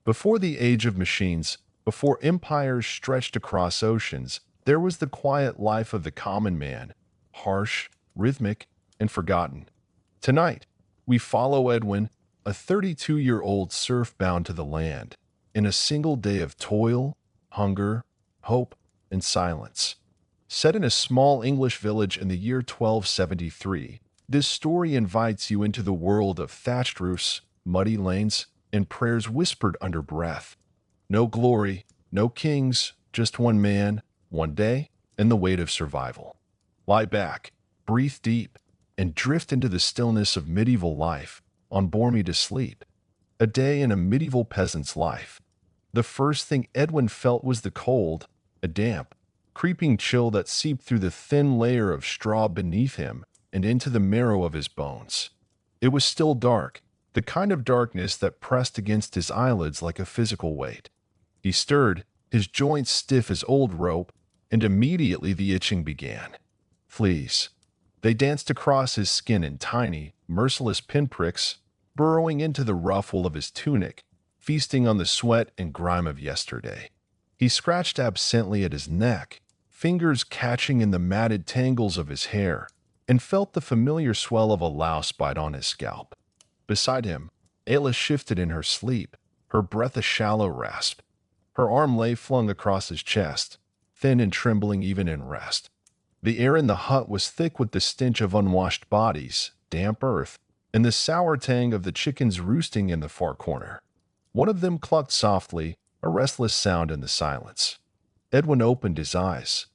Before the age of machines, before empires stretched across oceans, there was the quiet life of the common man, harsh, rhythmic, and forgotten. Tonight, we follow Edwin, a 32-year-old serf bound to the land, in a single day of toil, hunger, hope, and silence. Set in a small English village in the year 1273, this story invites you into the world of thatched roofs, muddy lanes, and prayers whispered under breath. No glory, no kings, just one man, one day, and the weight of survival. Lie back, breathe deep, and drift into the stillness of medieval life on Bore Me to Sleep. A day in a medieval peasant's life. The first thing Edwin felt was the cold, a damp, creeping chill that seeped through the thin layer of straw beneath him and into the marrow of his bones. It was still dark, the kind of darkness that pressed against his eyelids like a physical weight. He stirred, his joints stiff as old rope, and immediately the itching began. Fleas. They danced across his skin in tiny, merciless pinpricks, burrowing into the rough wool of his tunic, feasting on the sweat and grime of yesterday. He scratched absently at his neck, fingers catching in the matted tangles of his hair, and felt the familiar swell of a louse bite on his scalp. Beside him, Ayla shifted in her sleep, her breath a shallow rasp. Her arm lay flung across his chest, thin and trembling even in rest. The air in the hut was thick with the stench of unwashed bodies, damp earth, and the sour tang of the chickens roosting in the far corner. One of them clucked softly, a restless sound in the silence. Edwin opened his eyes.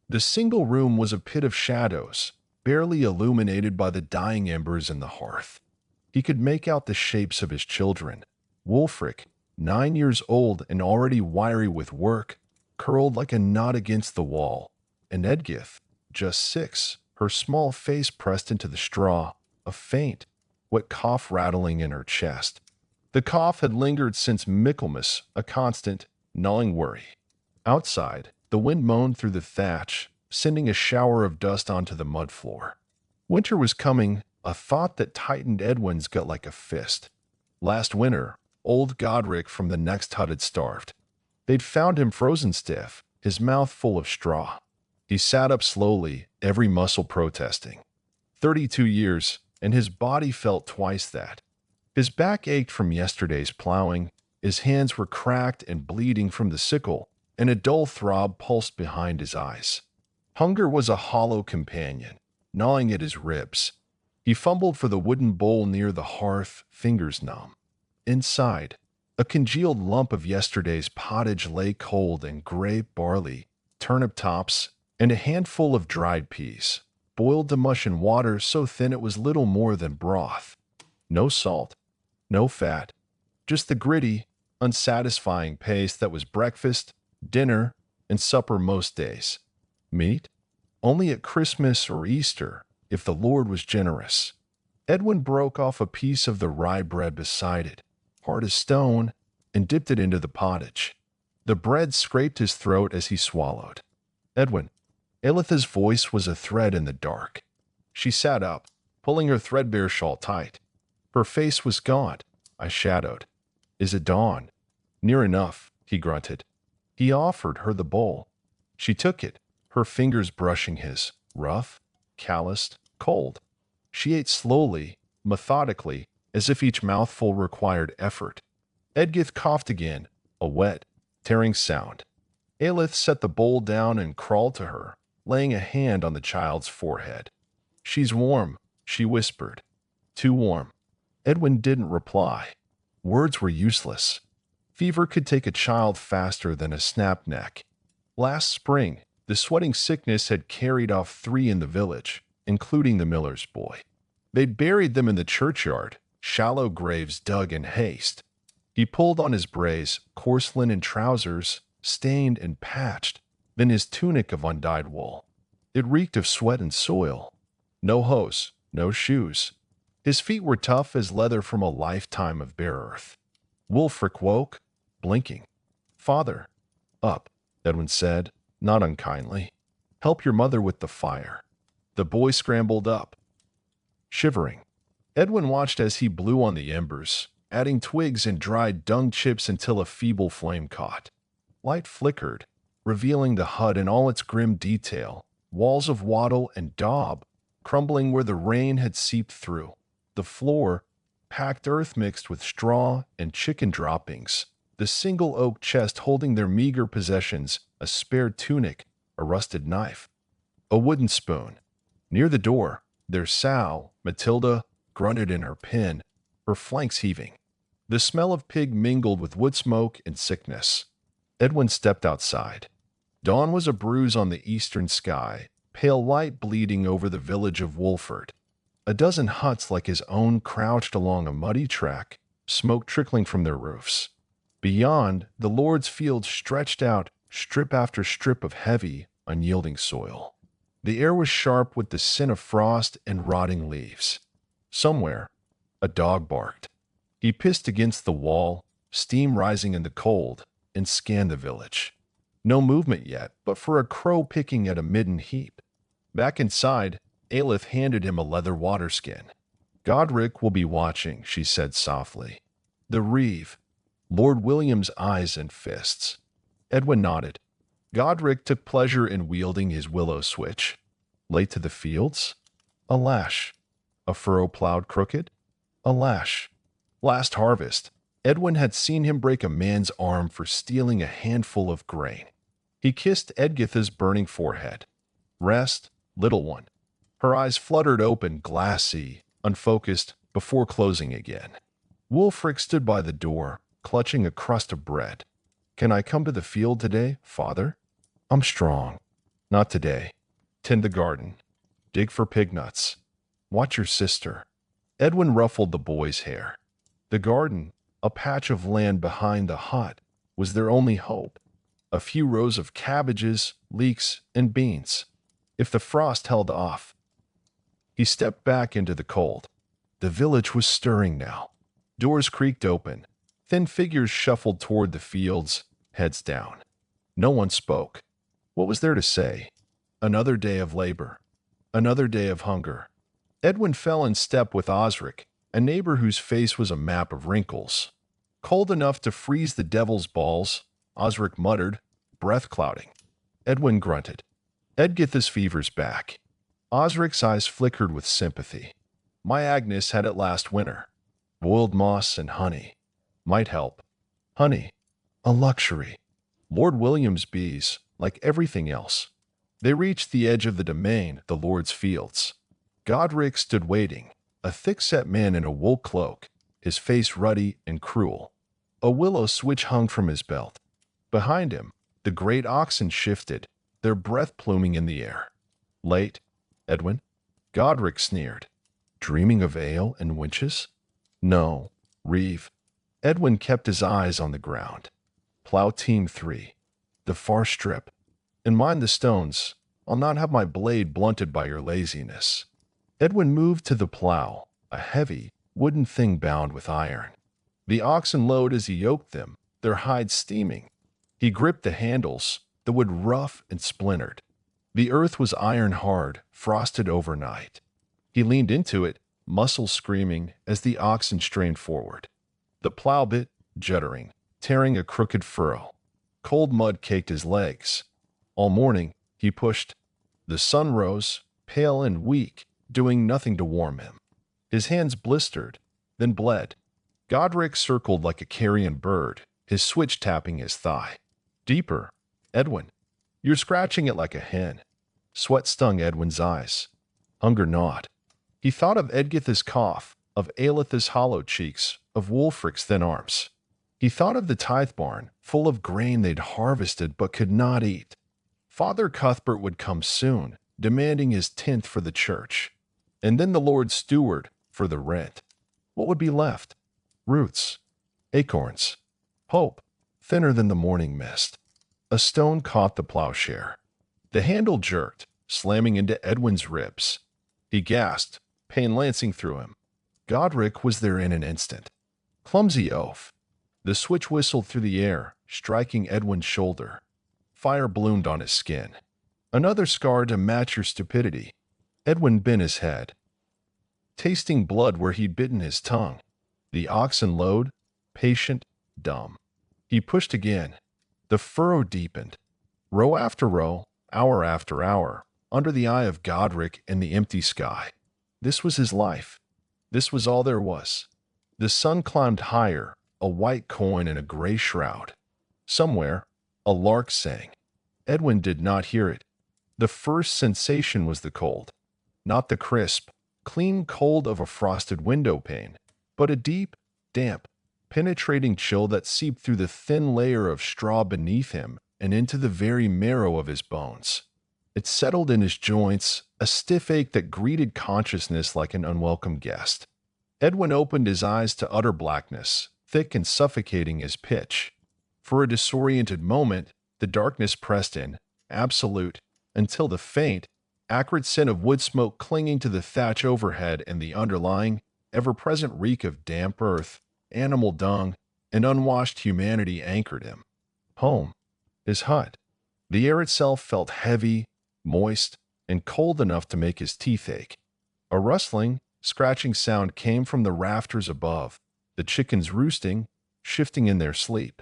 The single room was a pit of shadows, barely illuminated by the dying embers in the hearth. He could make out the shapes of his children. Wulfric, 9 years old and already wiry with work, curled like a knot against the wall, and Edgith, just 6, her small face pressed into the straw, a faint, wet cough rattling in her chest. The cough had lingered since Michaelmas, a constant, gnawing worry. Outside, the wind moaned through the thatch, sending a shower of dust onto the mud floor. Winter was coming, a thought that tightened Edwin's gut like a fist. Last winter, old Godric from the next hut had starved. They'd found him frozen stiff, his mouth full of straw. He sat up slowly, every muscle protesting. 32 years, and his body felt twice that. His back ached from yesterday's plowing, his hands were cracked and bleeding from the sickle, and a dull throb pulsed behind his eyes. Hunger was a hollow companion, gnawing at his ribs. He fumbled for the wooden bowl near the hearth, fingers numb. Inside, a congealed lump of yesterday's pottage lay cold in gray barley, turnip tops, and a handful of dried peas, boiled to mush in water so thin it was little more than broth. No salt, no fat, just the gritty, unsatisfying paste that was breakfast, dinner, and supper most days. Meat? Only at Christmas or Easter, if the Lord was generous. Edwin broke off a piece of the rye bread beside it, hard as stone, and dipped it into the pottage. The bread scraped his throat as he swallowed. Edwin. Elitha's voice was a thread in the dark. She sat up, pulling her threadbare shawl tight. Her face was gaunt. I shadowed. Is it dawn? Near enough, he grunted. He offered her the bowl. She took it, her fingers brushing his, rough, calloused, cold. She ate slowly, methodically, as if each mouthful required effort. Edgith coughed again, a wet, tearing sound. Aelith set the bowl down and crawled to her, laying a hand on the child's forehead. She's warm, she whispered. Too warm. Edwin didn't reply. Words were useless. Fever could take a child faster than a snapped neck. Last spring, the sweating sickness had carried off 3 in the village, including the miller's boy. They'd buried them in the churchyard, shallow graves dug in haste. He pulled on his brace, coarse linen trousers, stained and patched, then his tunic of undyed wool. It reeked of sweat and soil. No hose, no shoes. His feet were tough as leather from a lifetime of bare earth. Wulfric woke, blinking. Father. Up, Edwin said, not unkindly. Help your mother with the fire. The boy scrambled up, shivering. Edwin watched as he blew on the embers, adding twigs and dried dung chips until a feeble flame caught. Light flickered, revealing the hut in all its grim detail, walls of wattle and daub, crumbling where the rain had seeped through. The floor, packed earth mixed with straw and chicken droppings. The single oak chest holding their meager possessions, a spare tunic, a rusted knife, a wooden spoon. Near the door, their sow, Matilda, grunted in her pen, her flanks heaving. The smell of pig mingled with wood smoke and sickness. Edwin stepped outside. Dawn was a bruise on the eastern sky, pale light bleeding over the village of Wolford. A dozen huts like his own crouched along a muddy track, smoke trickling from their roofs. Beyond, the Lord's field stretched out, strip after strip of heavy, unyielding soil. The air was sharp with the scent of frost and rotting leaves. Somewhere, a dog barked. He pissed against the wall, steam rising in the cold, and scanned the village. No movement yet, but for a crow picking at a midden heap. Back inside, Aelith handed him a leather waterskin. "Godric will be watching," she said softly. "The reeve." Lord William's eyes and fists. Edwin nodded. Godric took pleasure in wielding his willow switch. Late to the fields? A lash. A furrow plowed crooked? A lash. Last harvest, Edwin had seen him break a man's arm for stealing a handful of grain. He kissed Edgitha's burning forehead. "Rest, little one." Her eyes fluttered open, glassy, unfocused, before closing again. Wulfric stood by the door, clutching a crust of bread. "Can I come to the field today, father?" "I'm strong." "Not today. Tend the garden. Dig for pig nuts. Watch your sister." Edwin ruffled the boy's hair. The garden, a patch of land behind the hut, was their only hope. A few rows of cabbages, leeks, and beans. If the frost held off. He stepped back into the cold. The village was stirring now. Doors creaked open. Thin figures shuffled toward the fields, heads down. No one spoke. What was there to say? Another day of labor. Another day of hunger. Edwin fell in step with Osric, a neighbor whose face was a map of wrinkles. "Cold enough to freeze the devil's balls," Osric muttered, breath clouding. Edwin grunted. "Edgitha's fever's back." Osric's eyes flickered with sympathy. "My Agnes had it last winter. Boiled moss and honey. Might help." Honey. A luxury. Lord William's bees, like everything else. They reached the edge of the domain, the Lord's fields. Godric stood waiting, a thick-set man in a wool cloak, his face ruddy and cruel. A willow switch hung from his belt. Behind him, the great oxen shifted, their breath pluming in the air. "Late, Edwin?" Godric sneered. "Dreaming of ale and winches?" "No, reeve." Edwin kept his eyes on the ground. "Plow team 3. The far strip. And mind the stones. I'll not have my blade blunted by your laziness." Edwin moved to the plow, a heavy, wooden thing bound with iron. The oxen lowed as he yoked them, their hides steaming. He gripped the handles, the wood rough and splintered. The earth was iron hard, frosted overnight. He leaned into it, muscles screaming as the oxen strained forward. The plow bit, juddering, tearing a crooked furrow. Cold mud caked his legs. All morning, he pushed. The sun rose, pale and weak, doing nothing to warm him. His hands blistered, then bled. Godric circled like a carrion bird, his switch tapping his thigh. "Deeper, Edwin. You're scratching it like a hen." Sweat stung Edwin's eyes. Hunger gnawed. He thought of Edgitha's cough, of Aelith's hollow cheeks, of Wulfric's thin arms. He thought of the tithe barn, full of grain they'd harvested but could not eat. Father Cuthbert would come soon, demanding his tenth for the church. And then the Lord Steward for the rent. What would be left? Roots. Acorns. Hope, thinner than the morning mist. A stone caught the plowshare. The handle jerked, slamming into Edwin's ribs. He gasped, pain lancing through him. Godric was there in an instant. Clumsy oaf. The switch whistled through the air, striking Edwin's shoulder. Fire bloomed on his skin. Another scar to match your stupidity. Edwin bent his head, tasting blood where he'd bitten his tongue. The oxen lowed, patient, dumb. He pushed again. The furrow deepened. Row after row, hour after hour, under the eye of Godric and the empty sky. This was his life. This was all there was. The sun climbed higher, a white coin in a gray shroud. Somewhere, a lark sang. Edwin did not hear it. The first sensation was the cold. Not the crisp, clean cold of a frosted window pane, but a deep, damp, penetrating chill that seeped through the thin layer of straw beneath him and into the very marrow of his bones. It settled in his joints, a stiff ache that greeted consciousness like an unwelcome guest. Edwin opened his eyes to utter blackness, thick and suffocating as pitch. For a disoriented moment, the darkness pressed in, absolute, until the faint, acrid scent of wood smoke clinging to the thatch overhead and the underlying, ever-present reek of damp earth, animal dung, and unwashed humanity anchored him. Home. His hut. The air itself felt heavy, moist, and cold enough to make his teeth ache. A rustling, scratching sound came from the rafters above, the chickens roosting, shifting in their sleep.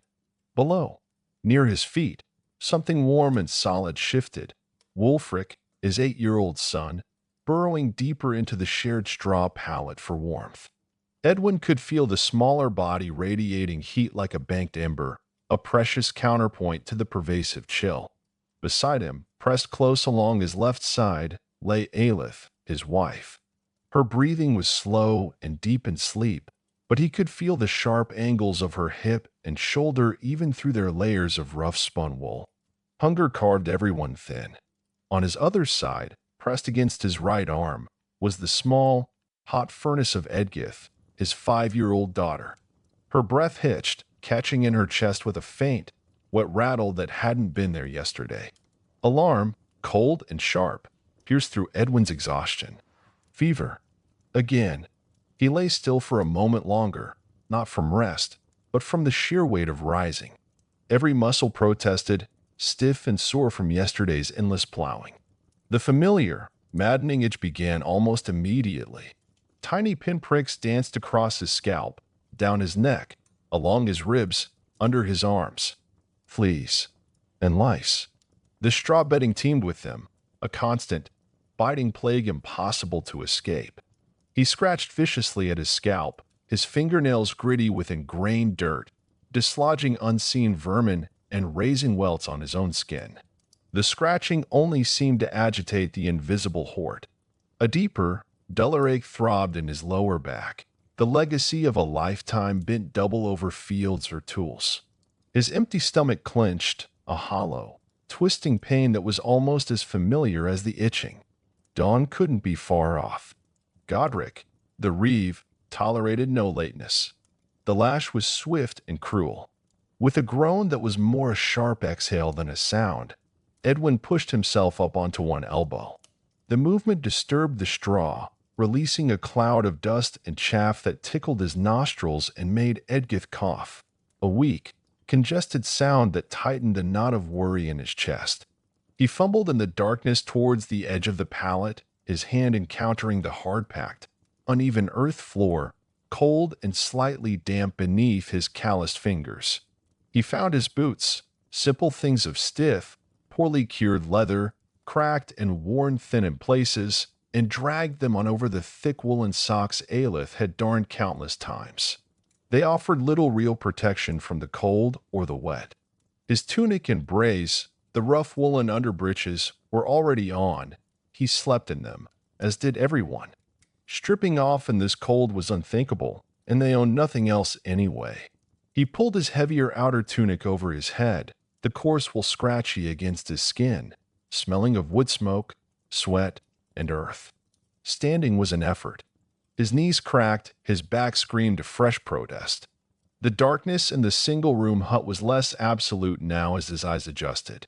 Below, near his feet, something warm and solid shifted. Wulfric, his 8-year-old son, burrowing deeper into the shared straw pallet for warmth. Edwin could feel the smaller body radiating heat like a banked ember, a precious counterpoint to the pervasive chill. Beside him, pressed close along his left side, lay Aelith, his wife. Her breathing was slow and deep in sleep, but he could feel the sharp angles of her hip and shoulder even through their layers of rough-spun wool. Hunger carved everyone thin. On his other side, pressed against his right arm, was the small, hot furnace of Edgith, his 5-year-old daughter. Her breath hitched, catching in her chest with a faint, wet rattle that hadn't been there yesterday. Alarm, cold and sharp, pierced through Edwin's exhaustion. Fever. Again. He lay still for a moment longer, not from rest, but from the sheer weight of rising. Every muscle protested, stiff and sore from yesterday's endless plowing. The familiar, maddening itch began almost immediately. Tiny pinpricks danced across his scalp, down his neck, along his ribs, under his arms. Fleas. And lice. The straw bedding teemed with them, a constant, biting plague impossible to escape. He scratched viciously at his scalp, his fingernails gritty with ingrained dirt, dislodging unseen vermin and raising welts on his own skin. The scratching only seemed to agitate the invisible horde. A deeper, duller ache throbbed in his lower back, the legacy of a lifetime bent double over fields or tools. His empty stomach clenched, a hollow, twisting pain that was almost as familiar as the itching. Dawn couldn't be far off. Godric, the reeve, tolerated no lateness. The lash was swift and cruel. With a groan that was more a sharp exhale than a sound, Edwin pushed himself up onto one elbow. The movement disturbed the straw, releasing a cloud of dust and chaff that tickled his nostrils and made Edgith cough. A weak, congested sound that tightened a knot of worry in his chest. He fumbled in the darkness towards the edge of the pallet, his hand encountering the hard-packed, uneven earth floor, cold and slightly damp beneath his calloused fingers. He found his boots, simple things of stiff, poorly cured leather, cracked and worn thin in places, and dragged them on over the thick woolen socks Aelith had darned countless times. They offered little real protection from the cold or the wet. His tunic and brace, the rough woolen underbreeches, were already on. He slept in them, as did everyone. Stripping off in this cold was unthinkable, and they owned nothing else anyway. He pulled his heavier outer tunic over his head, the coarse wool scratchy against his skin, smelling of wood smoke, sweat, and earth. Standing was an effort. His knees cracked, his back screamed a fresh protest. The darkness in the single-room hut was less absolute now as his eyes adjusted.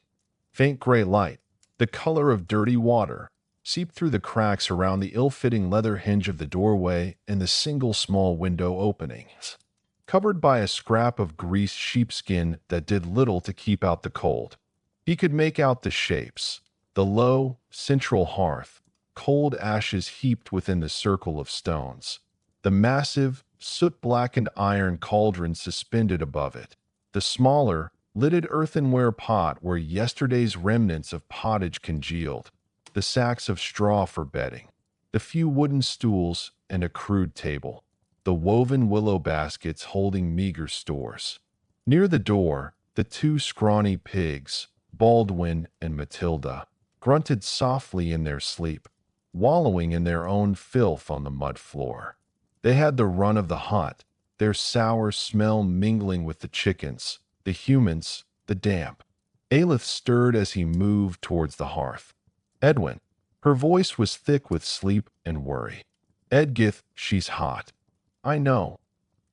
Faint gray light, the color of dirty water, seeped through the cracks around the ill-fitting leather hinge of the doorway and the single small window openings, covered by a scrap of greased sheepskin that did little to keep out the cold. He could make out the shapes, the low, central hearth, cold ashes heaped within the circle of stones, the massive, soot-blackened iron cauldron suspended above it. The smaller, lidded earthenware pot where yesterday's remnants of pottage congealed, the sacks of straw for bedding, the few wooden stools and a crude table, the woven willow baskets holding meager stores. Near the door, the two scrawny pigs, Baldwin and Matilda, grunted softly in their sleep, wallowing in their own filth on the mud floor. They had the run of the hut, their sour smell mingling with the chickens, the humans, the damp. Aelith stirred as he moved towards the hearth. Edwin. Her voice was thick with sleep and worry. Edgith, she's hot. I know.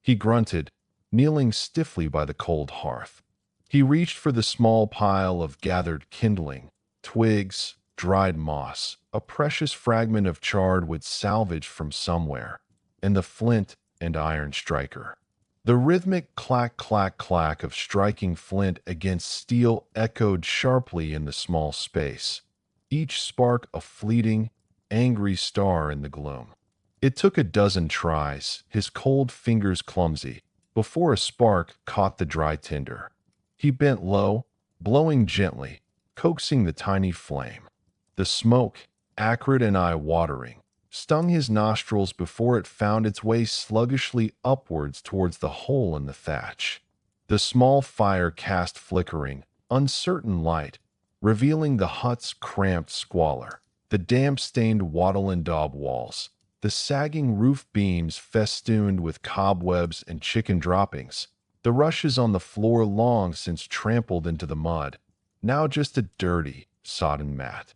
He grunted, kneeling stiffly by the cold hearth. He reached for the small pile of gathered kindling, twigs, dried moss, a precious fragment of charred wood salvaged from somewhere, and the flint and iron striker. The rhythmic clack-clack-clack of striking flint against steel echoed sharply in the small space, each spark a fleeting, angry star in the gloom. It took a dozen tries, his cold fingers clumsy, before a spark caught the dry tinder. He bent low, blowing gently, coaxing the tiny flame. The smoke, acrid and eye-watering, stung his nostrils before it found its way sluggishly upwards towards the hole in the thatch. The small fire cast flickering, uncertain light, revealing the hut's cramped squalor, the damp-stained wattle and daub walls, the sagging roof beams festooned with cobwebs and chicken droppings, the rushes on the floor long since trampled into the mud, now just a dirty, sodden mat.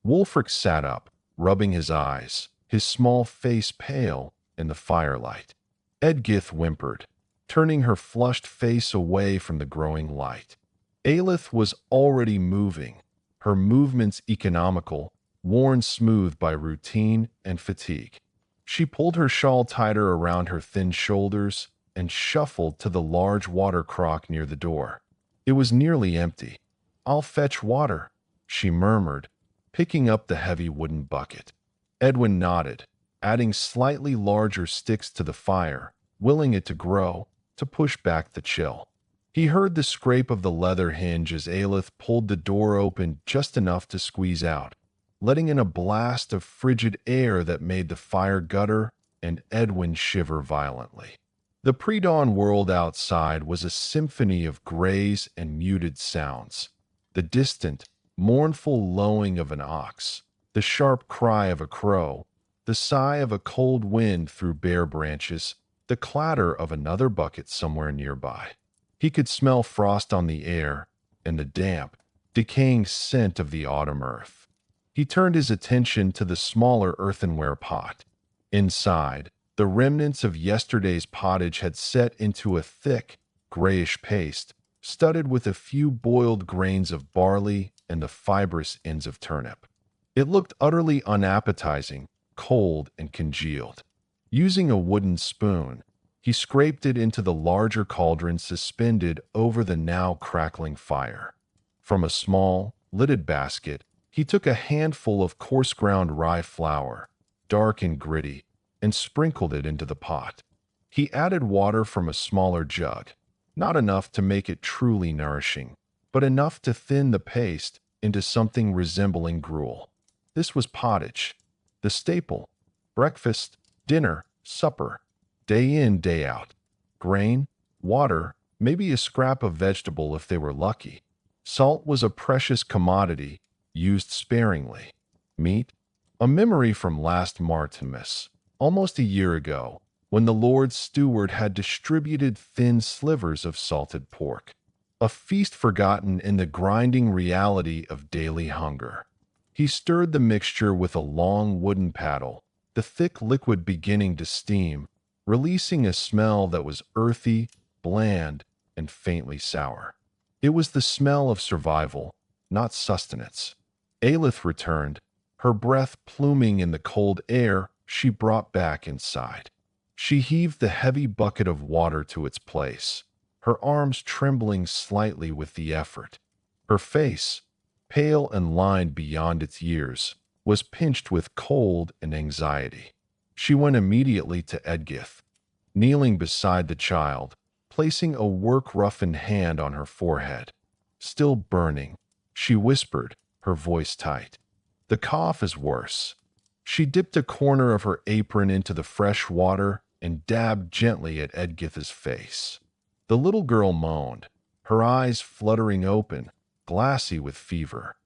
Wulfric sat up, rubbing his eyes, his small face pale in the firelight. Edgith whimpered, turning her flushed face away from the growing light. Aelith was already moving, her movements economical, worn smooth by routine and fatigue. She pulled her shawl tighter around her thin shoulders and shuffled to the large water crock near the door. It was nearly empty. "I'll fetch water," she murmured, picking up the heavy wooden bucket. Edwin nodded, adding slightly larger sticks to the fire, willing it to grow, to push back the chill. He heard the scrape of the leather hinge as Aelith pulled the door open just enough to squeeze out, letting in a blast of frigid air that made the fire gutter and Edwin shiver violently. The pre-dawn world outside was a symphony of grays and muted sounds. The distant, mournful lowing of an ox, the sharp cry of a crow, the sigh of a cold wind through bare branches, the clatter of another bucket somewhere nearby. He could smell frost on the air and the damp, decaying scent of the autumn earth. He turned his attention to the smaller earthenware pot. Inside, the remnants of yesterday's pottage had set into a thick, grayish paste, studded with a few boiled grains of barley and the fibrous ends of turnip. It looked utterly unappetizing, cold and congealed. Using a wooden spoon, he scraped it into the larger cauldron suspended over the now crackling fire. From a small, lidded basket, he took a handful of coarse-ground rye flour, dark and gritty, and sprinkled it into the pot. He added water from a smaller jug, not enough to make it truly nourishing, but enough to thin the paste into something resembling gruel. This was pottage, the staple, breakfast, dinner, supper, day in, day out. Grain, water, maybe a scrap of vegetable if they were lucky. Salt was a precious commodity, used sparingly. Meat, a memory from last Martimas, almost a year ago, when the Lord's steward had distributed thin slivers of salted pork. A feast forgotten in the grinding reality of daily hunger. He stirred the mixture with a long wooden paddle, the thick liquid beginning to steam, releasing a smell that was earthy, bland, and faintly sour. It was the smell of survival, not sustenance. Aelith returned, her breath pluming in the cold air she brought back inside. She heaved the heavy bucket of water to its place, her arms trembling slightly with the effort. Her face, pale and lined beyond its years, was pinched with cold and anxiety. She went immediately to Edgith. kneeling beside the child, placing a work-roughened hand on her forehead. Still burning, she whispered, her voice tight. The cough is worse. She dipped a corner of her apron into the fresh water and dabbed gently at Edgith's face. The little girl moaned, her eyes fluttering open, glassy with fever.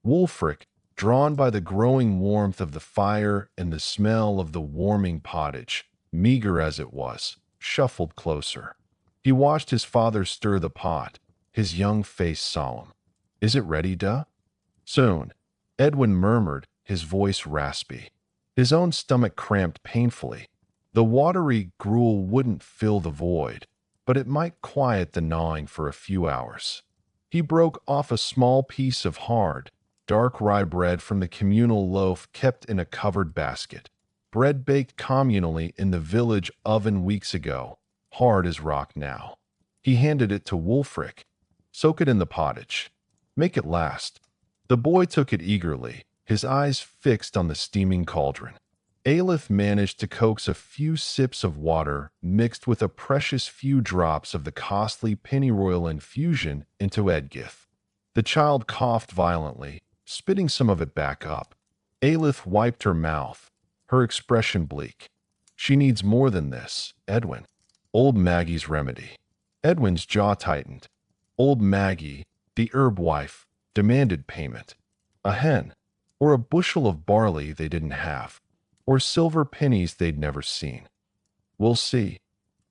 Wulfric, drawn by the growing warmth of the fire and the smell of the warming pottage, meager as it was, shuffled closer. He watched his father stir the pot, his young face solemn. "Is it ready, duh?" "Soon," Edwin murmured, his voice raspy. His own stomach cramped painfully. The watery gruel wouldn't fill the void, but it might quiet the gnawing for a few hours. He broke off a small piece of hard, dark rye bread from the communal loaf kept in a covered basket. Bread baked communally in the village oven weeks ago, hard as rock now. He handed it to Wulfric. "Soak it in the pottage. Make it last." The boy took it eagerly, his eyes fixed on the steaming cauldron. Aelith managed to coax a few sips of water mixed with a precious few drops of the costly pennyroyal infusion into Edgith. The child coughed violently, spitting some of it back up. Aelith wiped her mouth, her expression bleak. "She needs more than this, Edwin." Old Maggie's remedy. Edwin's jaw tightened. Old Maggie, the herb wife, demanded payment. A hen, or a bushel of barley they didn't have, or silver pennies they'd never seen. "We'll see,"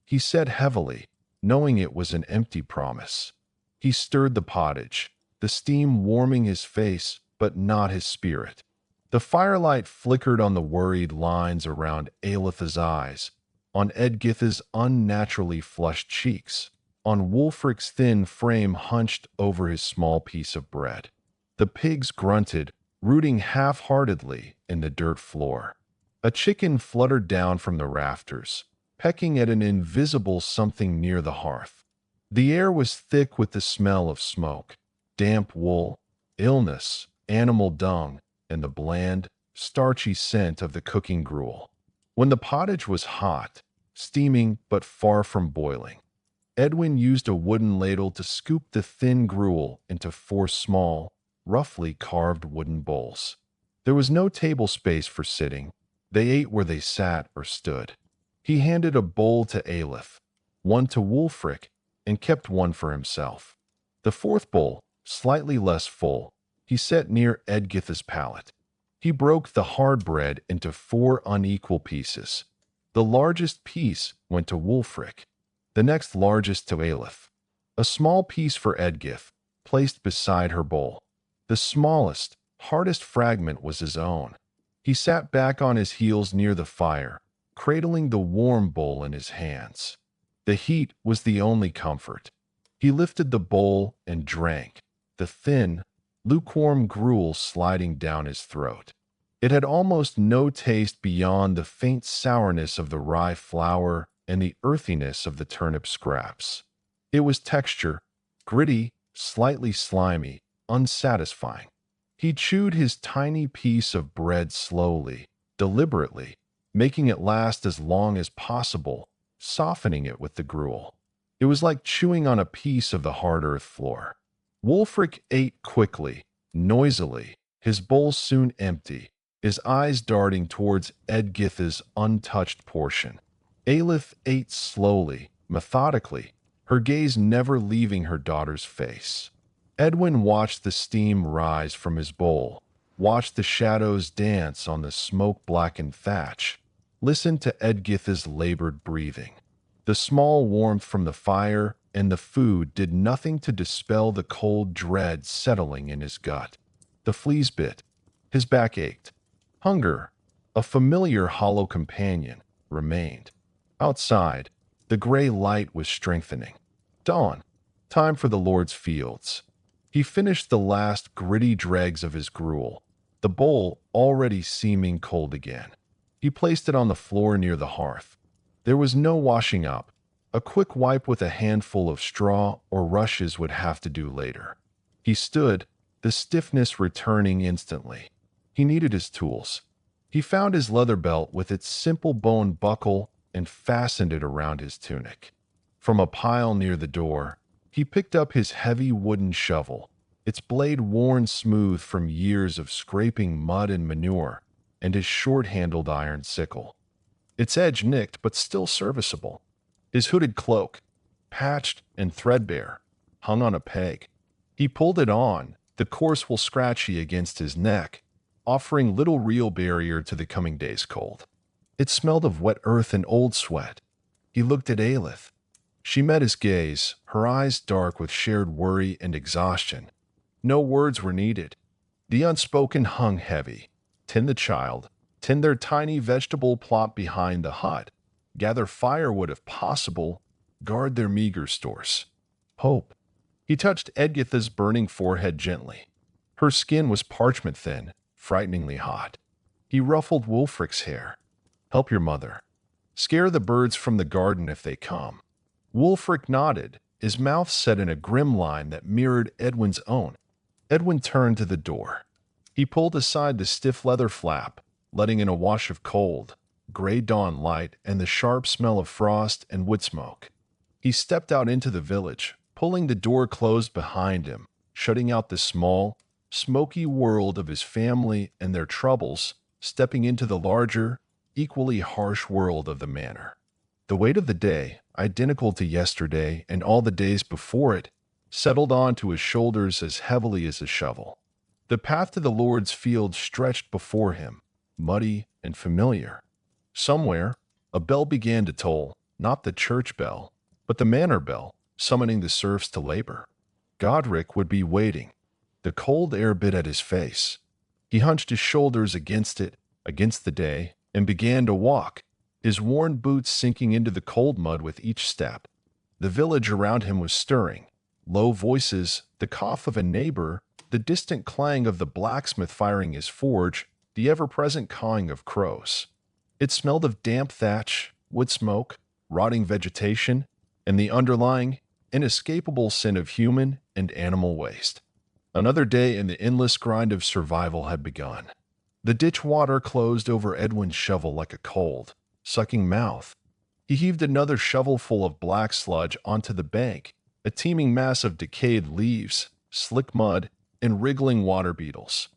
he said heavily, knowing it was an empty promise. He stirred the pottage, the steam warming his face but not his spirit. The firelight flickered on the worried lines around Aelith's eyes, on Edgith's unnaturally flushed cheeks, on Wulfric's thin frame hunched over his small piece of bread. The pigs grunted, rooting half-heartedly in the dirt floor. A chicken fluttered down from the rafters, pecking at an invisible something near the hearth. The air was thick with the smell of smoke, damp wool, illness, animal dung, and the bland, starchy scent of the cooking gruel. When the pottage was hot, steaming but far from boiling, Edwin used a wooden ladle to scoop the thin gruel into 4 small, roughly carved wooden bowls. There was no table space for sitting. They ate where they sat or stood. He handed a bowl to Aelith, one to Wulfric, and kept one for himself. The 4th bowl, slightly less full, he set near Edgith's palate. He broke the hard bread into 4 unequal pieces. The largest piece went to Wulfric, the next largest to Aelith. A small piece for Edgith, placed beside her bowl. The smallest, hardest fragment was his own. He sat back on his heels near the fire, cradling the warm bowl in his hands. The heat was the only comfort. He lifted the bowl and drank, the thin, lukewarm gruel sliding down his throat. It had almost no taste beyond the faint sourness of the rye flour and the earthiness of the turnip scraps. It was texture, gritty, slightly slimy, unsatisfying. He chewed his tiny piece of bread slowly, deliberately, making it last as long as possible, softening it with the gruel. It was like chewing on a piece of the hard earth floor. Wulfric ate quickly, noisily, his bowl soon empty, his eyes darting towards Edgith's untouched portion. Aelith ate slowly, methodically, her gaze never leaving her daughter's face. Edwin watched the steam rise from his bowl, watched the shadows dance on the smoke-blackened thatch, listened to Edgith's labored breathing. The small warmth from the fire and the food did nothing to dispel the cold dread settling in his gut. The fleas bit. His back ached. Hunger, a familiar hollow companion, remained. Outside, the gray light was strengthening. Dawn. Time for the Lord's fields. He finished the last gritty dregs of his gruel, the bowl already seeming cold again. He placed it on the floor near the hearth. There was no washing up. A quick wipe with a handful of straw or rushes would have to do later. He stood, the stiffness returning instantly. He needed his tools. He found his leather belt with its simple bone buckle and fastened it around his tunic. From a pile near the door, he picked up his heavy wooden shovel, its blade worn smooth from years of scraping mud and manure, and his short-handled iron sickle, its edge nicked but still serviceable. His hooded cloak, patched and threadbare, hung on a peg. He pulled it on, the coarse wool scratchy against his neck, offering little real barrier to the coming day's cold. It smelled of wet earth and old sweat. He looked at Aelith. She met his gaze, her eyes dark with shared worry and exhaustion. No words were needed. The unspoken hung heavy. Tend the child, tend their tiny vegetable plot behind the hut, gather firewood if possible, guard their meager stores. Hope. He touched Edgitha's burning forehead gently. Her skin was parchment thin, frighteningly hot. He ruffled Wulfric's hair. Help your mother. Scare the birds from the garden if they come. Wulfric nodded, his mouth set in a grim line that mirrored Edwin's own. Edwin turned to the door. He pulled aside the stiff leather flap, letting in a wash of cold, gray dawn light and the sharp smell of frost and wood smoke. He stepped out into the village, pulling the door closed behind him, shutting out the small, smoky world of his family and their troubles, stepping into the larger, equally harsh world of the manor. The weight of the day, identical to yesterday and all the days before it, settled onto his shoulders as heavily as a shovel. The path to the Lord's field stretched before him, muddy and familiar. Somewhere, a bell began to toll, not the church bell, but the manor bell, summoning the serfs to labor. Godric would be waiting. The cold air bit at his face. He hunched his shoulders against it, against the day, and began to walk, his worn boots sinking into the cold mud with each step. The village around him was stirring. Low voices, the cough of a neighbor, the distant clang of the blacksmith firing his forge, the ever-present cawing of crows. It smelled of damp thatch, wood smoke, rotting vegetation, and the underlying, inescapable sin of human and animal waste. Another day in the endless grind of survival had begun. The ditch water closed over Edwin's shovel like a cold, sucking mouth. He heaved another shovelful of black sludge onto the bank, a teeming mass of decayed leaves, slick mud, and wriggling water beetles.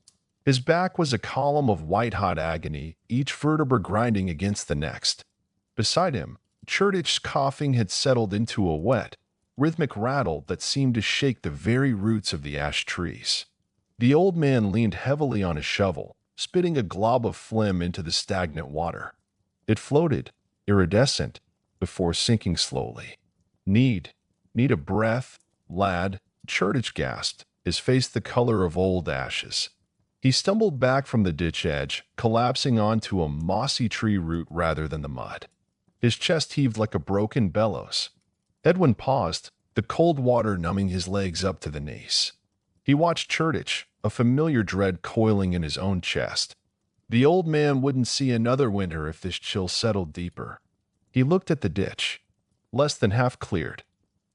His back was a column of white-hot agony, each vertebra grinding against the next. Beside him, Churtich's coughing had settled into a wet, rhythmic rattle that seemed to shake the very roots of the ash trees. The old man leaned heavily on his shovel, spitting a glob of phlegm into the stagnant water. It floated, iridescent, before sinking slowly. Need a breath, lad, Churtich gasped, his face the color of old ashes. He stumbled back from the ditch edge, collapsing onto a mossy tree root rather than the mud. His chest heaved like a broken bellows. Edwin paused, the cold water numbing his legs up to the knees. He watched Churtich, a familiar dread coiling in his own chest. The old man wouldn't see another winter if this chill settled deeper. He looked at the ditch. Less than half cleared.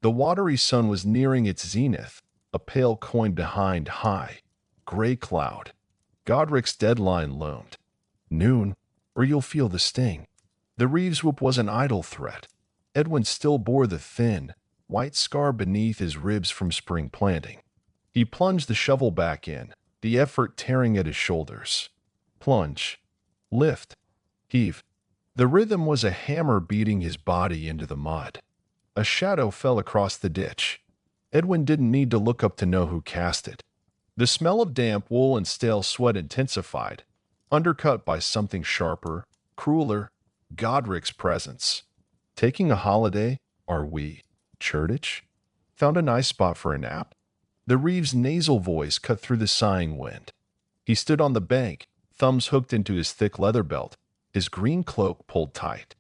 The watery sun was nearing its zenith, a pale coin behind high, gray cloud. Godric's deadline loomed. Noon, or you'll feel the sting. The Reeves whoop was an idle threat. Edwin still bore the thin, white scar beneath his ribs from spring planting. He plunged the shovel back in, the effort tearing at his shoulders. Plunge. Lift. Heave. The rhythm was a hammer beating his body into the mud. A shadow fell across the ditch. Edwin didn't need to look up to know who cast it. The smell of damp wool and stale sweat intensified, undercut by something sharper, crueler, Godric's presence. Taking a holiday, are we, Churtich? Found a nice spot for a nap? The Reeves' nasal voice cut through the sighing wind. He stood on the bank, thumbs hooked into his thick leather belt, his green cloak pulled tight.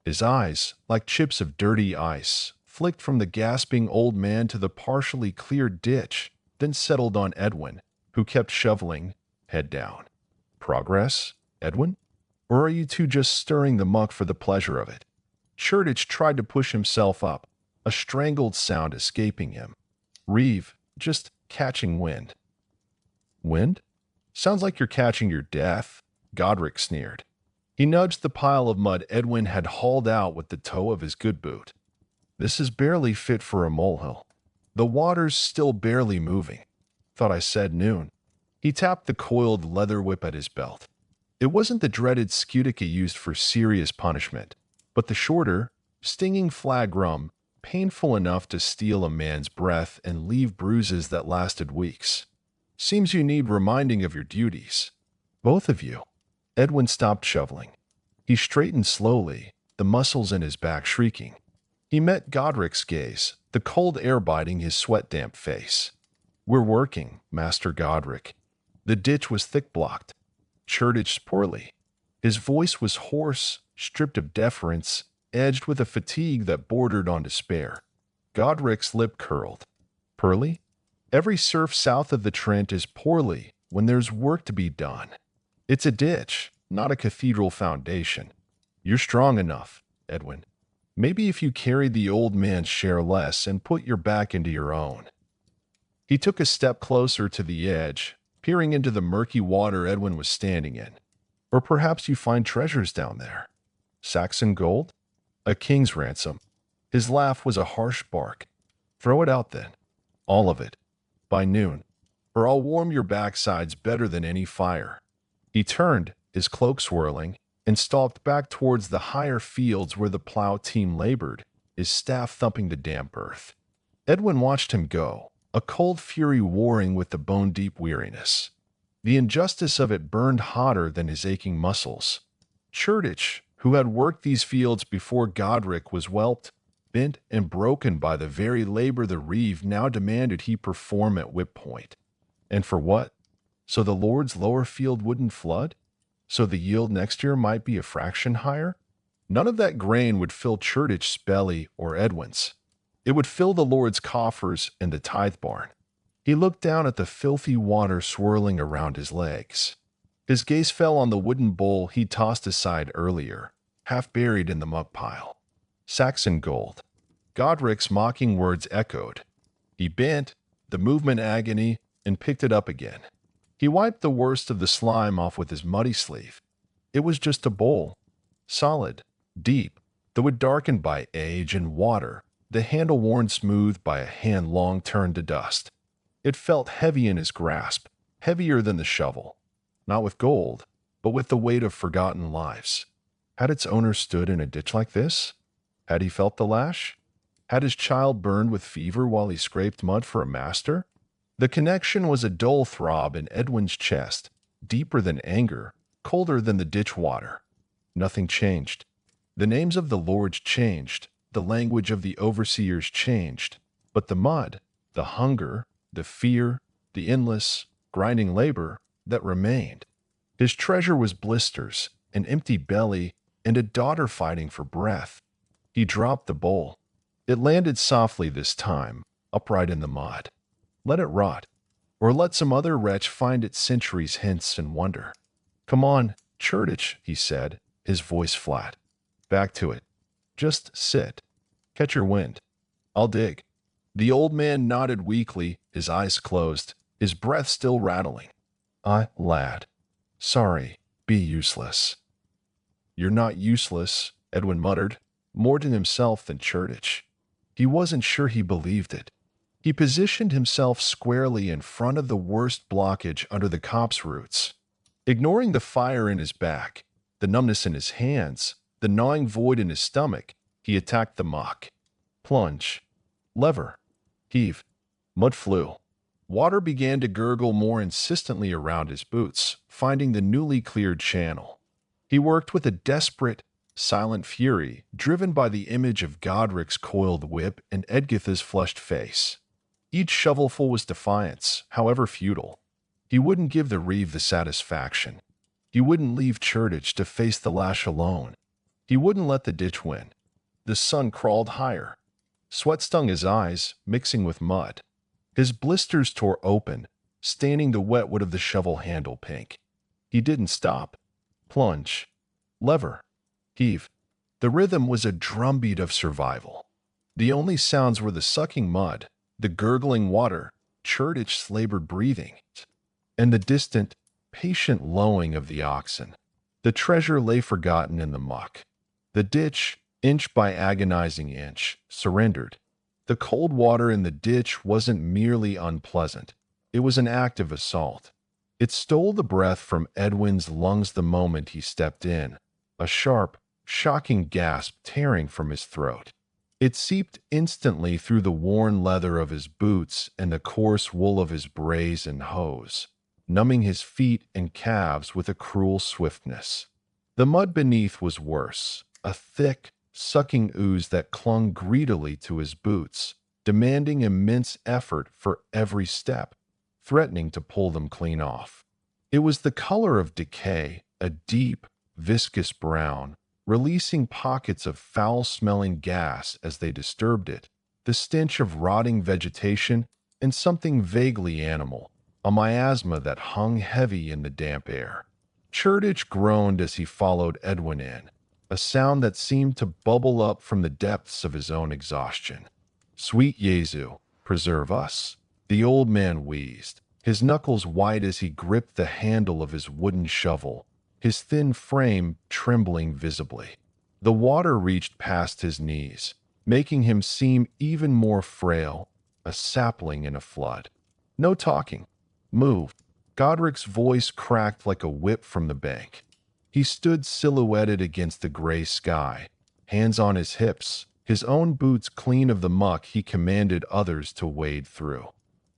His eyes, like chips of dirty ice, flicked from the gasping old man to the partially cleared ditch, then settled on Edwin, who kept shoveling, head down. Progress, Edwin? Or are you two just stirring the muck for the pleasure of it? Churtich tried to push himself up, a strangled sound escaping him. Reeve, just catching wind. Wind? Sounds like you're catching your death, Godric sneered. He nudged the pile of mud Edwin had hauled out with the toe of his good boot. This is barely fit for a molehill. The water's still barely moving. Thought I said noon. He tapped the coiled leather whip at his belt. It wasn't the dreaded scutica used for serious punishment, but the shorter, stinging flagrum, painful enough to steal a man's breath and leave bruises that lasted weeks. Seems you need reminding of your duties. Both of you. Edwin stopped shoveling. He straightened slowly, the muscles in his back shrieking. He met Godric's gaze, the cold air biting his sweat-damp face. We're working, Master Godric. The ditch was thick-blocked. Churtaged poorly. His voice was hoarse, stripped of deference, edged with a fatigue that bordered on despair. Godric's lip curled. Poorly? Every serf south of the Trent is poorly when there's work to be done. It's a ditch, not a cathedral foundation. You're strong enough, Edwin. Maybe if you carried the old man's share less and put your back into your own. He took a step closer to the edge, peering into the murky water Edwin was standing in. Or perhaps you find treasures down there. Saxon gold? A king's ransom. His laugh was a harsh bark. Throw it out then. All of it. By noon. Or I'll warm your backsides better than any fire. He turned, his cloak swirling, and stalked back towards the higher fields where the plow team labored, his staff thumping the damp earth. Edwin watched him go, a cold fury warring with the bone-deep weariness. The injustice of it burned hotter than his aching muscles. Churtagh, who had worked these fields before Godric, was whelped, bent, and broken by the very labor the reeve now demanded he perform at whip point. And for what? So the Lord's lower field wouldn't flood? So the yield next year might be a fraction higher? None of that grain would fill Churtagh's belly or Edwin's. It would fill the Lord's coffers and the tithe barn. He looked down at the filthy water swirling around his legs. His gaze fell on the wooden bowl he tossed aside earlier, half buried in the muck pile. Saxon gold. Godric's mocking words echoed. He bent, the movement agony, and picked it up again. He wiped the worst of the slime off with his muddy sleeve. It was just a bowl. Solid, deep, though it darkened by age and water, the handle worn smooth by a hand long turned to dust. It felt heavy in his grasp, heavier than the shovel. Not with gold, but with the weight of forgotten lives. Had its owner stood in a ditch like this? Had he felt the lash? Had his child burned with fever while he scraped mud for a master? The connection was a dull throb in Edwin's chest, deeper than anger, colder than the ditch water. Nothing changed. The names of the lords changed, the language of the overseers changed, but the mud, the hunger, the fear, the endless, grinding labor that remained. His treasure was blisters, an empty belly, and a daughter fighting for breath. He dropped the bowl. It landed softly this time, upright in the mud. Let it rot, or let some other wretch find it centuries hence and wonder. Come on, Churtagh, he said, his voice flat. Back to it. Just sit. Catch your wind. I'll dig. The old man nodded weakly, his eyes closed, his breath still rattling. Lad. Sorry, be useless. You're not useless, Edwin muttered, more to himself than Churtagh. He wasn't sure he believed it. He positioned himself squarely in front of the worst blockage under the copse roots. Ignoring the fire in his back, the numbness in his hands, the gnawing void in his stomach, he attacked the muck. Plunge. Lever. Heave. Mud flew. Water began to gurgle more insistently around his boots, finding the newly cleared channel. He worked with a desperate, silent fury, driven by the image of Godric's coiled whip and Edgitha's flushed face. Each shovelful was defiance, however futile. He wouldn't give the reeve the satisfaction. He wouldn't leave Churtagh to face the lash alone. He wouldn't let the ditch win. The sun crawled higher. Sweat stung his eyes, mixing with mud. His blisters tore open, staining the wet wood of the shovel handle pink. He didn't stop. Plunge. Lever. Heave. The rhythm was a drumbeat of survival. The only sounds were the sucking mud, the gurgling water, Churtagh's labored breathing, and the distant, patient lowing of the oxen. The treasure lay forgotten in the muck. The ditch, inch by agonizing inch, surrendered. The cold water in the ditch wasn't merely unpleasant. It was an active assault. It stole the breath from Edwin's lungs the moment he stepped in, a sharp, shocking gasp tearing from his throat. It seeped instantly through the worn leather of his boots and the coarse wool of his brazen hose, numbing his feet and calves with a cruel swiftness. The mud beneath was worse, a thick, sucking ooze that clung greedily to his boots, demanding immense effort for every step, threatening to pull them clean off. It was the color of decay, a deep, viscous brown, releasing pockets of foul-smelling gas as they disturbed it, the stench of rotting vegetation and something vaguely animal, a miasma that hung heavy in the damp air. Churditch groaned as he followed Edwin in, a sound that seemed to bubble up from the depths of his own exhaustion. "Sweet Jesu, preserve us," the old man wheezed, his knuckles white as he gripped the handle of his wooden shovel, his thin frame trembling visibly. The water reached past his knees, making him seem even more frail, a sapling in a flood. "No talking. Move." Godric's voice cracked like a whip from the bank. He stood silhouetted against the gray sky, hands on his hips, his own boots clean of the muck he commanded others to wade through.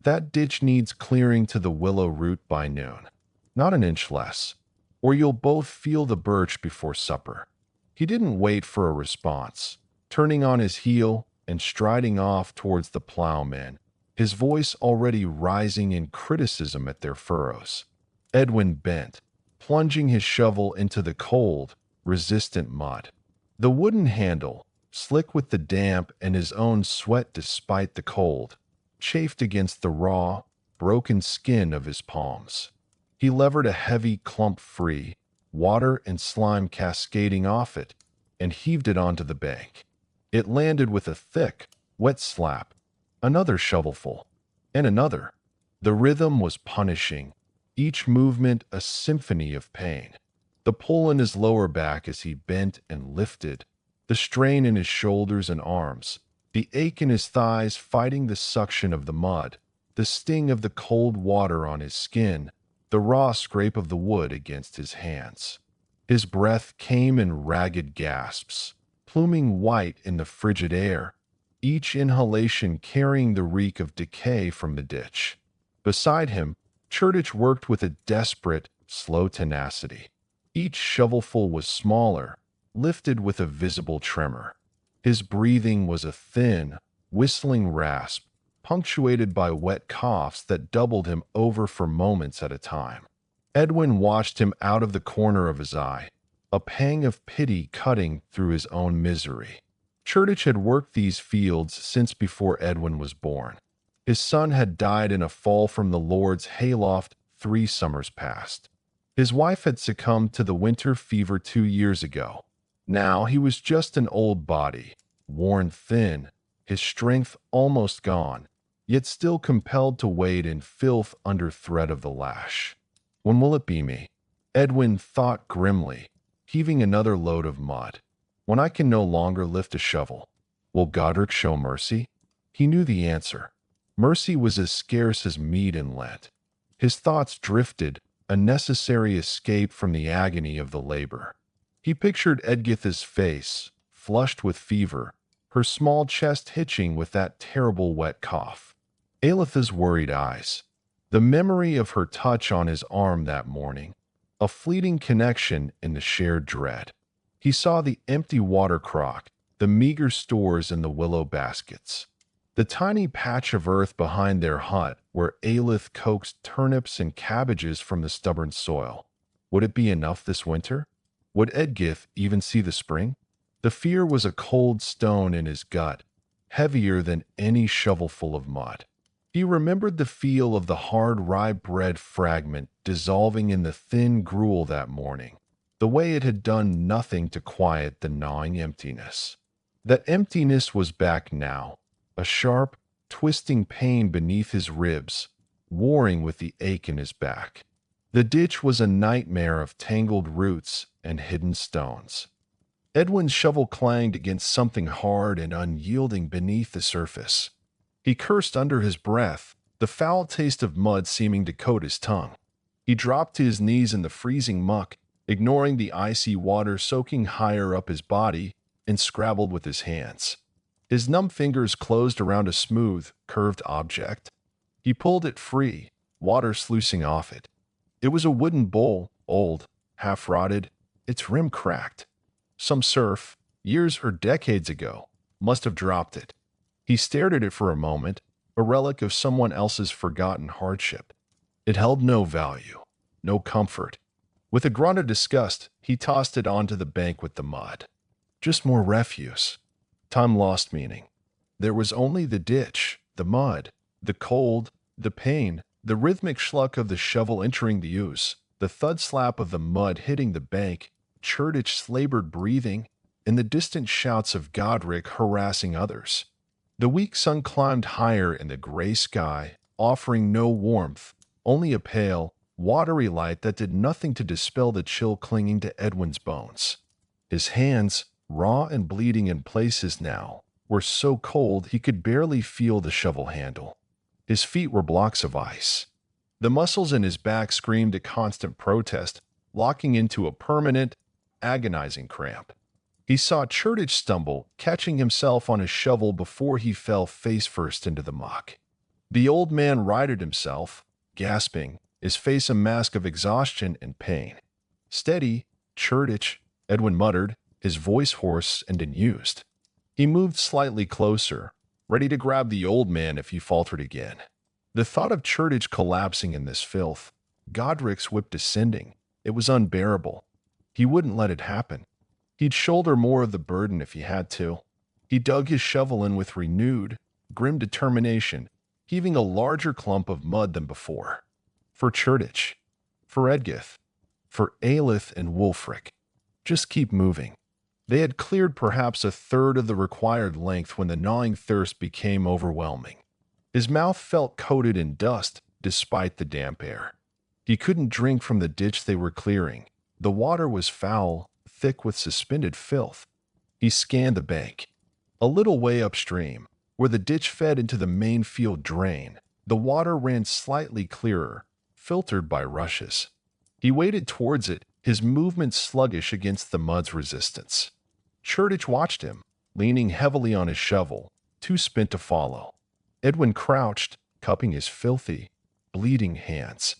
"That ditch needs clearing to the willow root by noon. Not an inch less, or you'll both feel the birch before supper." He didn't wait for a response, turning on his heel and striding off towards the plowmen, his voice already rising in criticism at their furrows. Edwin bent, plunging his shovel into the cold, resistant mud. The wooden handle, slick with the damp and his own sweat despite the cold, chafed against the raw, broken skin of his palms. He levered a heavy clump free, water and slime cascading off it, and heaved it onto the bank. It landed with a thick, wet slap, another shovelful, and another. The rhythm was punishing, each movement a symphony of pain. The pull in his lower back as he bent and lifted, the strain in his shoulders and arms, the ache in his thighs fighting the suction of the mud, the sting of the cold water on his skin, the raw scrape of the wood against his hands. His breath came in ragged gasps, pluming white in the frigid air, each inhalation carrying the reek of decay from the ditch. Beside him, Churditch worked with a desperate, slow tenacity. Each shovelful was smaller, lifted with a visible tremor. His breathing was a thin, whistling rasp, punctuated by wet coughs that doubled him over for moments at a time. Edwin watched him out of the corner of his eye, a pang of pity cutting through his own misery. Churditch had worked these fields since before Edwin was born. His son had died in a fall from the Lord's hayloft 3 summers past. His wife had succumbed to the winter fever 2 years ago. Now he was just an old body, worn thin, his strength almost gone, yet still compelled to wade in filth under threat of the lash. "When will it be me?" Edwin thought grimly, heaving another load of mud. "When I can no longer lift a shovel. Will Godric show mercy?" He knew the answer. Mercy was as scarce as meat in Lent. His thoughts drifted, a necessary escape from the agony of the labor. He pictured Edgitha's face, flushed with fever, her small chest hitching with that terrible wet cough. Aeletha's worried eyes. The memory of her touch on his arm that morning, a fleeting connection in the shared dread. He saw the empty water crock, the meager stores in the willow baskets, the tiny patch of earth behind their hut where Aelith coaxed turnips and cabbages from the stubborn soil. Would it be enough this winter? Would Edgith even see the spring? The fear was a cold stone in his gut, heavier than any shovelful of mud. He remembered the feel of the hard rye bread fragment dissolving in the thin gruel that morning, the way it had done nothing to quiet the gnawing emptiness. That emptiness was back now, a sharp, twisting pain beneath his ribs, warring with the ache in his back. The ditch was a nightmare of tangled roots and hidden stones. Edwin's shovel clanged against something hard and unyielding beneath the surface. He cursed under his breath, the foul taste of mud seeming to coat his tongue. He dropped to his knees in the freezing muck, ignoring the icy water soaking higher up his body, and scrabbled with his hands. His numb fingers closed around a smooth, curved object. He pulled it free, water sluicing off it. It was a wooden bowl, old, half-rotted, its rim cracked. Some serf, years or decades ago, must have dropped it. He stared at it for a moment, a relic of someone else's forgotten hardship. It held no value, no comfort. With a grunt of disgust, he tossed it onto the bank with the mud. Just more refuse. Time lost meaning. There was only the ditch, the mud, the cold, the pain, the rhythmic schluck of the shovel entering the ooze, the thud slap of the mud hitting the bank, Churdich's labored breathing, and the distant shouts of Godric harassing others. The weak sun climbed higher in the gray sky, offering no warmth, only a pale, watery light that did nothing to dispel the chill clinging to Edwin's bones. His hands, raw and bleeding in places now, were so cold he could barely feel the shovel handle. His feet were blocks of ice. The muscles in his back screamed a constant protest, locking into a permanent, agonizing cramp. He saw Churdich stumble, catching himself on his shovel before he fell face first into the muck. The old man righted himself, gasping, his face a mask of exhaustion and pain. "Steady, Churdich," Edwin muttered, his voice hoarse and unused. He moved slightly closer, ready to grab the old man if he faltered again. The thought of Churdich collapsing in this filth, Godric's whip descending, it was unbearable. He wouldn't let it happen. He'd shoulder more of the burden if he had to. He dug his shovel in with renewed, grim determination, heaving a larger clump of mud than before. For Churdich, for Edgith, for Aelith and Wulfric. Just keep moving. They had cleared perhaps a third of the required length when the gnawing thirst became overwhelming. His mouth felt coated in dust despite the damp air. He couldn't drink from the ditch they were clearing. The water was foul, thick with suspended filth. He scanned the bank. A little way upstream, where the ditch fed into the main field drain, the water ran slightly clearer, filtered by rushes. He waded towards it, his movement sluggish against the mud's resistance. Churdich watched him, leaning heavily on his shovel, too spent to follow. Edwin crouched, cupping his filthy, bleeding hands.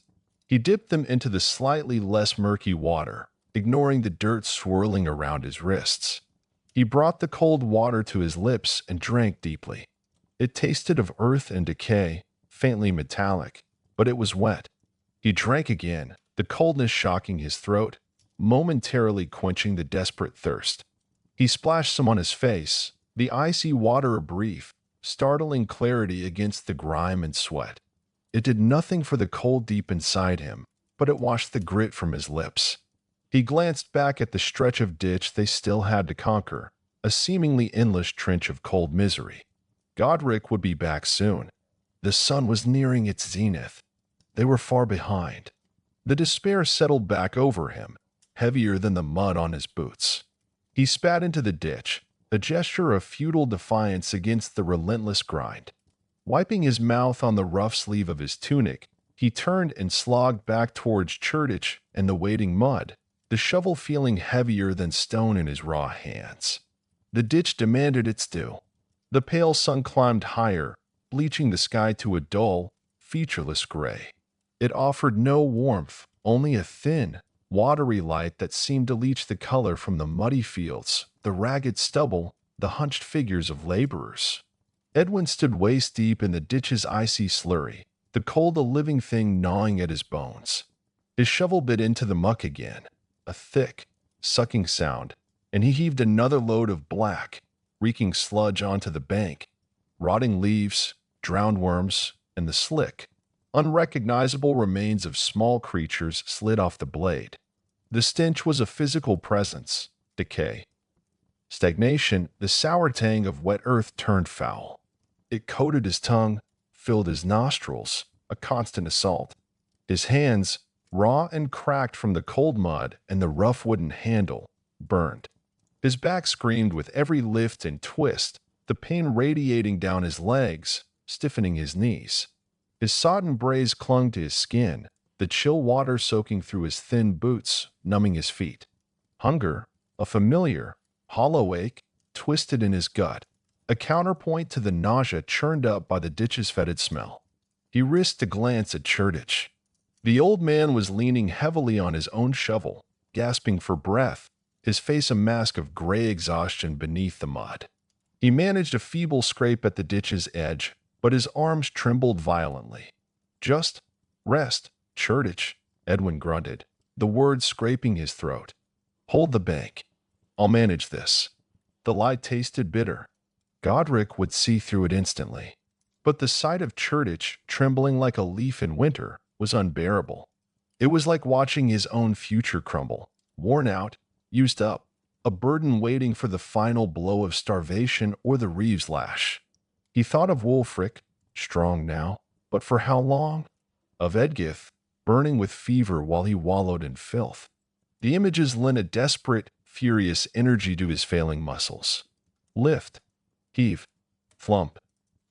He dipped them into the slightly less murky water, ignoring the dirt swirling around his wrists. He brought the cold water to his lips and drank deeply. It tasted of earth and decay, faintly metallic, but it was wet. He drank again, the coldness shocking his throat, momentarily quenching the desperate thirst. He splashed some on his face, the icy water a brief, startling clarity against the grime and sweat. It did nothing for the cold deep inside him, but it washed the grit from his lips. He glanced back at the stretch of ditch they still had to conquer, a seemingly endless trench of cold misery. Godric would be back soon. The sun was nearing its zenith. They were far behind. The despair settled back over him, heavier than the mud on his boots. He spat into the ditch, a gesture of futile defiance against the relentless grind. Wiping his mouth on the rough sleeve of his tunic, he turned and slogged back towards Churdich and the waiting mud, the shovel feeling heavier than stone in his raw hands. The ditch demanded its due. The pale sun climbed higher, bleaching the sky to a dull, featureless gray. It offered no warmth, only a thin, watery light that seemed to leach the color from the muddy fields, the ragged stubble, the hunched figures of laborers. Edwin stood waist-deep in the ditch's icy slurry, the cold a living thing gnawing at his bones. His shovel bit into the muck again, a thick, sucking sound, and he heaved another load of black, reeking sludge onto the bank. Rotting leaves, drowned worms, and the slick, unrecognizable remains of small creatures slid off the blade. The stench was a physical presence, decay. Stagnation, the sour tang of wet earth turned foul. It coated his tongue, filled his nostrils, a constant assault. His hands, raw and cracked from the cold mud and the rough wooden handle, burned. His back screamed with every lift and twist, the pain radiating down his legs, stiffening his knees. His sodden braize clung to his skin, the chill water soaking through his thin boots, numbing his feet. Hunger, a familiar, hollow ache, twisted in his gut, a counterpoint to the nausea churned up by the ditch's fetid smell. He risked a glance at Churditch. The old man was leaning heavily on his own shovel, gasping for breath, his face a mask of gray exhaustion beneath the mud. He managed a feeble scrape at the ditch's edge, but his arms trembled violently. "Just rest, Churditch," Edwin grunted, the words scraping his throat. "Hold the bank. I'll manage this." The light tasted bitter. Godric would see through it instantly. But the sight of Churditch trembling like a leaf in winter was unbearable. It was like watching his own future crumble, worn out, used up, a burden waiting for the final blow of starvation or the Reeves lash. He thought of Wulfric, strong now, but for how long? Of Edgith, burning with fever while he wallowed in filth. The images lent a desperate, furious energy to his failing muscles. Lift, heave, flump.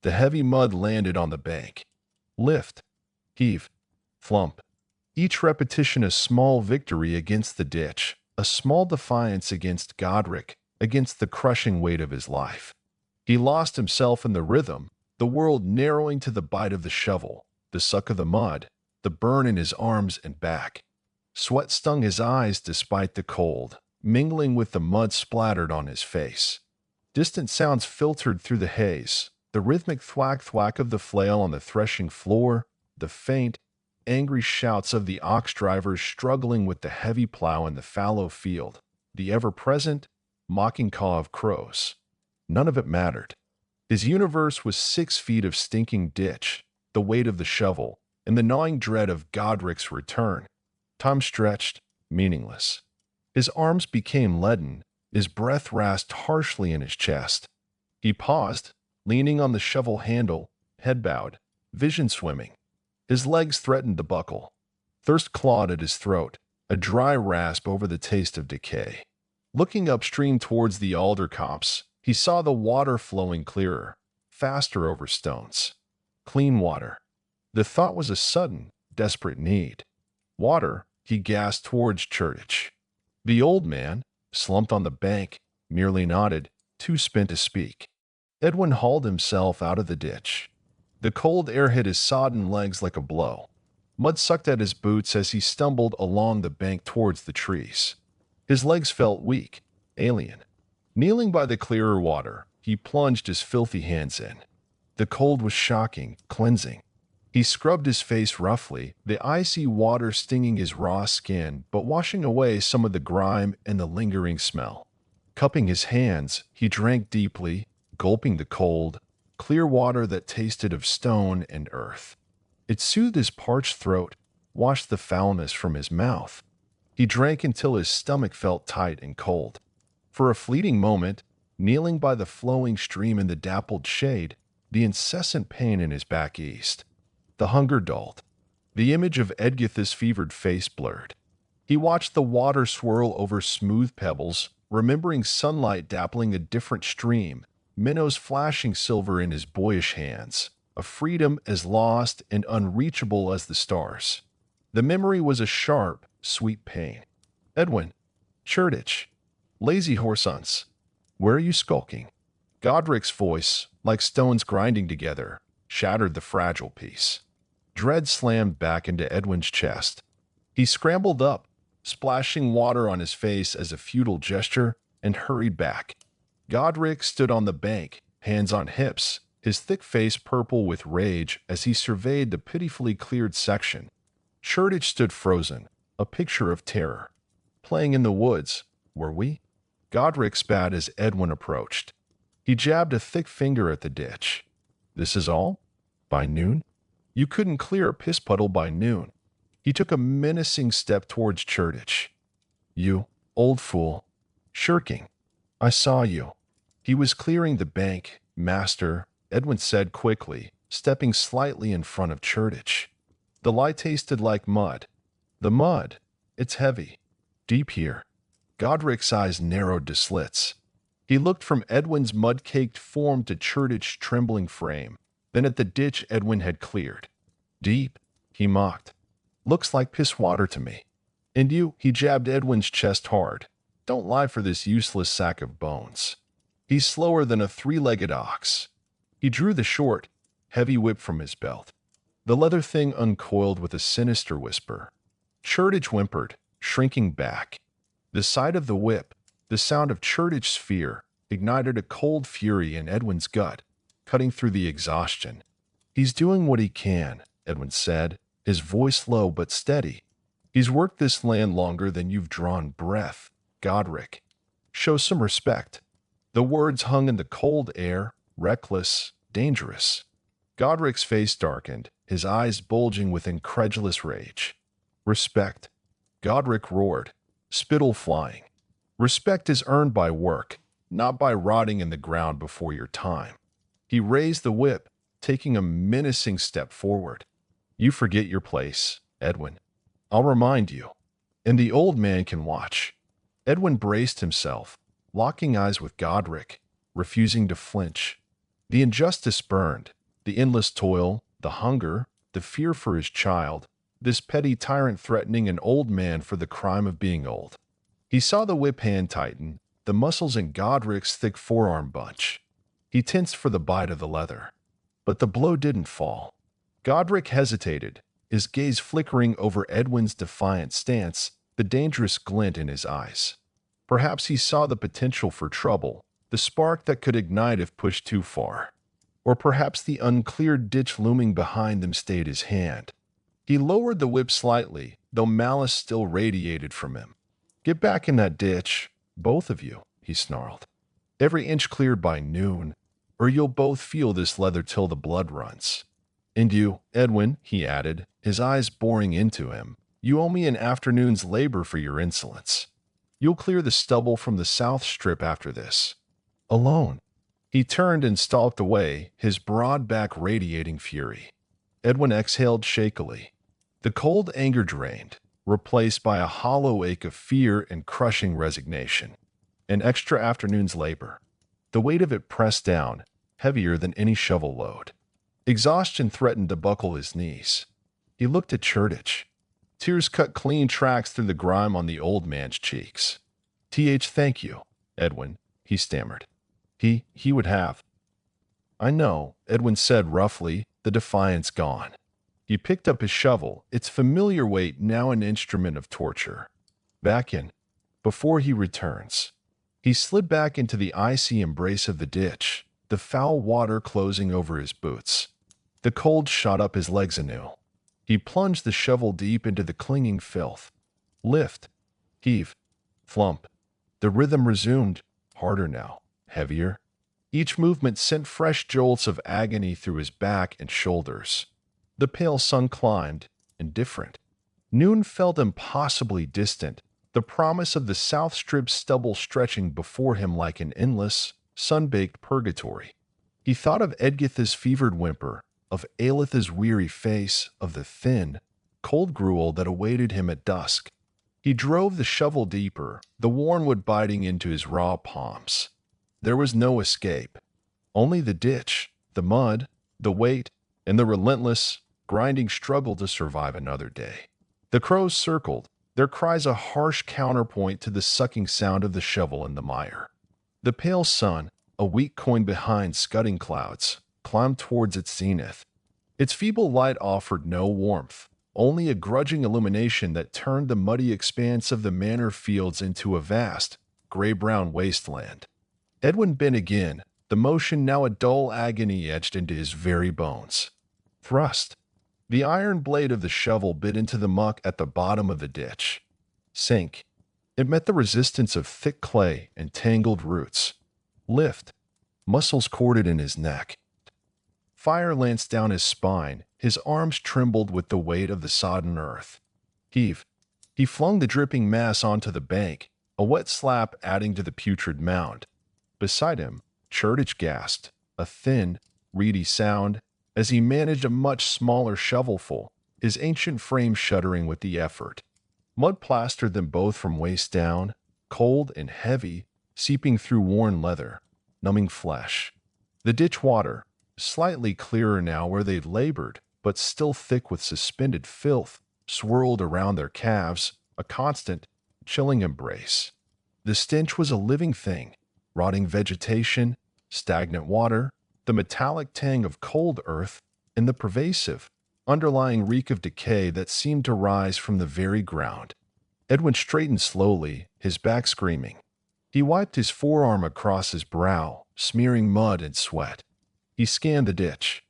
The heavy mud landed on the bank. Lift, heave, flump. Each repetition a small victory against the ditch, a small defiance against Godric, against the crushing weight of his life. He lost himself in the rhythm, the world narrowing to the bite of the shovel, the suck of the mud, the burn in his arms and back. Sweat stung his eyes despite the cold, mingling with the mud splattered on his face. Distant sounds filtered through the haze, the rhythmic thwack-thwack of the flail on the threshing floor, the faint, angry shouts of the ox drivers struggling with the heavy plow in the fallow field, the ever-present, mocking caw of crows. None of it mattered. His universe was 6 feet of stinking ditch, the weight of the shovel, and the gnawing dread of Godric's return. Time stretched, meaningless. His arms became leaden, his breath rasped harshly in his chest. He paused, leaning on the shovel handle, head bowed, vision swimming. His legs threatened to buckle. Thirst clawed at his throat, a dry rasp over the taste of decay. Looking upstream towards the alder copse, he saw the water flowing clearer, faster over stones. Clean water. The thought was a sudden, desperate need. Water, he gasped towards Churditch. The old man, slumped on the bank, merely nodded, too spent to speak. Edwin hauled himself out of the ditch. The cold air hit his sodden legs like a blow. Mud sucked at his boots as he stumbled along the bank towards the trees. His legs felt weak, alien. Kneeling by the clearer water, he plunged his filthy hands in. The cold was shocking, cleansing. He scrubbed his face roughly, the icy water stinging his raw skin but washing away some of the grime and the lingering smell. Cupping his hands, he drank deeply, gulping the cold, clear water that tasted of stone and earth. It soothed his parched throat, washed the foulness from his mouth. He drank until his stomach felt tight and cold. For a fleeting moment, kneeling by the flowing stream in the dappled shade, the incessant pain in his back eased. The hunger dulled. The image of Edgith's fevered face blurred. He watched the water swirl over smooth pebbles, remembering sunlight dappling a different stream, minnows flashing silver in his boyish hands, a freedom as lost and unreachable as the stars. The memory was a sharp, sweet pain. "Edwin, Churditch, lazy horsons, where are you skulking?" Godric's voice, like stones grinding together, shattered the fragile peace. Dread slammed back into Edwin's chest. He scrambled up, splashing water on his face as a futile gesture, and hurried back. Godric stood on the bank, hands on hips, his thick face purple with rage as he surveyed the pitifully cleared section. Churditch stood frozen, a picture of terror. "Playing in the woods, were we?" Godric spat as Edwin approached. He jabbed a thick finger at the ditch. "This is all? By noon? You couldn't clear a piss puddle by noon." He took a menacing step towards Churditch. "You, old fool. Shirking. I saw you." He was clearing the bank, master, Edwin said quickly, stepping slightly in front of Churditch. The light tasted like mud. The mud. It's heavy. Deep here. Godric's eyes narrowed to slits. He looked from Edwin's mud-caked form to Churtich's trembling frame, then at the ditch Edwin had cleared. Deep, he mocked. Looks like piss water to me. And you, he jabbed Edwin's chest hard. Don't lie for this useless sack of bones. He's slower than a three-legged ox. He drew the short, heavy whip from his belt. The leather thing uncoiled with a sinister whisper. Churtich whimpered, shrinking back. The sight of the whip, the sound of Churtich's fear, ignited a cold fury in Edwin's gut, cutting through the exhaustion. He's doing what he can, Edwin said, his voice low but steady. He's worked this land longer than you've drawn breath, Godric. Show some respect. The words hung in the cold air, reckless, dangerous. Godric's face darkened, his eyes bulging with incredulous rage. Respect. Godric roared, spittle flying. Respect is earned by work, not by rotting in the ground before your time. He raised the whip, taking a menacing step forward. You forget your place, Edwin. I'll remind you. And the old man can watch. Edwin braced himself, locking eyes with Godric, refusing to flinch. The injustice burned, the endless toil, the hunger, the fear for his child, this petty tyrant threatening an old man for the crime of being old. He saw the whip hand tighten, the muscles in Godric's thick forearm bunch. He tensed for the bite of the leather. But the blow didn't fall. Godric hesitated, his gaze flickering over Edwin's defiant stance, the dangerous glint in his eyes. Perhaps he saw the potential for trouble, the spark that could ignite if pushed too far. Or perhaps the uncleared ditch looming behind them stayed his hand. He lowered the whip slightly, though malice still radiated from him. Get back in that ditch, both of you, he snarled. Every inch cleared by noon, or you'll both feel this leather till the blood runs. And you, Edwin, he added, his eyes boring into him, you owe me an afternoon's labor for your insolence. You'll clear the stubble from the south strip after this. Alone. He turned and stalked away, his broad back radiating fury. Edwin exhaled shakily. The cold anger drained, replaced by a hollow ache of fear and crushing resignation. An extra afternoon's labor. The weight of it pressed down, heavier than any shovel load. Exhaustion threatened to buckle his knees. He looked at Churtich. Tears cut clean tracks through the grime on the old man's cheeks. Thank you, Edwin, he stammered. He would have. I know, Edwin said roughly, the defiance gone. He picked up his shovel, its familiar weight now an instrument of torture. Back in, before he returns. He slid back into the icy embrace of the ditch, the foul water closing over his boots. The cold shot up his legs anew. He plunged the shovel deep into the clinging filth. Lift, heave, flump. The rhythm resumed, harder now, heavier. Each movement sent fresh jolts of agony through his back and shoulders. The pale sun climbed, indifferent. Noon felt impossibly distant, the promise of the South Strip stubble stretching before him like an endless, sun-baked purgatory. He thought of Edgitha's fevered whimper, of Aelitha's weary face, of the thin, cold gruel that awaited him at dusk. He drove the shovel deeper, the wormwood biting into his raw palms. There was no escape. Only the ditch, the mud, the weight, and the relentless, grinding struggle to survive another day. The crows circled, their cries a harsh counterpoint to the sucking sound of the shovel in the mire. The pale sun, a weak coin behind scudding clouds, climbed towards its zenith. Its feeble light offered no warmth, only a grudging illumination that turned the muddy expanse of the manor fields into a vast, gray-brown wasteland. Edwin bent again, the motion now a dull agony etched into his very bones. Thrust. The iron blade of the shovel bit into the muck at the bottom of the ditch. Sink. It met the resistance of thick clay and tangled roots. Lift. Muscles corded in his neck. Fire lanced down his spine, his arms trembled with the weight of the sodden earth. Heave. He flung the dripping mass onto the bank, a wet slap adding to the putrid mound. Beside him, Churtich gasped, a thin, reedy sound, as he managed a much smaller shovelful, his ancient frame shuddering with the effort. Mud plastered them both from waist down, cold and heavy, seeping through worn leather, numbing flesh. The ditch water, slightly clearer now where they'd labored, but still thick with suspended filth, swirled around their calves, a constant, chilling embrace. The stench was a living thing, rotting vegetation, stagnant water, the metallic tang of cold earth, and the pervasive, underlying reek of decay that seemed to rise from the very ground. Edwin straightened slowly, his back screaming. He wiped his forearm across his brow, smearing mud and sweat. He scanned the ditch.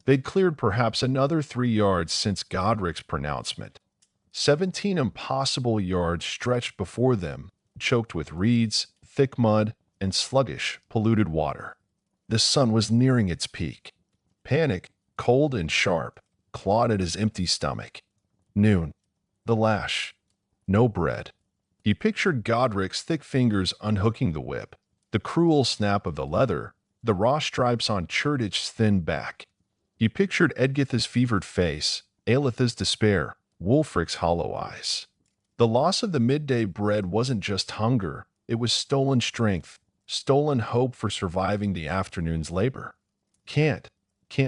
They'd cleared perhaps another 3 yards since Godric's pronouncement. 17 impossible yards stretched before them, choked with reeds, thick mud, and sluggish, polluted water. The sun was nearing its peak. Panic, cold and sharp, clawed at his empty stomach. Noon. The lash. No bread. He pictured Godric's thick fingers unhooking the whip, the cruel snap of the leather, the raw stripes on Churdich's thin back. He pictured Edgitha's fevered face, Aeletha's despair, Wulfric's hollow eyes. The loss of the midday bread wasn't just hunger, it was stolen strength, stolen hope for surviving the afternoon's labor. Can't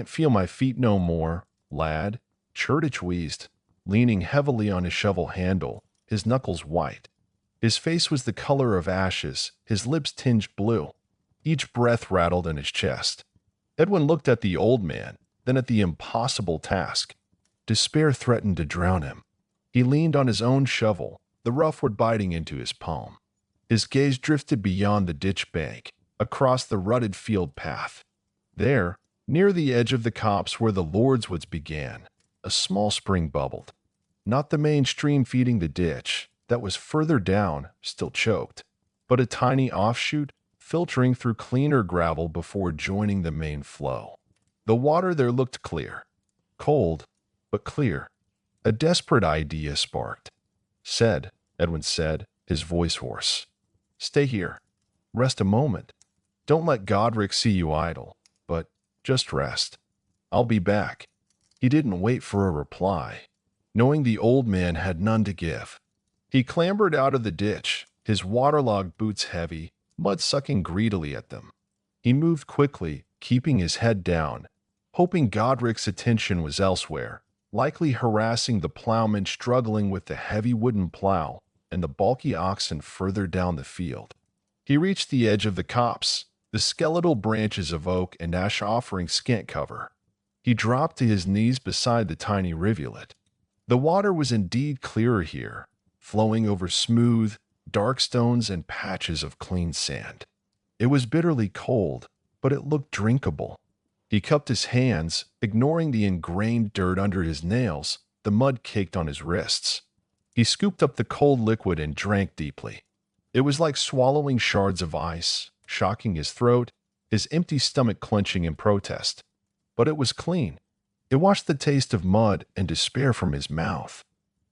feel my feet no more, lad, Churdich wheezed, leaning heavily on his shovel handle, his knuckles white. His face was the color of ashes, his lips tinged blue. Each breath rattled in his chest. Edwin looked at the old man, then at the impossible task. Despair threatened to drown him. He leaned on his own shovel, the rough wood biting into his palm. His gaze drifted beyond the ditch bank, across the rutted field path. There, near the edge of the copse where the Lord's Woods began, a small spring bubbled. Not the main stream feeding the ditch, that was further down, still choked, but a tiny offshoot filtering through cleaner gravel before joining the main flow. The water there looked clear. Cold, but clear. A desperate idea sparked. Edwin said, his voice hoarse. Stay here. Rest a moment. Don't let Godric see you idle, but just rest. I'll be back. He didn't wait for a reply, knowing the old man had none to give. He clambered out of the ditch, his waterlogged boots heavy, mud sucking greedily at them. He moved quickly, keeping his head down, hoping Godric's attention was elsewhere, likely harassing the plowman struggling with the heavy wooden plow and the bulky oxen further down the field. He reached the edge of the copse, the skeletal branches of oak and ash offering scant cover. He dropped to his knees beside the tiny rivulet. The water was indeed clearer here, flowing over smooth, dark stones and patches of clean sand. It was bitterly cold, but it looked drinkable. He cupped his hands, ignoring the ingrained dirt under his nails, the mud caked on his wrists. He scooped up the cold liquid and drank deeply. It was like swallowing shards of ice, shocking his throat, his empty stomach clenching in protest. But it was clean. It washed the taste of mud and despair from his mouth.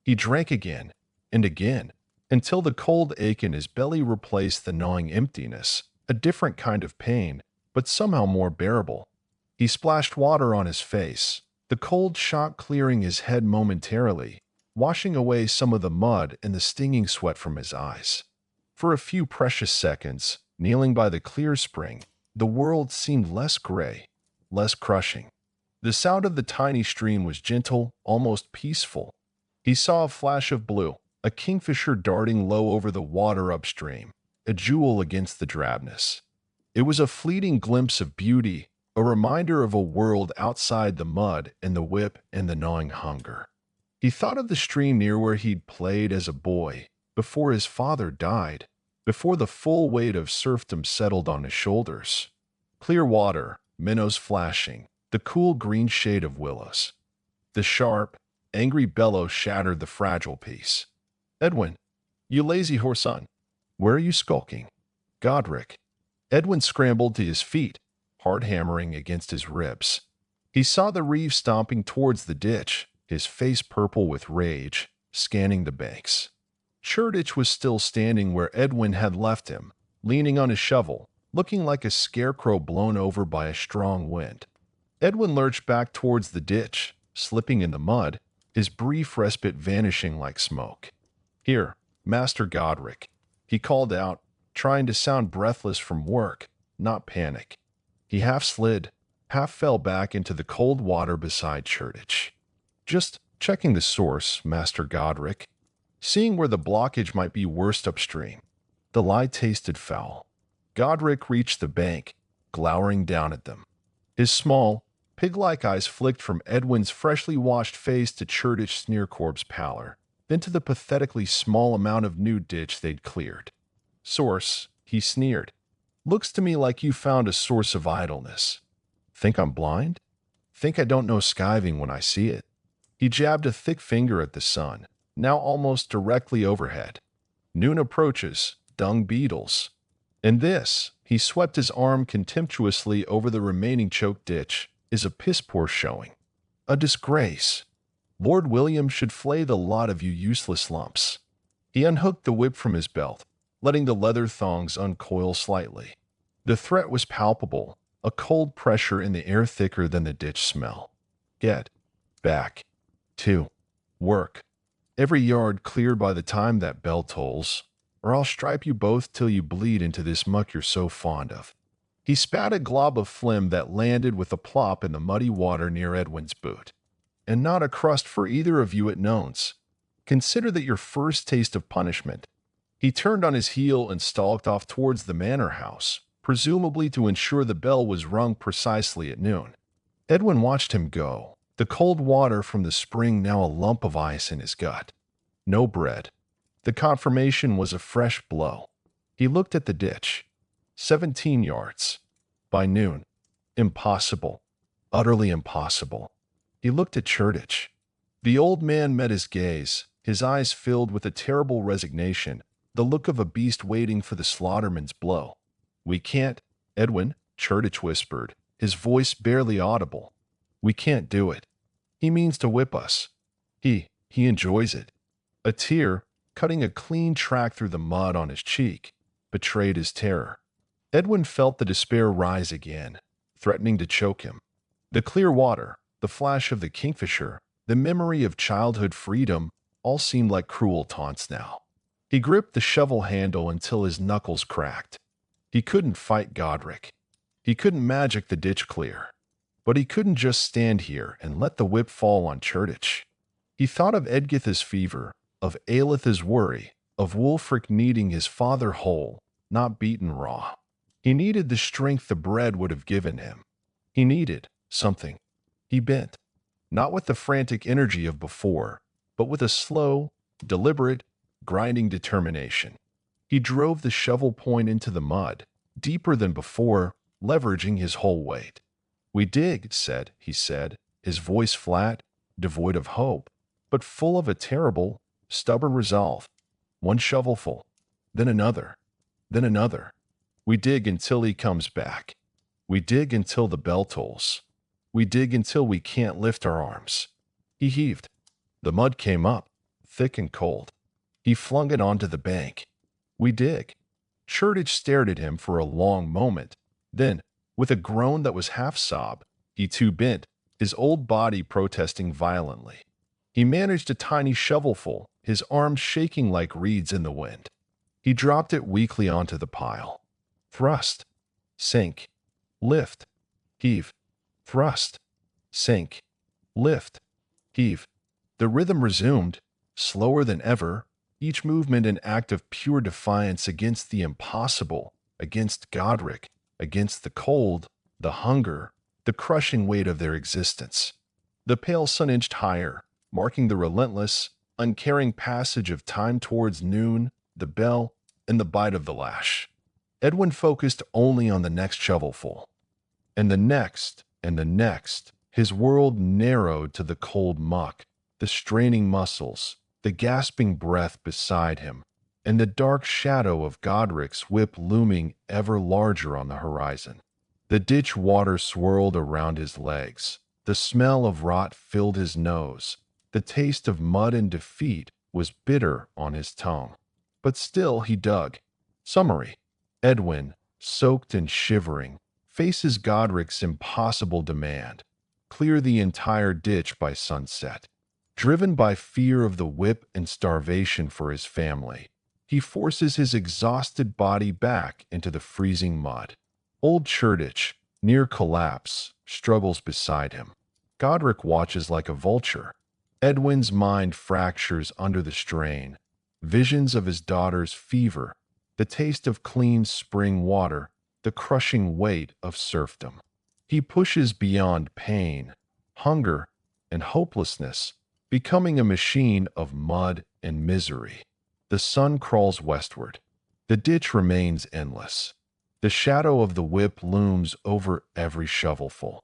He drank again, and again, until the cold ache in his belly replaced the gnawing emptiness, a different kind of pain, but somehow more bearable. He splashed water on his face, the cold shock clearing his head momentarily, washing away some of the mud and the stinging sweat from his eyes. For a few precious seconds, kneeling by the clear spring, the world seemed less gray, less crushing. The sound of the tiny stream was gentle, almost peaceful. He saw a flash of blue, a kingfisher darting low over the water upstream, a jewel against the drabness. It was a fleeting glimpse of beauty, a reminder of a world outside the mud and the whip and the gnawing hunger. He thought of the stream near where he'd played as a boy, before his father died, before the full weight of serfdom settled on his shoulders. Clear water, minnows flashing, the cool green shade of willows. The sharp, angry bellow shattered the fragile peace. Edwin, you lazy whoreson, where are you skulking? Godric. Edwin scrambled to his feet, heart hammering against his ribs. He saw the reeve stomping towards the ditch, his face purple with rage, scanning the banks. Churdich was still standing where Edwin had left him, leaning on his shovel, looking like a scarecrow blown over by a strong wind. Edwin lurched back towards the ditch, slipping in the mud, his brief respite vanishing like smoke. Here, Master Godric, he called out, trying to sound breathless from work, not panic. He half slid, half fell back into the cold water beside Churtich. Just checking the source, Master Godric, seeing where the blockage might be worst upstream. The lie tasted foul. Godric reached the bank, glowering down at them. His small, pig-like eyes flicked from Edwin's freshly washed face to Churtich's near-corpse pallor, then to the pathetically small amount of new ditch they'd cleared. Source, he sneered. Looks to me like you found a source of idleness. Think I'm blind? Think I don't know skiving when I see it? He jabbed a thick finger at the sun, now almost directly overhead. Noon approaches, dung beetles. And this, he swept his arm contemptuously over the remaining choked ditch, is a piss-poor showing. A disgrace. Lord William should flay the lot of you useless lumps. He unhooked the whip from his belt, letting the leather thongs uncoil slightly. The threat was palpable, a cold pressure in the air thicker than the ditch smell. Get back to work. Every yard cleared by the time that bell tolls, or I'll stripe you both till you bleed into this muck you're so fond of. He spat a glob of phlegm that landed with a plop in the muddy water near Edwin's boot. And not a crust for either of you at Nones. Consider that your first taste of punishment. He turned on his heel and stalked off towards the manor house, presumably to ensure the bell was rung precisely at noon. Edwin watched him go, the cold water from the spring now a lump of ice in his gut. No bread. The confirmation was a fresh blow. He looked at the ditch. 17 yards. By noon. Impossible. Utterly impossible. He looked at Churtich. The old man met his gaze, his eyes filled with a terrible resignation, the look of a beast waiting for the slaughterman's blow. We can't, Edwin, Churtich whispered, his voice barely audible. We can't do it. He means to whip us. He enjoys it. A tear, cutting a clean track through the mud on his cheek, betrayed his terror. Edwin felt the despair rise again, threatening to choke him. The clear water, the flash of the kingfisher, the memory of childhood freedom, all seemed like cruel taunts now. He gripped the shovel handle until his knuckles cracked. He couldn't fight Godric. He couldn't magic the ditch clear. But he couldn't just stand here and let the whip fall on Churtich. He thought of Edgitha's fever, of Aelitha's worry, of Wulfric needing his father whole, not beaten raw. He needed the strength the bread would have given him. He needed something. He bent, not with the frantic energy of before, but with a slow, deliberate, grinding determination. He drove the shovel point into the mud, deeper than before, leveraging his whole weight. We dig, he said, his voice flat, devoid of hope, but full of a terrible, stubborn resolve. One shovelful, then another, then another. We dig until he comes back. We dig until the bell tolls. We dig until we can't lift our arms. He heaved. The mud came up, thick and cold. He flung it onto the bank. We dig. Churtich stared at him for a long moment. Then, with a groan that was half sob, he too bent, his old body protesting violently. He managed a tiny shovelful, his arms shaking like reeds in the wind. He dropped it weakly onto the pile. Thrust. Sink. Lift. Heave. Thrust. Sink. Lift. Heave. The rhythm resumed, slower than ever, each movement an act of pure defiance against the impossible, against Godric, against the cold, the hunger, the crushing weight of their existence. The pale sun inched higher, marking the relentless, uncaring passage of time towards noon, the bell, and the bite of the lash. Edwin focused only on the next shovelful. And the next, and the next. His world narrowed to the cold muck, the straining muscles, the gasping breath beside him, and the dark shadow of Godric's whip looming ever larger on the horizon. The ditch water swirled around his legs. The smell of rot filled his nose. The taste of mud and defeat was bitter on his tongue. But still he dug. Summary. Edwin, soaked and shivering, faces Godric's impossible demand. Clear the entire ditch by sunset. Driven by fear of the whip and starvation for his family, he forces his exhausted body back into the freezing mud. Old Churditch, near collapse, struggles beside him. Godric watches like a vulture. Edwin's mind fractures under the strain. Visions of his daughter's fever, the taste of clean spring water, the crushing weight of serfdom. He pushes beyond pain, hunger, and hopelessness, becoming a machine of mud and misery. The sun crawls westward. The ditch remains endless. The shadow of the whip looms over every shovelful.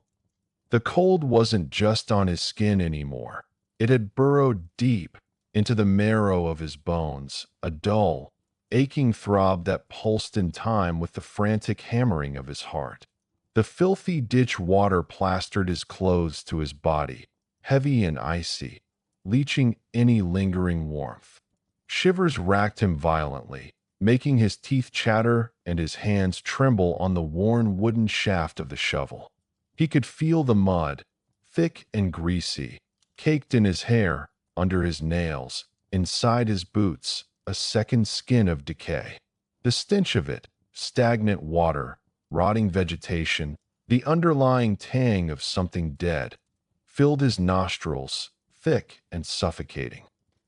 The cold wasn't just on his skin anymore. It had burrowed deep into the marrow of his bones, a dull, aching throb that pulsed in time with the frantic hammering of his heart. The filthy ditch water plastered his clothes to his body, heavy and icy, leaching any lingering warmth. Shivers racked him violently, making his teeth chatter and his hands tremble on the worn wooden shaft of the shovel. He could feel the mud, thick and greasy, caked in his hair, under his nails, inside his boots, a second skin of decay. The stench of it, stagnant water, rotting vegetation, the underlying tang of something dead, filled his nostrils, thick and suffocating.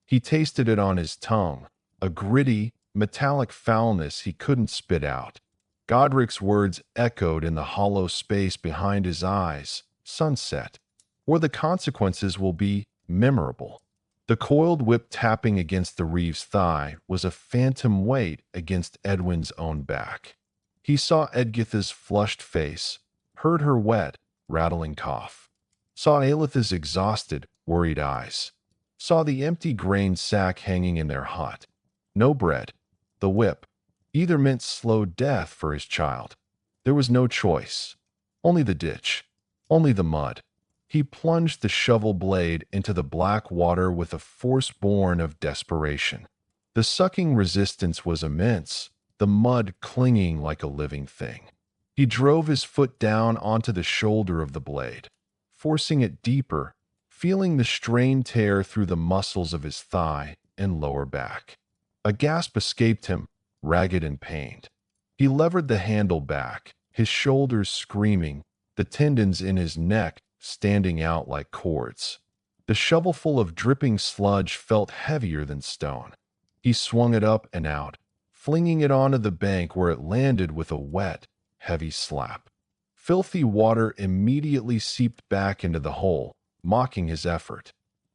He tasted it on his tongue, a gritty, metallic foulness he couldn't spit out. Godric's words echoed in the hollow space behind his eyes. Sunset, or the consequences will be memorable. The coiled whip tapping against the reeve's thigh was a phantom weight against Edwin's own back. He saw Edgitha's flushed face, heard her wet, rattling cough, saw Aelitha's exhausted, worried eyes, saw the empty grain sack hanging in their hut. No bread. The whip. Either meant slow death for his child. There was no choice. Only the ditch. Only the mud. He plunged the shovel blade into the black water with a force born of desperation. The sucking resistance was immense, the mud clinging like a living thing. He drove his foot down onto the shoulder of the blade, forcing it deeper, feeling the strain tear through the muscles of his thigh and lower back. A gasp escaped him, ragged and pained. He levered the handle back, his shoulders screaming, the tendons in his neck standing out like cords. The shovelful of dripping sludge felt heavier than stone. He swung it up and out, flinging it onto the bank where it landed with a wet, heavy slap. Filthy water immediately seeped back into the hole, mocking his effort.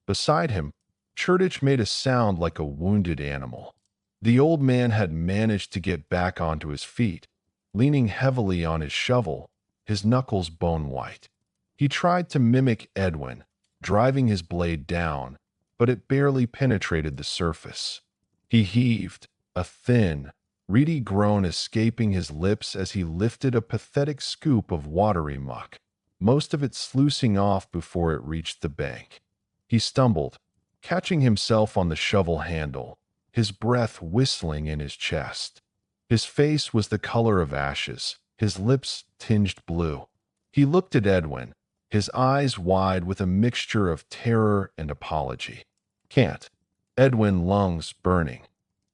Beside him, Churditch made a sound like a wounded animal. The old man had managed to get back onto his feet, leaning heavily on his shovel, his knuckles bone-white. He tried to mimic Edwin, driving his blade down, but it barely penetrated the surface. He heaved, a thin, reedy groan escaping his lips as he lifted a pathetic scoop of watery muck, most of it sluicing off before it reached the bank. He stumbled, catching himself on the shovel handle, his breath whistling in his chest. His face was the color of ashes, his lips tinged blue. He looked at Edwin, his eyes wide with a mixture of terror and apology. "Can't." Edwin, lungs burning.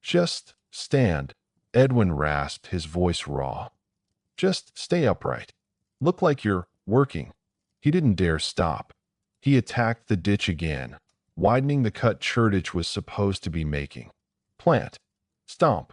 "Just stand," Edwin rasped, his voice raw. "Just stay upright. Look like you're working." He didn't dare stop. He attacked the ditch again, widening the cut Churditch was supposed to be making. Plant. Stomp.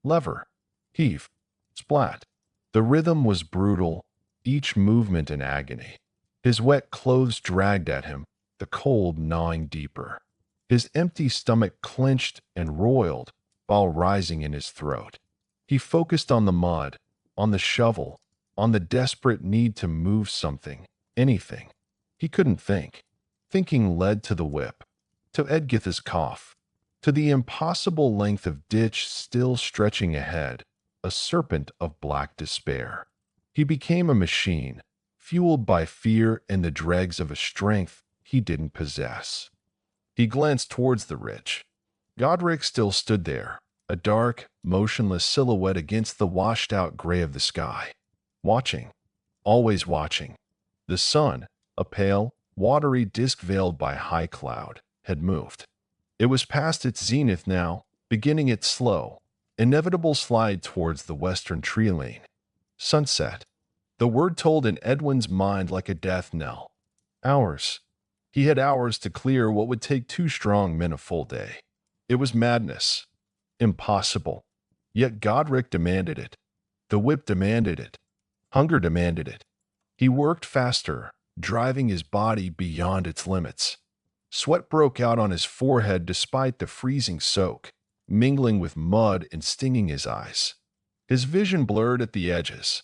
Lever. Heave. Splat. The rhythm was brutal, each movement an agony. His wet clothes dragged at him, the cold gnawing deeper. His empty stomach clenched and roiled, while rising in his throat. He focused on the mud, on the shovel, on the desperate need to move something, anything. He couldn't think. Thinking led to the whip, to Edgitha's cough, to the impossible length of ditch still stretching ahead, a serpent of black despair. He became a machine, fueled by fear and the dregs of a strength he didn't possess. He glanced towards the ridge. Godric still stood there, a dark, motionless silhouette against the washed-out gray of the sky. Watching. Always watching. The sun, a pale, watery disk veiled by high cloud, had moved. It was past its zenith now, beginning its slow, inevitable slide towards the western tree lane. Sunset. The word told in Edwin's mind like a death knell. Hours. He had hours to clear what would take two strong men a full day. It was madness. Impossible. Yet Godric demanded it. The whip demanded it. Hunger demanded it. He worked faster, driving his body beyond its limits. Sweat broke out on his forehead despite the freezing soak, mingling with mud and stinging his eyes. His vision blurred at the edges.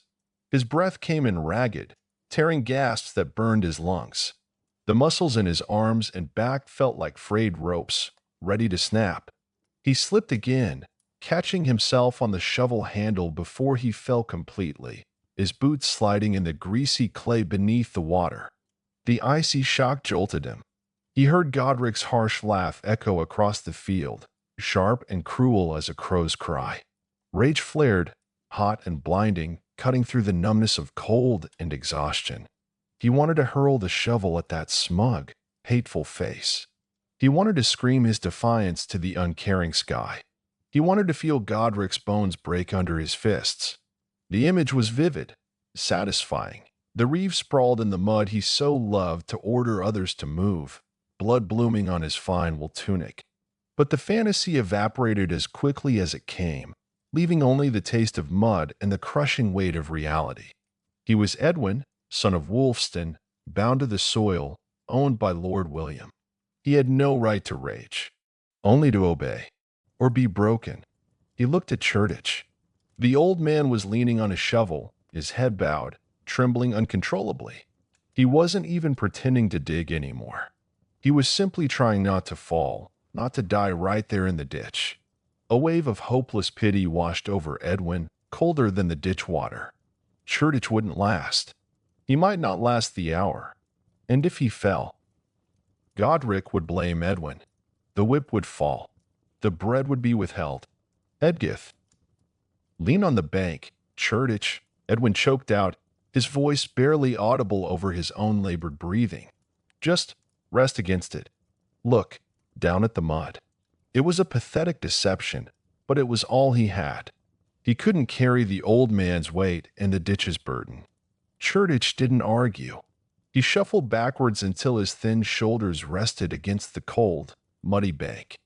His breath came in ragged, tearing gasps that burned his lungs. The muscles in his arms and back felt like frayed ropes, ready to snap. He slipped again, catching himself on the shovel handle before he fell completely, his boots sliding in the greasy clay beneath the water. The icy shock jolted him. He heard Godric's harsh laugh echo across the field, sharp and cruel as a crow's cry. Rage flared, hot and blinding, cutting through the numbness of cold and exhaustion. He wanted to hurl the shovel at that smug, hateful face. He wanted to scream his defiance to the uncaring sky. He wanted to feel Godric's bones break under his fists. The image was vivid, satisfying. The reeve sprawled in the mud he so loved to order others to move, blood blooming on his fine wool tunic. But the fantasy evaporated as quickly as it came, leaving only the taste of mud and the crushing weight of reality. He was Edwin, son of Wulfstan, bound to the soil, owned by Lord William. He had no right to rage, only to obey, or be broken. He looked at Churtich. The old man was leaning on a shovel, his head bowed, trembling uncontrollably. He wasn't even pretending to dig anymore. He was simply trying not to fall, not to die right there in the ditch. A wave of hopeless pity washed over Edwin, colder than the ditch water. Churtich wouldn't last. He might not last the hour. And if he fell, Godric would blame Edwin. The whip would fall. The bread would be withheld. Edgith. Lean on the bank, Churtich, Edwin choked out, his voice barely audible over his own labored breathing. Just rest against it. Look, down at the mud. It was a pathetic deception, but it was all he had. He couldn't carry the old man's weight and the ditch's burden. Churtich didn't argue. He shuffled backwards until his thin shoulders rested against the cold, muddy bank.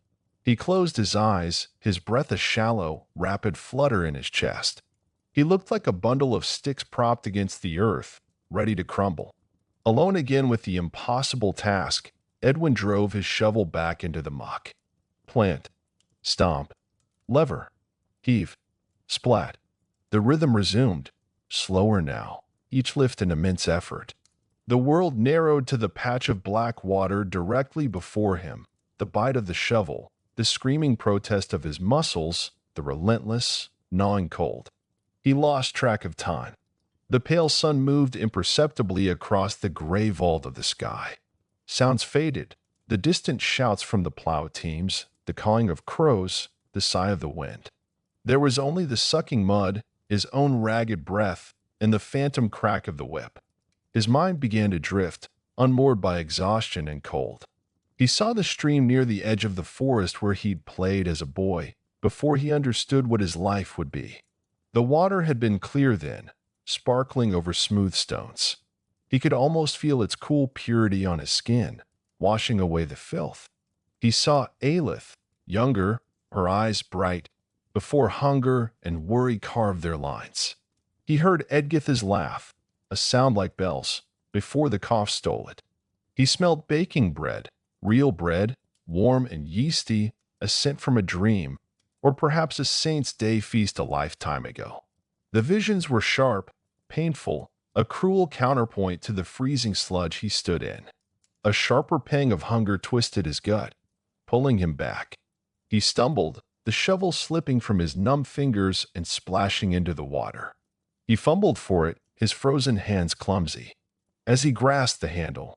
He closed his eyes, his breath a shallow, rapid flutter in his chest. He looked like a bundle of sticks propped against the earth, ready to crumble. Alone again with the impossible task, Edwin drove his shovel back into the muck. Plant. Stomp. Lever. Heave. Splat. The rhythm resumed, slower now, each lift an immense effort. The world narrowed to the patch of black water directly before him, the bite of the shovel, the screaming protest of his muscles, the relentless, gnawing cold. He lost track of time. The pale sun moved imperceptibly across the gray vault of the sky. Sounds faded, the distant shouts from the plow teams, the cawing of crows, the sigh of the wind. There was only the sucking mud, his own ragged breath, and the phantom crack of the whip. His mind began to drift, unmoored by exhaustion and cold. He saw the stream near the edge of the forest where he'd played as a boy, before he understood what his life would be. The water had been clear then, sparkling over smooth stones. He could almost feel its cool purity on his skin, washing away the filth. He saw Aelith, younger, her eyes bright, before hunger and worry carved their lines. He heard Edgith's laugh, a sound like bells, before the cough stole it. He smelled baking bread, real bread, warm and yeasty, a scent from a dream, or perhaps a saint's day feast a lifetime ago. The visions were sharp, painful, a cruel counterpoint to the freezing sludge he stood in. A sharper pang of hunger twisted his gut, pulling him back. He stumbled, the shovel slipping from his numb fingers and splashing into the water. He fumbled for it, his frozen hands clumsy. As he grasped the handle,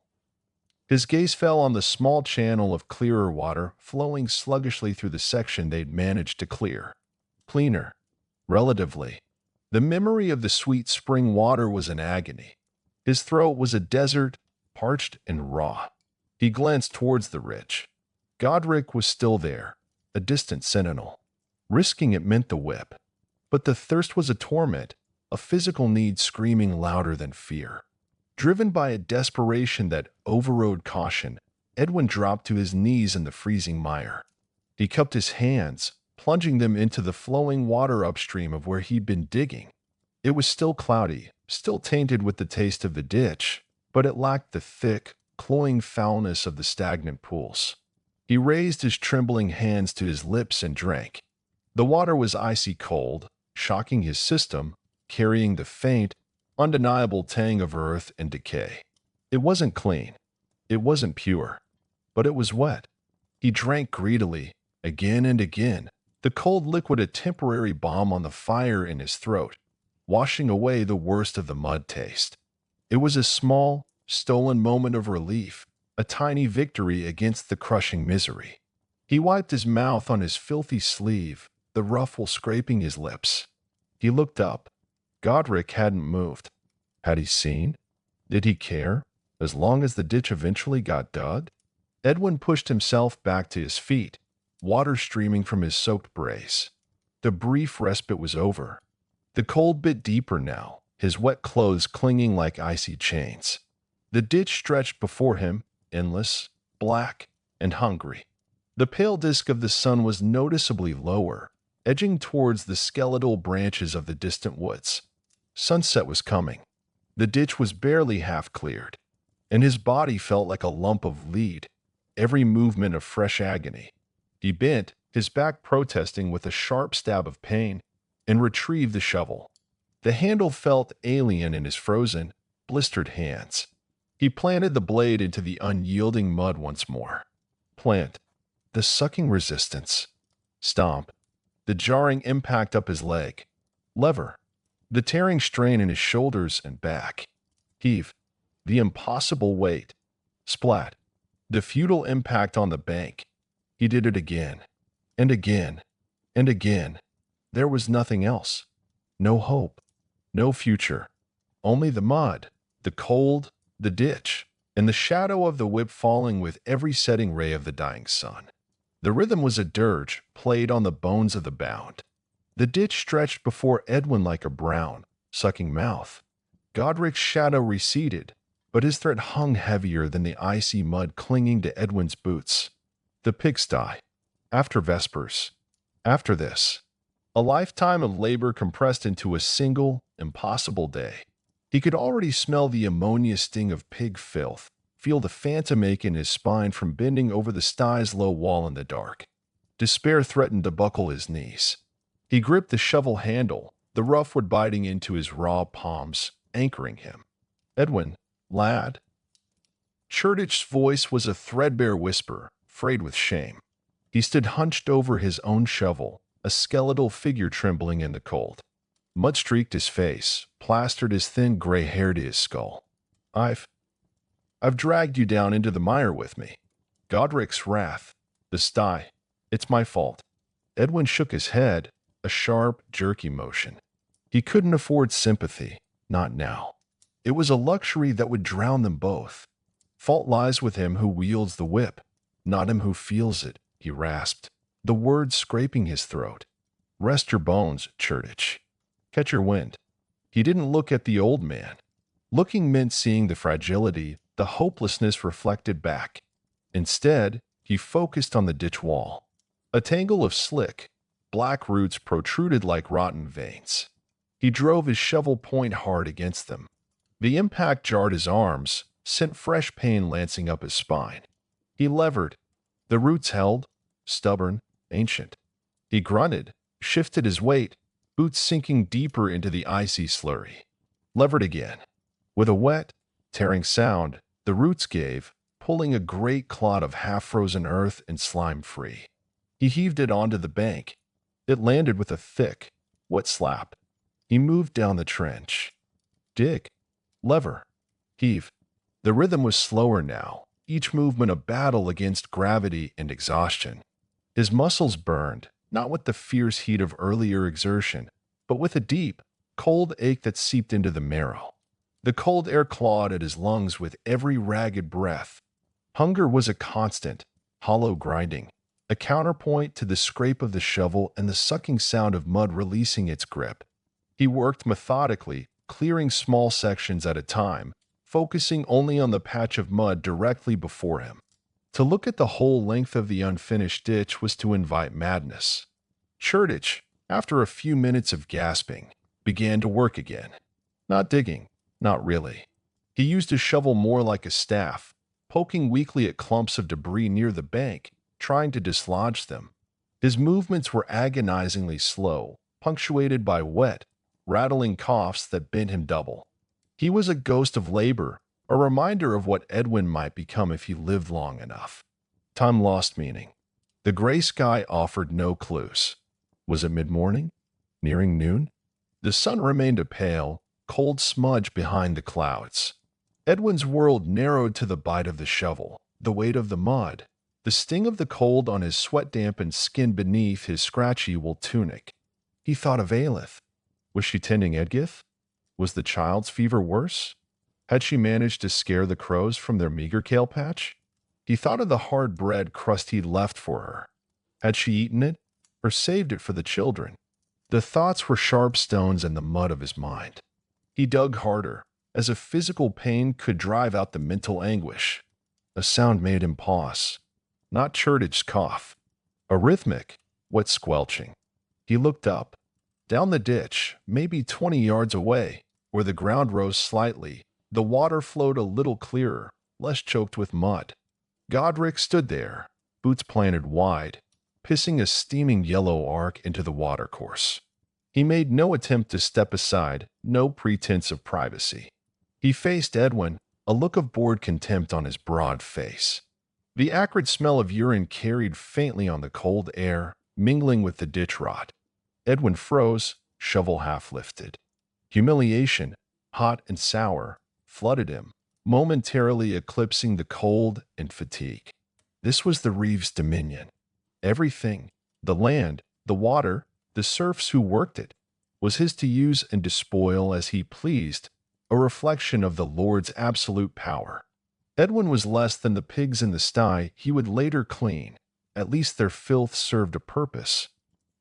his gaze fell on the small channel of clearer water flowing sluggishly through the section they'd managed to clear. Cleaner, relatively. The memory of the sweet spring water was an agony. His throat was a desert, parched and raw. He glanced towards the ridge. Godric was still there, a distant sentinel. Risking it meant the whip. But the thirst was a torment, a physical need screaming louder than fear. Driven by a desperation that overrode caution, Edwin dropped to his knees in the freezing mire. He cupped his hands, plunging them into the flowing water upstream of where he'd been digging. It was still cloudy, still tainted with the taste of the ditch, but it lacked the thick, cloying foulness of the stagnant pools. He raised his trembling hands to his lips and drank. The water was icy cold, shocking his system, carrying the faint, undeniable tang of earth and decay. It wasn't clean. It wasn't pure. But it was wet. He drank greedily, again and again, the cold liquid a temporary balm on the fire in his throat, washing away the worst of the mud taste. It was a small, stolen moment of relief, a tiny victory against the crushing misery. He wiped his mouth on his filthy sleeve, the ruffle scraping his lips. He looked up. Godric hadn't moved. Had he seen? Did he care, as long as the ditch eventually got dug? Edwin pushed himself back to his feet, water streaming from his soaked brace. The brief respite was over. The cold bit deeper now, his wet clothes clinging like icy chains. The ditch stretched before him, endless, black, and hungry. The pale disk of the sun was noticeably lower, edging towards the skeletal branches of the distant woods. Sunset was coming. The ditch was barely half cleared, and his body felt like a lump of lead, every movement of fresh agony. He bent, his back protesting with a sharp stab of pain, and retrieved the shovel. The handle felt alien in his frozen, blistered hands. He planted the blade into the unyielding mud once more. Plant. The sucking resistance. Stomp. The jarring impact up his leg. Lever. The tearing strain in his shoulders and back. Heave. The impossible weight. Splat. The futile impact on the bank. He did it again. And again. And again. There was nothing else. No hope. No future. Only the mud, the cold, the ditch, and the shadow of the whip falling with every setting ray of the dying sun. The rhythm was a dirge played on the bones of the bound. The ditch stretched before Edwin like a brown, sucking mouth. Godric's shadow receded, but his threat hung heavier than the icy mud clinging to Edwin's boots. The pigsty. After Vespers. After this. A lifetime of labor compressed into a single, impossible day. He could already smell the ammonia sting of pig filth, feel the phantom ache in his spine from bending over the sty's low wall in the dark. Despair threatened to buckle his knees. He gripped the shovel handle, the rough wood biting into his raw palms, anchoring him. Edwin, lad. Churtich's voice was a threadbare whisper, frayed with shame. He stood hunched over his own shovel, a skeletal figure trembling in the cold. Mud streaked his face, plastered his thin gray hair to his skull. I've dragged you down into the mire with me. Godric's wrath. The sty. It's my fault. Edwin shook his head, a sharp, jerky motion. He couldn't afford sympathy, not now. It was a luxury that would drown them both. Fault lies with him who wields the whip, not him who feels it, he rasped, the words scraping his throat. Rest your bones, Churtich. Catch your wind. He didn't look at the old man. Looking meant seeing the fragility, the hopelessness reflected back. Instead, he focused on the ditch wall. A tangle of slick, black roots protruded like rotten veins. He drove his shovel point hard against them. The impact jarred his arms, sent fresh pain lancing up his spine. He levered. The roots held, stubborn, ancient. He grunted, shifted his weight, boots sinking deeper into the icy slurry. Levered again. With a wet, tearing sound, the roots gave, pulling a great clod of half-frozen earth and slime free. He heaved it onto the bank. It landed with a thick, wet slap. He moved down the trench. Dig. Lever. Heave. The rhythm was slower now, each movement a battle against gravity and exhaustion. His muscles burned, not with the fierce heat of earlier exertion, but with a deep, cold ache that seeped into the marrow. The cold air clawed at his lungs with every ragged breath. Hunger was a constant, hollow grinding, a counterpoint to the scrape of the shovel and the sucking sound of mud releasing its grip. He worked methodically, clearing small sections at a time, focusing only on the patch of mud directly before him. To look at the whole length of the unfinished ditch was to invite madness. Churtich, after a few minutes of gasping, began to work again. Not digging, not really. He used his shovel more like a staff, poking weakly at clumps of debris near the bank, trying to dislodge them. His movements were agonizingly slow, punctuated by wet, rattling coughs that bent him double. He was a ghost of labor, a reminder of what Edwin might become if he lived long enough. Time lost meaning. The gray sky offered no clues. Was it mid-morning? Nearing noon? The sun remained a pale, cold smudge behind the clouds. Edwin's world narrowed to the bite of the shovel, the weight of the mud, the sting of the cold on his sweat-dampened skin beneath his scratchy wool tunic. He thought of Aelith. Was she tending Edgith? Was the child's fever worse? Had she managed to scare the crows from their meager kale patch? He thought of the hard bread crust he'd left for her. Had she eaten it, or saved it for the children? The thoughts were sharp stones in the mud of his mind. He dug harder, as if physical pain could drive out the mental anguish. A sound made him pause. Not Churtich's cough. A rhythmic, wet squelching. He looked up. Down the ditch, maybe 20 yards away, where the ground rose slightly, the water flowed a little clearer, less choked with mud. Godric stood there, boots planted wide, pissing a steaming yellow arc into the watercourse. He made no attempt to step aside, no pretense of privacy. He faced Edwin, a look of bored contempt on his broad face. The acrid smell of urine carried faintly on the cold air, mingling with the ditch rot. Edwin froze, shovel half lifted. Humiliation, hot and sour, flooded him, momentarily eclipsing the cold and fatigue. This was the Reeves' dominion. Everything, the land, the water, the serfs who worked it, was his to use and despoil as he pleased, a reflection of the Lord's absolute power. Edwin was less than the pigs in the sty he would later clean. At least their filth served a purpose.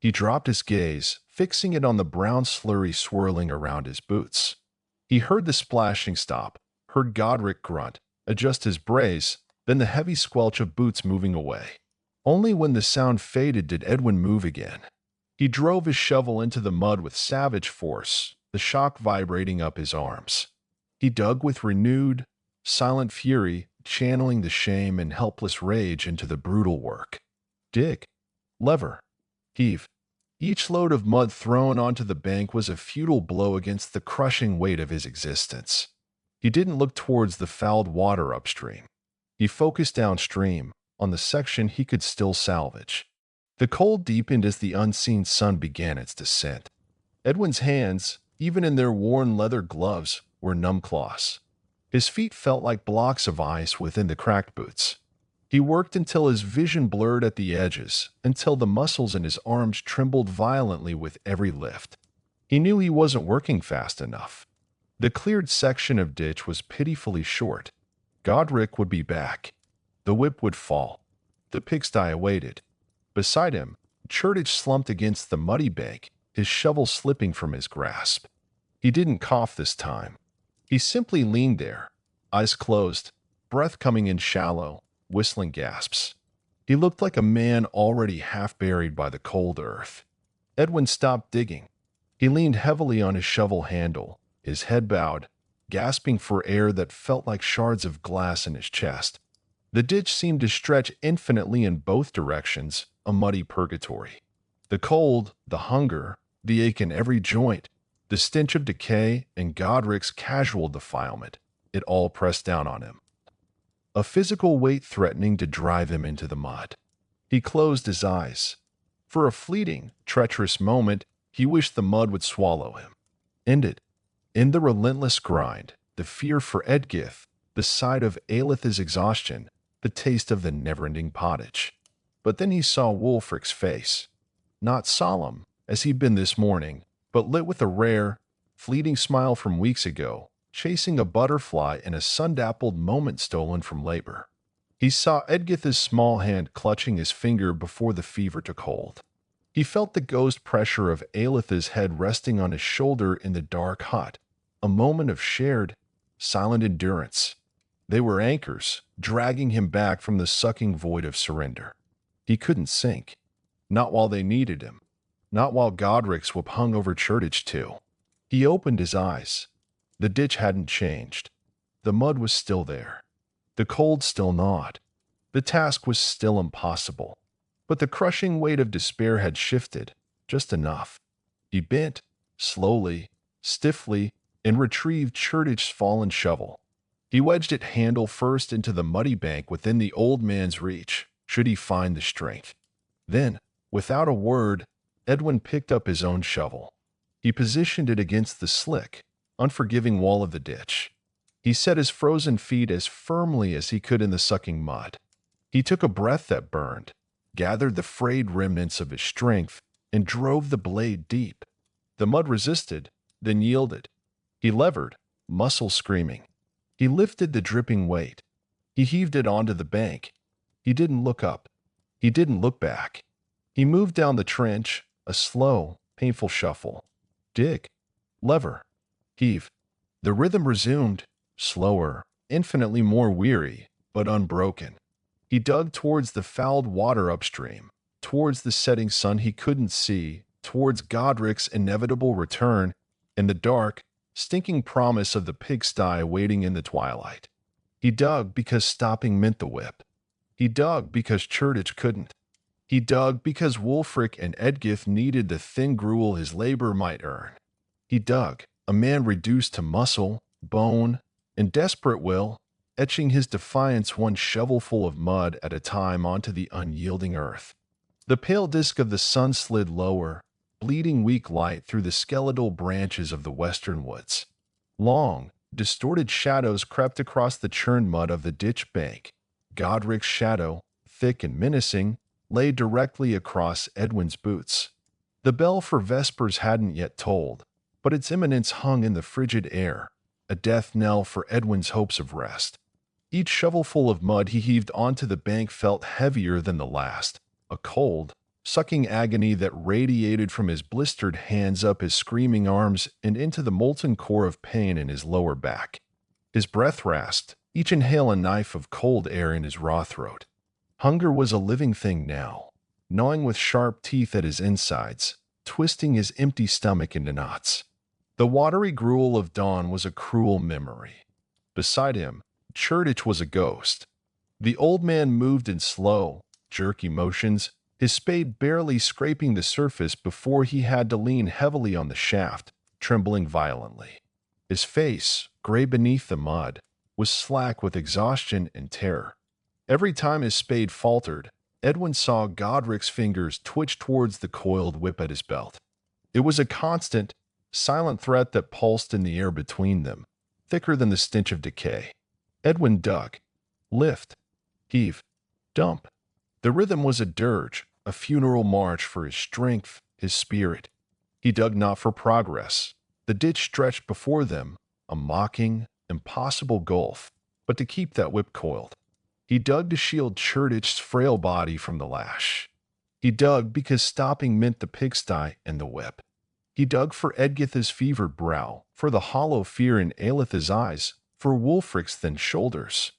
He dropped his gaze, fixing it on the brown slurry swirling around his boots. He heard the splashing stop, heard Godric grunt, adjust his brace, then the heavy squelch of boots moving away. Only when the sound faded did Edwin move again. He drove his shovel into the mud with savage force, the shock vibrating up his arms. He dug with renewed, silent fury, channeling the shame and helpless rage into the brutal work. Dig. Lever. Heave. Each load of mud thrown onto the bank was a futile blow against the crushing weight of his existence. He didn't look towards the fouled water upstream. He focused downstream, on the section he could still salvage. The cold deepened as the unseen sun began its descent. Edwin's hands, even in their worn leather gloves, were numbcloths. His feet felt like blocks of ice within the cracked boots. He worked until his vision blurred at the edges, until the muscles in his arms trembled violently with every lift. He knew he wasn't working fast enough. The cleared section of ditch was pitifully short. Godric would be back. The whip would fall. The pigsty awaited. Beside him, Churtich slumped against the muddy bank, his shovel slipping from his grasp. He didn't cough this time. He simply leaned there, eyes closed, breath coming in shallow, whistling gasps. He looked like a man already half buried by the cold earth. Edwin stopped digging. He leaned heavily on his shovel handle, his head bowed, gasping for air that felt like shards of glass in his chest. The ditch seemed to stretch infinitely in both directions, a muddy purgatory. The cold, the hunger, the ache in every joint, the stench of decay, and Godric's casual defilement, it all pressed down on him. A physical weight threatening to drive him into the mud. He closed his eyes. For a fleeting, treacherous moment, he wished the mud would swallow him. End it. In the relentless grind, the fear for Edgith, the sight of Aelith's exhaustion, the taste of the never-ending pottage. But then he saw Wulfric's face. Not solemn, as he'd been this morning, but lit with a rare, fleeting smile from weeks ago, chasing a butterfly in a sun-dappled moment stolen from labor. He saw Edgith's small hand clutching his finger before the fever took hold. He felt the ghost pressure of Aelith's head resting on his shoulder in the dark hut, a moment of shared, silent endurance. They were anchors, dragging him back from the sucking void of surrender. He couldn't sink. Not while they needed him. Not while Godric's whip hung over Churtich too. He opened his eyes. The ditch hadn't changed. The mud was still there. The cold still gnawed. The task was still impossible. But the crushing weight of despair had shifted, just enough. He bent, slowly, stiffly, and retrieved Churtich's fallen shovel. He wedged it handle first into the muddy bank within the old man's reach, should he find the strength. Then, without a word, Edwin picked up his own shovel. He positioned it against the slick, unforgiving wall of the ditch. He set his frozen feet as firmly as he could in the sucking mud. He took a breath that burned, gathered the frayed remnants of his strength, and drove the blade deep. The mud resisted, then yielded. He levered, muscle screaming. He lifted the dripping weight. He heaved it onto the bank. He didn't look up. He didn't look back. He moved down the trench, a slow, painful shuffle. Dig. Lever. Heave. The rhythm resumed, slower, infinitely more weary, but unbroken. He dug towards the fouled water upstream, towards the setting sun he couldn't see, towards Godric's inevitable return, and the dark, stinking promise of the pigsty waiting in the twilight. He dug because stopping meant the whip. He dug because Churtich couldn't. He dug because Wulfric and Edgith needed the thin gruel his labor might earn. He dug, a man reduced to muscle, bone, and desperate will, etching his defiance one shovelful of mud at a time onto the unyielding earth. The pale disk of the sun slid lower, bleeding weak light through the skeletal branches of the western woods. Long, distorted shadows crept across the churned mud of the ditch bank. Godric's shadow, thick and menacing, lay directly across Edwin's boots. The bell for vespers hadn't yet tolled, but its imminence hung in the frigid air, a death knell for Edwin's hopes of rest. Each shovelful of mud he heaved onto the bank felt heavier than the last, a cold, sucking agony that radiated from his blistered hands up his screaming arms and into the molten core of pain in his lower back. His breath rasped, each inhale a knife of cold air in his raw throat. Hunger was a living thing now, gnawing with sharp teeth at his insides, twisting his empty stomach into knots. The watery gruel of dawn was a cruel memory. Beside him, Churtich was a ghost. The old man moved in slow, jerky motions, his spade barely scraping the surface before he had to lean heavily on the shaft, trembling violently. His face, gray beneath the mud, was slack with exhaustion and terror. Every time his spade faltered, Edwin saw Godric's fingers twitch towards the coiled whip at his belt. It was a constant, silent threat that pulsed in the air between them, thicker than the stench of decay. Edwin dug. Lift. Heave. Dump. The rhythm was a dirge, a funeral march for his strength, his spirit. He dug not for progress. The ditch stretched before them, a mocking, impossible gulf, but to keep that whip coiled. He dug to shield Churtich's frail body from the lash. He dug because stopping meant the pigsty and the whip. He dug for Edgith's fevered brow, for the hollow fear in Aelith's eyes, for Wulfric's thin shoulders.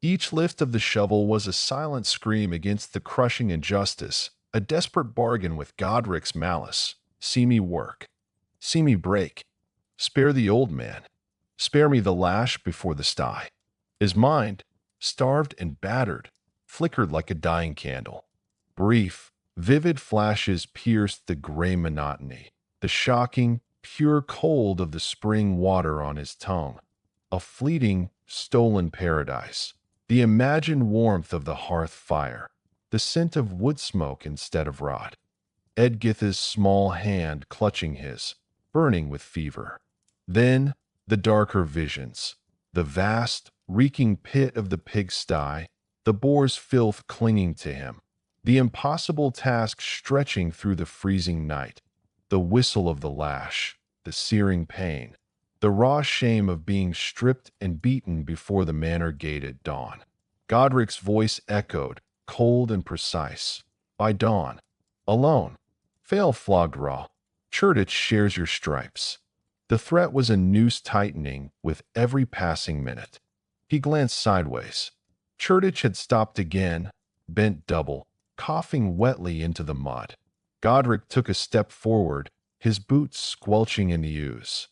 Each lift of the shovel was a silent scream against the crushing injustice, a desperate bargain with Godric's malice. See me work. See me break. Spare the old man. Spare me the lash before the sty. His mind, starved and battered, flickered like a dying candle. Brief, vivid flashes pierced the gray monotony, the shocking, pure cold of the spring water on his tongue. A fleeting, stolen paradise. The imagined warmth of the hearth fire. The scent of wood smoke instead of rot. Edgith's small hand clutching his, burning with fever. Then, the darker visions. The vast, reeking pit of the pigsty, the boar's filth clinging to him. The impossible task stretching through the freezing night. The whistle of the lash. The searing pain. The raw shame of being stripped and beaten before the manor gate at dawn. Godric's voice echoed, cold and precise. By dawn. Alone. Fail flogged raw. Churdich shares your stripes. The threat was a noose tightening with every passing minute. He glanced sideways. Churdich had stopped again, bent double, coughing wetly into the mud. Godric took a step forward, his boots squelching in the ooze.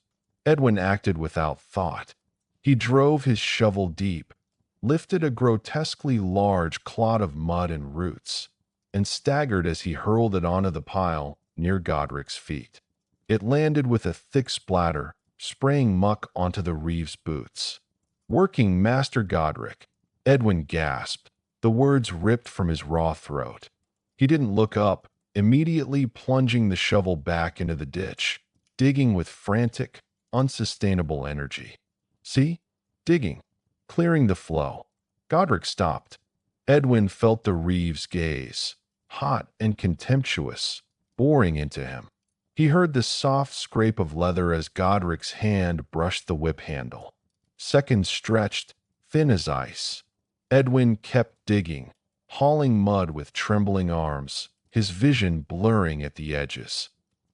Edwin acted without thought. He drove his shovel deep, lifted a grotesquely large clod of mud and roots, and staggered as he hurled it onto the pile near Godric's feet. It landed with a thick splatter, spraying muck onto the Reeves' boots. Working Master Godric, Edwin gasped, the words ripped from his raw throat. He didn't look up, immediately plunging the shovel back into the ditch, digging with frantic, unsustainable energy. See? Digging. Clearing the flow. Godric stopped. Edwin felt the Reeves' gaze, hot and contemptuous, boring into him. He heard the soft scrape of leather as Godric's hand brushed the whip handle. Seconds stretched, thin as ice. Edwin kept digging, hauling mud with trembling arms, his vision blurring at the edges.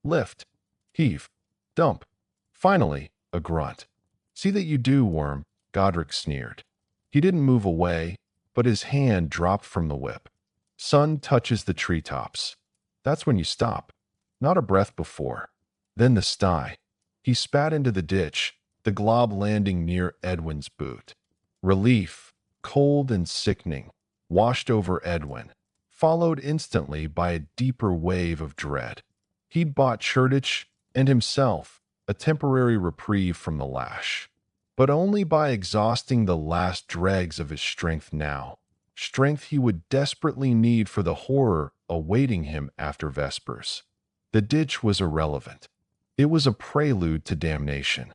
Lift. Heave. Dump. Finally, a grunt. See that you do, worm, Godric sneered. He didn't move away, but his hand dropped from the whip. Sun touches the treetops. That's when you stop. Not a breath before. Then the sty. He spat into the ditch, the glob landing near Edwin's boot. Relief, cold and sickening, washed over Edwin, followed instantly by a deeper wave of dread. He'd bought Churdich and himself a temporary reprieve from the lash, but only by exhausting the last dregs of his strength now, strength he would desperately need for the horror awaiting him after Vespers. The ditch was irrelevant. It was a prelude to damnation.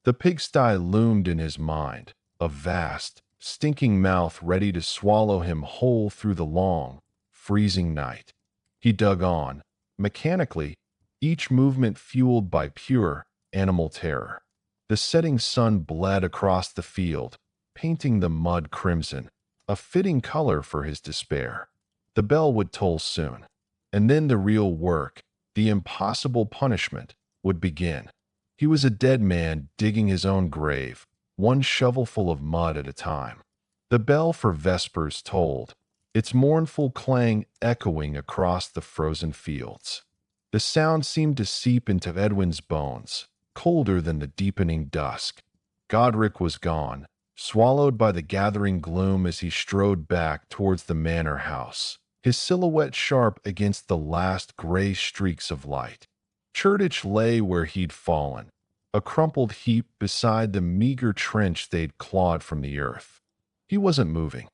The pigsty loomed in his mind, a vast, stinking mouth ready to swallow him whole through the long, freezing night. He dug on, mechanically, each movement fueled by pure, animal terror. The setting sun bled across the field, painting the mud crimson, a fitting color for his despair. The bell would toll soon, and then the real work, the impossible punishment, would begin. He was a dead man digging his own grave, one shovelful of mud at a time. The bell for Vespers tolled, its mournful clang echoing across the frozen fields. The sound seemed to seep into Edwin's bones, colder than the deepening dusk. Godric was gone, swallowed by the gathering gloom as he strode back towards the manor house, his silhouette sharp against the last gray streaks of light. Churdich lay where he'd fallen, a crumpled heap beside the meager trench they'd clawed from the earth. He wasn't moving.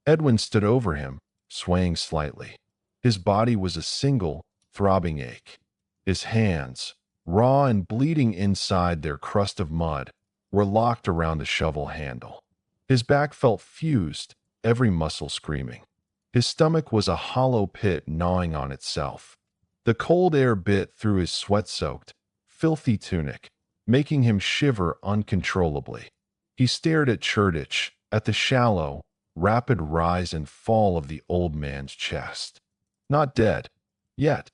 Edwin stood over him, swaying slightly. His body was a single, throbbing ache. His hands, raw and bleeding inside their crust of mud, were locked around the shovel handle. His back felt fused, every muscle screaming. His stomach was a hollow pit gnawing on itself. The cold air bit through his sweat-soaked, filthy tunic, making him shiver uncontrollably. He stared at Churdich, at the shallow, rapid rise and fall of the old man's chest. Not dead, yet,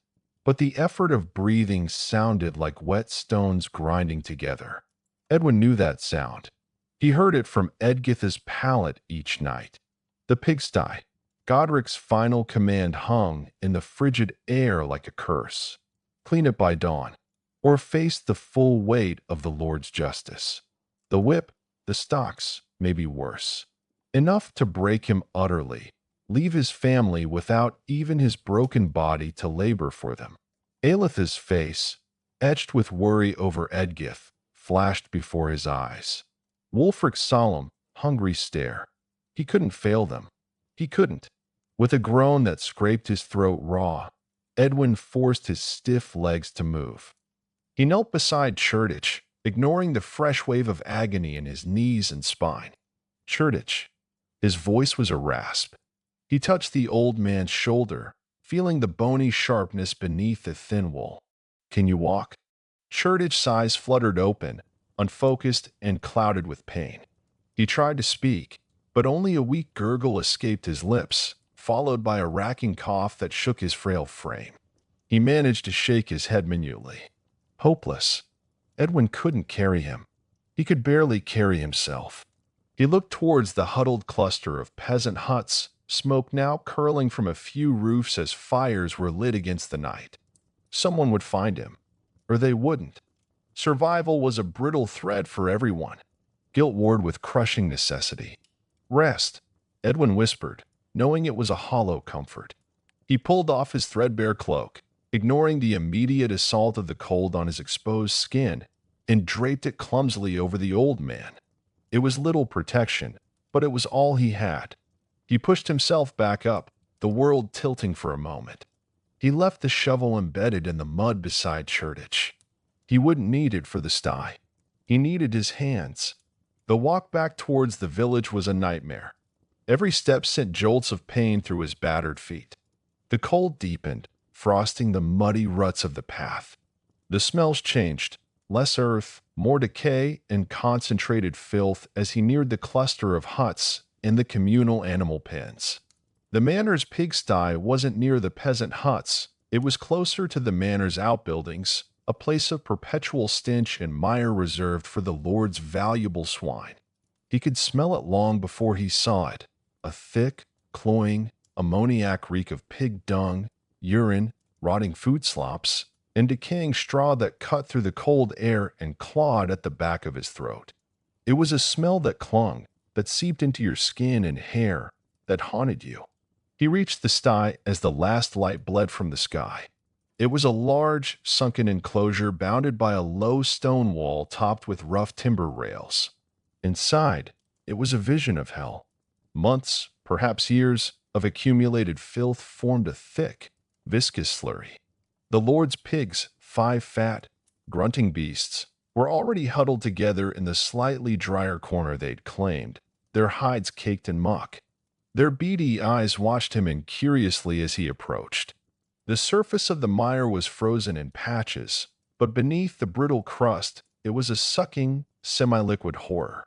but the effort of breathing sounded like wet stones grinding together. Edwin knew that sound. He heard it from Edgith's pallet each night. The pigsty. Godric's final command hung in the frigid air like a curse. Clean it by dawn, or face the full weight of the Lord's justice. The whip, the stocks, may be worse. Enough to break him utterly, leave his family without even his broken body to labor for them. Aelith's face, etched with worry over Edgith, flashed before his eyes. Wulfric's solemn, hungry stare. He couldn't fail them. He couldn't. With a groan that scraped his throat raw, Edwin forced his stiff legs to move. He knelt beside Churdich, ignoring the fresh wave of agony in his knees and spine. Churdich. His voice was a rasp. He touched the old man's shoulder, feeling the bony sharpness beneath the thin wool. Can you walk? Churdich's eyes fluttered open, unfocused and clouded with pain. He tried to speak, But only a weak gurgle escaped his lips, followed by a racking cough that shook his frail frame. He managed to shake his head minutely. Hopeless. Edwin couldn't carry him. He could barely carry himself. He looked towards the huddled cluster of peasant huts, smoke now curling from a few roofs as fires were lit against the night. Someone would find him. Or they wouldn't. Survival was a brittle thread for everyone. Guilt warred with crushing necessity. Rest, Edwin whispered, knowing it was a hollow comfort. He pulled off his threadbare cloak, ignoring the immediate assault of the cold on his exposed skin, and draped it clumsily over the old man. It was little protection, but it was all he had. He pushed himself back up, the world tilting for a moment. He left the shovel embedded in the mud beside Churtich. He wouldn't need it for the sty. He needed his hands. The walk back towards the village was a nightmare. Every step sent jolts of pain through his battered feet. The cold deepened, frosting the muddy ruts of the path. The smells changed, less earth, more decay, and concentrated filth as he neared the cluster of huts and the communal animal pens. The manor's pigsty wasn't near the peasant huts. It was closer to the manor's outbuildings, a place of perpetual stench and mire reserved for the lord's valuable swine. He could smell it long before he saw it, a thick, cloying, ammoniac reek of pig dung, urine, rotting food slops, and decaying straw that cut through the cold air and clawed at the back of his throat. It was a smell that clung, that seeped into your skin and hair, that haunted you. He reached the sty as the last light bled from the sky. It was a large, sunken enclosure bounded by a low stone wall topped with rough timber rails. Inside, it was a vision of hell. Months, perhaps years, of accumulated filth formed a thick, viscous slurry. The lord's pigs, 5 fat, grunting beasts, were already huddled together in the slightly drier corner they'd claimed, their hides caked in muck. Their beady eyes watched him incuriously as he approached. The surface of the mire was frozen in patches, but beneath the brittle crust, it was a sucking, semi-liquid horror.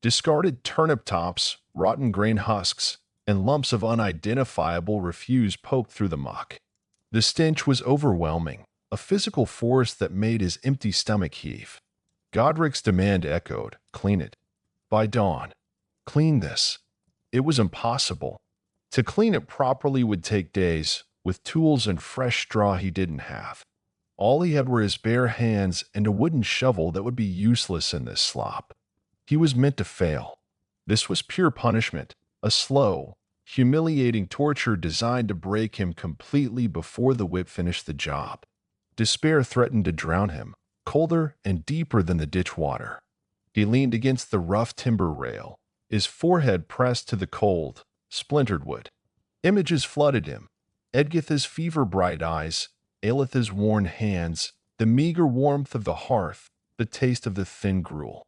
Discarded turnip tops, rotten grain husks, and lumps of unidentifiable refuse poked through the muck. The stench was overwhelming, a physical force that made his empty stomach heave. Godric's demand echoed, "Clean it." By dawn, clean this. It was impossible. To clean it properly would take days, with tools and fresh straw he didn't have. All he had were his bare hands and a wooden shovel that would be useless in this slop. He was meant to fail. This was pure punishment, a slow, humiliating torture designed to break him completely before the whip finished the job. Despair threatened to drown him, colder and deeper than the ditch water. He leaned against the rough timber rail, his forehead pressed to the cold, splintered wood. Images flooded him. Edgitha's fever-bright eyes, Aelitha's worn hands, the meager warmth of the hearth, the taste of the thin gruel.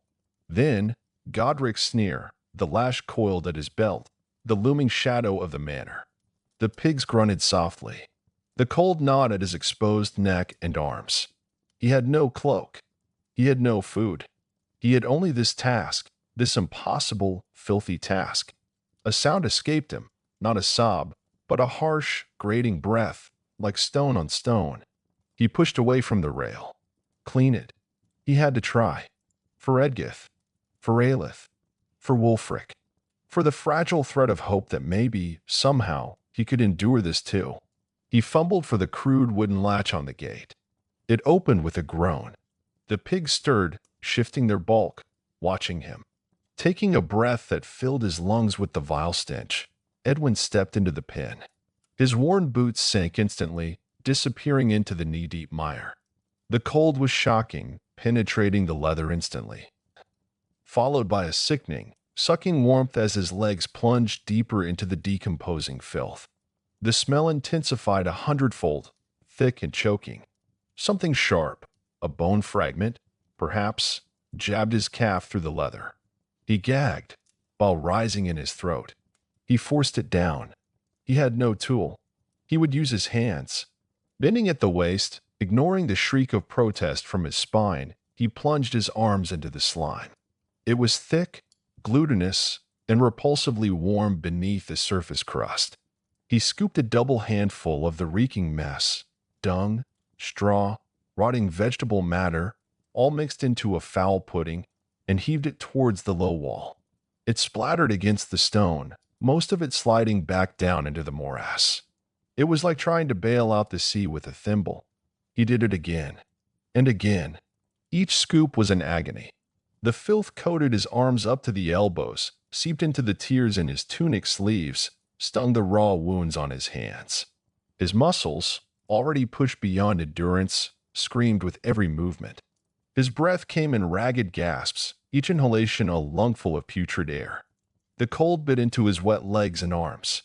Then, Godric's sneer, the lash coiled at his belt, the looming shadow of the manor. The pigs grunted softly. The cold gnawed at his exposed neck and arms. He had no cloak. He had no food. He had only this task, this impossible, filthy task. A sound escaped him, not a sob, but a harsh, grating breath, like stone on stone. He pushed away from the rail. Clean it. He had to try. For Edgith. For Aelith. For Wulfric. For the fragile thread of hope that maybe, somehow, he could endure this too. He fumbled for the crude wooden latch on the gate. It opened with a groan. The pigs stirred, shifting their bulk, watching him. Taking a breath that filled his lungs with the vile stench, Edwin stepped into the pen. His worn boots sank instantly, disappearing into the knee-deep mire. The cold was shocking, penetrating the leather instantly, followed by a sickening, sucking warmth as his legs plunged deeper into the decomposing filth. The smell intensified 100-fold, thick and choking. Something sharp, a bone fragment, perhaps, jabbed his calf through the leather. He gagged, while rising in his throat. He forced it down. He had no tool. He would use his hands. Bending at the waist, ignoring the shriek of protest from his spine, he plunged his arms into the slime. It was thick, glutinous, and repulsively warm beneath the surface crust. He scooped a double handful of the reeking mess, dung, straw, rotting vegetable matter, all mixed into a foul pudding, and heaved it towards the low wall. It splattered against the stone, most of it sliding back down into the morass. It was like trying to bail out the sea with a thimble. He did it again, and again. Each scoop was an agony. The filth coated his arms up to the elbows, seeped into the tears in his tunic sleeves, stung the raw wounds on his hands. His muscles, already pushed beyond endurance, screamed with every movement. His breath came in ragged gasps, each inhalation a lungful of putrid air. The cold bit into his wet legs and arms.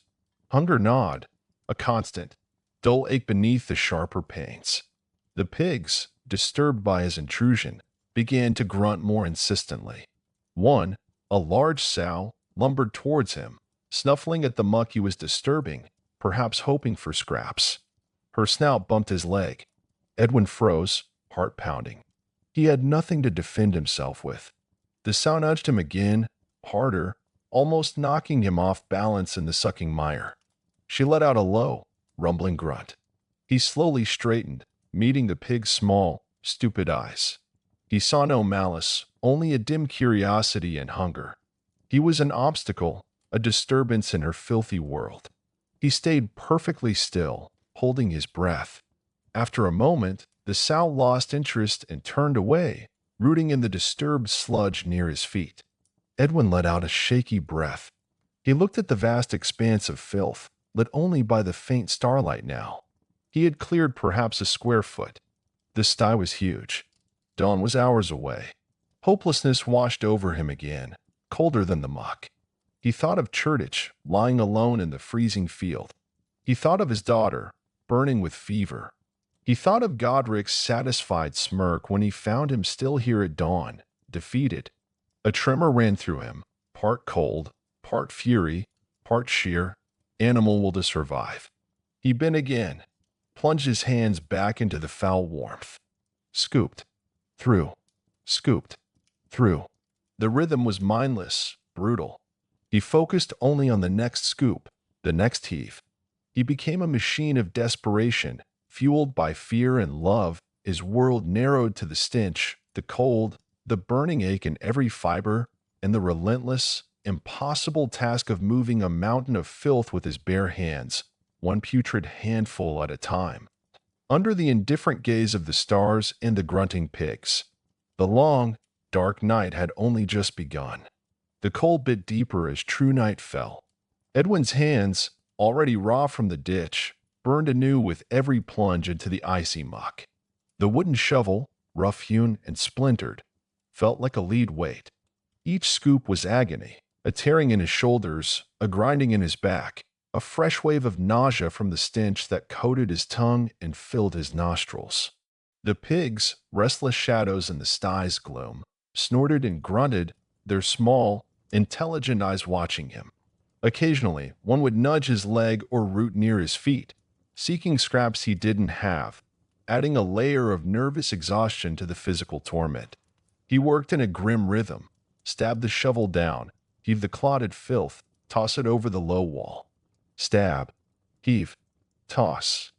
Hunger gnawed, a constant, dull ache beneath the sharper pains. The pigs, disturbed by his intrusion, began to grunt more insistently. One, a large sow, lumbered towards him, snuffling at the muck he was disturbing, perhaps hoping for scraps. Her snout bumped his leg. Edwin froze, heart pounding. He had nothing to defend himself with. The sow nudged him again, harder, almost knocking him off balance in the sucking mire. She let out a low, rumbling grunt. He slowly straightened, meeting the pig's small, stupid eyes. He saw no malice, only a dim curiosity and hunger. He was an obstacle, a disturbance in her filthy world. He stayed perfectly still, holding his breath. After a moment, the sow lost interest and turned away, rooting in the disturbed sludge near his feet. Edwin let out a shaky breath. He looked at the vast expanse of filth, lit only by the faint starlight now. He had cleared perhaps a square foot. The sty was huge. Dawn was hours away. Hopelessness washed over him again, colder than the muck. He thought of Churditch, lying alone in the freezing field. He thought of his daughter, burning with fever. He thought of Godric's satisfied smirk when he found him still here at dawn, defeated. A tremor ran through him, part cold, part fury, part sheer. Animal will to survive. He bent again, plunged his hands back into the foul warmth. Scooped. Through. Scooped. Through. The rhythm was mindless, brutal. He focused only on the next scoop, the next heave. He became a machine of desperation, fueled by fear and love. His world narrowed to the stench, the cold, the burning ache in every fiber, and the relentless, impossible task of moving a mountain of filth with his bare hands, one putrid handful at a time. Under the indifferent gaze of the stars and the grunting pigs, the long, dark night had only just begun. The cold bit deeper as true night fell. Edwin's hands, already raw from the ditch, burned anew with every plunge into the icy muck. The wooden shovel, rough-hewn and splintered, felt like a lead weight. Each scoop was agony, a tearing in his shoulders, a grinding in his back, a fresh wave of nausea from the stench that coated his tongue and filled his nostrils. The pigs, restless shadows in the sty's gloom, snorted and grunted, their small, intelligent eyes watching him. Occasionally, one would nudge his leg or root near his feet, seeking scraps he didn't have, adding a layer of nervous exhaustion to the physical torment. He worked in a grim rhythm, stabbed the shovel down, heaved the clotted filth, toss it over the low wall. Stab, heave, toss.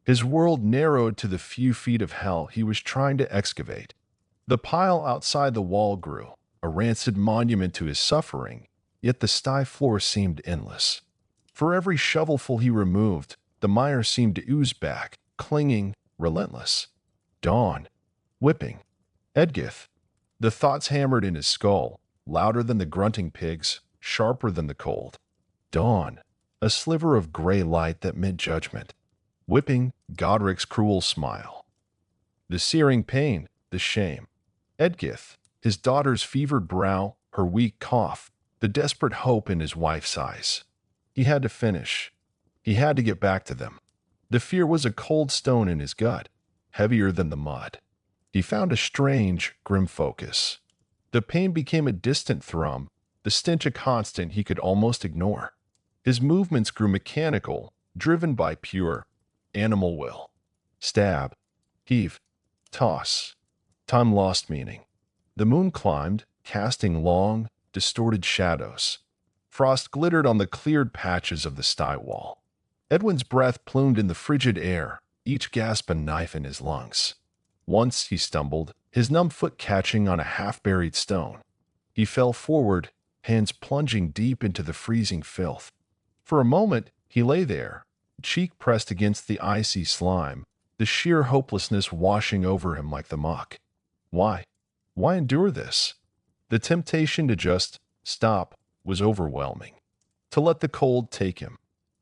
His world narrowed to the few feet of hell he was trying to excavate. The pile outside the wall grew, a rancid monument to his suffering, yet the sty floor seemed endless. For every shovelful he removed, the mire seemed to ooze back, clinging, relentless. Dawn. Whipping. Edgith. The thoughts hammered in his skull, louder than the grunting pigs, sharper than the cold. Dawn. A sliver of gray light that meant judgment. Whipping, Godric's cruel smile. The searing pain, the shame. Edgith, his daughter's fevered brow, her weak cough, the desperate hope in his wife's eyes. He had to finish. He had to get back to them. The fear was a cold stone in his gut, heavier than the mud. He found a strange, grim focus. The pain became a distant thrum, the stench a constant he could almost ignore. His movements grew mechanical, driven by pure, animal will. Stab, heave, toss. Time lost meaning. The moon climbed, casting long, distorted shadows. Frost glittered on the cleared patches of the sty wall. Edwin's breath plumed in the frigid air, each gasp a knife in his lungs. Once he stumbled, his numb foot catching on a half-buried stone. He fell forward, hands plunging deep into the freezing filth. For a moment, he lay there, cheek pressed against the icy slime, the sheer hopelessness washing over him like the muck. Why? Why endure this? The temptation to just stop was overwhelming. To let the cold take him.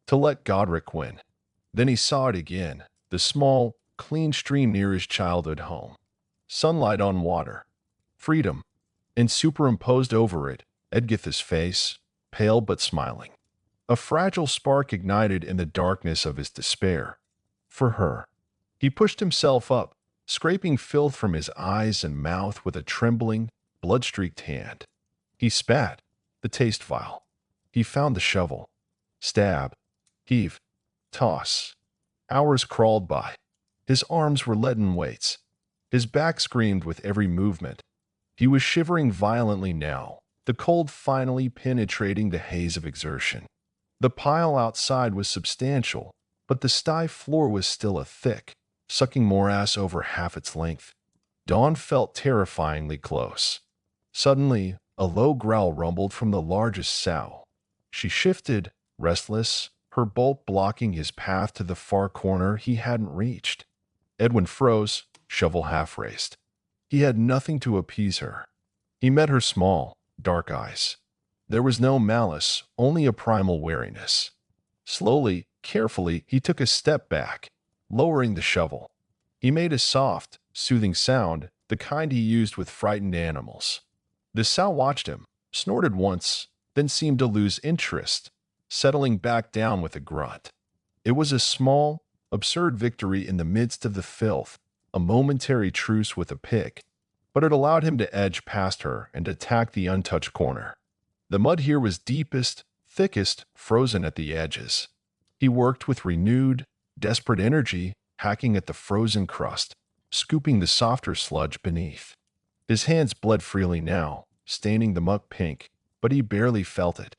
To let Godric win. Then he saw it again, the small, clean stream near his childhood home. Sunlight on water. Freedom. And superimposed over it, Edgith's face, pale but smiling. A fragile spark ignited in the darkness of his despair. For her. He pushed himself up, scraping filth from his eyes and mouth with a trembling, blood-streaked hand. He spat, the taste vile. He found the shovel. Stab. Heave. Toss. Hours crawled by. His arms were leaden weights. His back screamed with every movement. He was shivering violently now, the cold finally penetrating the haze of exertion. The pile outside was substantial, but the sty floor was still a thick, sucking morass over half its length. Dawn felt terrifyingly close. Suddenly, a low growl rumbled from the largest sow. She shifted, restless, her bulk blocking his path to the far corner he hadn't reached. Edwin froze, shovel half-raised. He had nothing to appease her. He met her small, dark eyes. There was no malice, only a primal wariness. Slowly, carefully, he took a step back, lowering the shovel. He made a soft, soothing sound, the kind he used with frightened animals. The sow watched him, snorted once, then seemed to lose interest, settling back down with a grunt. It was a small, absurd victory in the midst of the filth, a momentary truce with a pig, but it allowed him to edge past her and attack the untouched corner. The mud here was deepest, thickest, frozen at the edges. He worked with renewed, desperate energy, hacking at the frozen crust, scooping the softer sludge beneath. His hands bled freely now, staining the muck pink, but he barely felt it.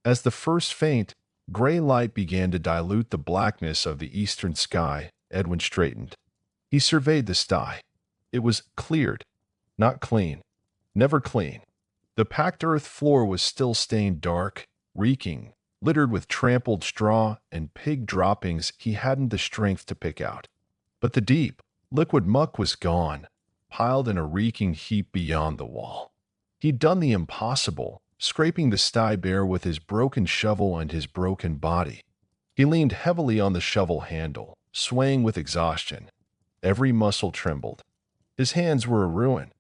As the first faint, gray light began to dilute the blackness of the eastern sky, Edwin straightened. He surveyed the sty. It was cleared, not clean, never clean. The packed earth floor was still stained dark, reeking, littered with trampled straw and pig droppings he hadn't the strength to pick out. But the deep, liquid muck was gone, piled in a reeking heap beyond the wall. He'd done the impossible, scraping the sty bare with his broken shovel and his broken body. He leaned heavily on the shovel handle, swaying with exhaustion. Every muscle trembled. His hands were a ruin.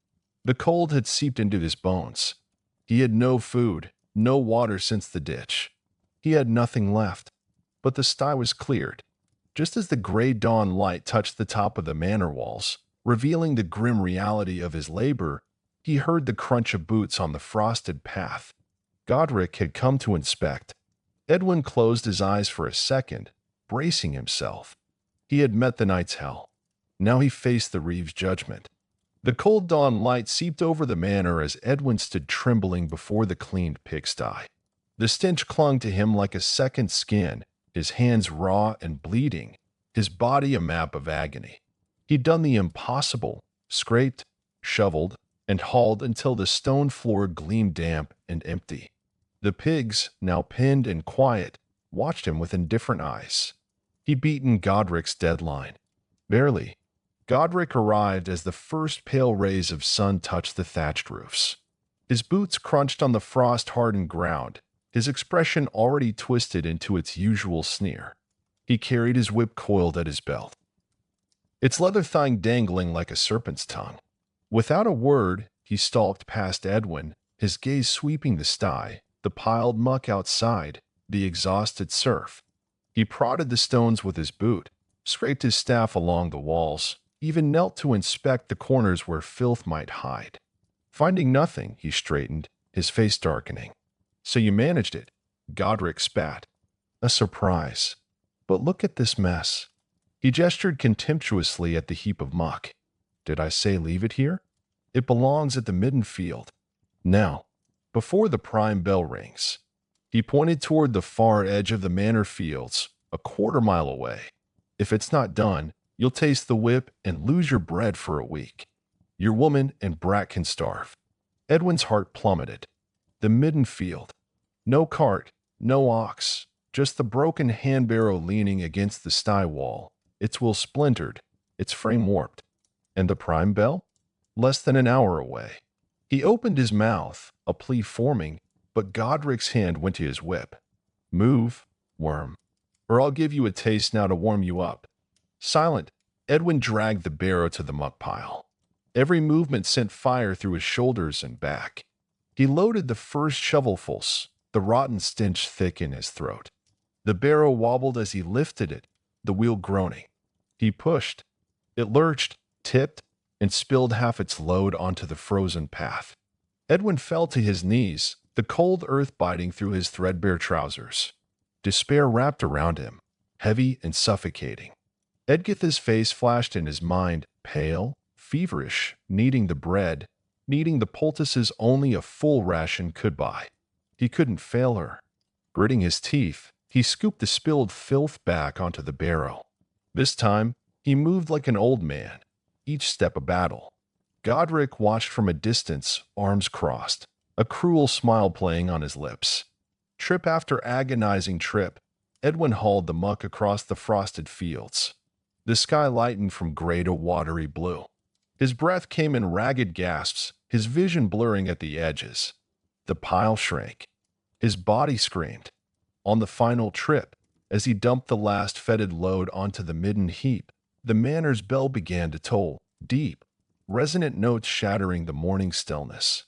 The cold had seeped into his bones. He had no food, no water since the ditch. He had nothing left. But the sty was cleared. Just as the gray dawn light touched the top of the manor walls, revealing the grim reality of his labor, he heard the crunch of boots on the frosted path. Godric had come to inspect. Edwin closed his eyes for a second, bracing himself. He had met the night's hell. Now he faced the Reeve's judgment. The cold dawn light seeped over the manor as Edwin stood trembling before the cleaned pigsty. The stench clung to him like a second skin, his hands raw and bleeding, his body a map of agony. He'd done the impossible, scraped, shoveled, and hauled until the stone floor gleamed damp and empty. The pigs, now pinned and quiet, watched him with indifferent eyes. He'd beaten Godric's deadline. Barely. Godric arrived as the first pale rays of sun touched the thatched roofs. His boots crunched on the frost-hardened ground, his expression already twisted into its usual sneer. He carried his whip coiled at his belt, its leather thong dangling like a serpent's tongue. Without a word, he stalked past Edwin, his gaze sweeping the sty, the piled muck outside, the exhausted serf. He prodded the stones with his boot, scraped his staff along the walls, even knelt to inspect the corners where filth might hide. Finding nothing, he straightened, his face darkening. "So you managed it," Godric spat. "A surprise. But look at this mess." He gestured contemptuously at the heap of muck. "Did I say leave it here? It belongs at the midden field. Now, before the prime bell rings." He pointed toward the far edge of the manor fields, a quarter-mile away. If it's not done, you'll taste the whip and lose your bread for a week. Your woman and brat can starve. Edwin's heart plummeted. The midden field. No cart, no ox, just the broken hand-barrow leaning against the sty wall, its wheel splintered, its frame warped. And the prime bell? Less than an hour away. He opened his mouth, a plea forming, but Godric's hand went to his whip. Move, worm, or I'll give you a taste now to warm you up. Silent, Edwin dragged the barrow to the muck pile. Every movement sent fire through his shoulders and back. He loaded the first shovelfuls, the rotten stench thick in his throat. The barrow wobbled as he lifted it, the wheel groaning. He pushed. It lurched, tipped, and spilled half its load onto the frozen path. Edwin fell to his knees, the cold earth biting through his threadbare trousers. Despair wrapped around him, heavy and suffocating. Edgitha's face flashed in his mind, pale, feverish, needing the bread, needing the poultices only a full ration could buy. He couldn't fail her. Gritting his teeth, he scooped the spilled filth back onto the barrow. This time, he moved like an old man, each step a battle. Godric watched from a distance, arms crossed, a cruel smile playing on his lips. Trip after agonizing trip, Edwin hauled the muck across the frosted fields. The sky lightened from gray to watery blue. His breath came in ragged gasps, his vision blurring at the edges. The pile shrank. His body screamed. On the final trip, as he dumped the last fetid load onto the midden heap, the manor's bell began to toll, deep, resonant notes shattering the morning stillness.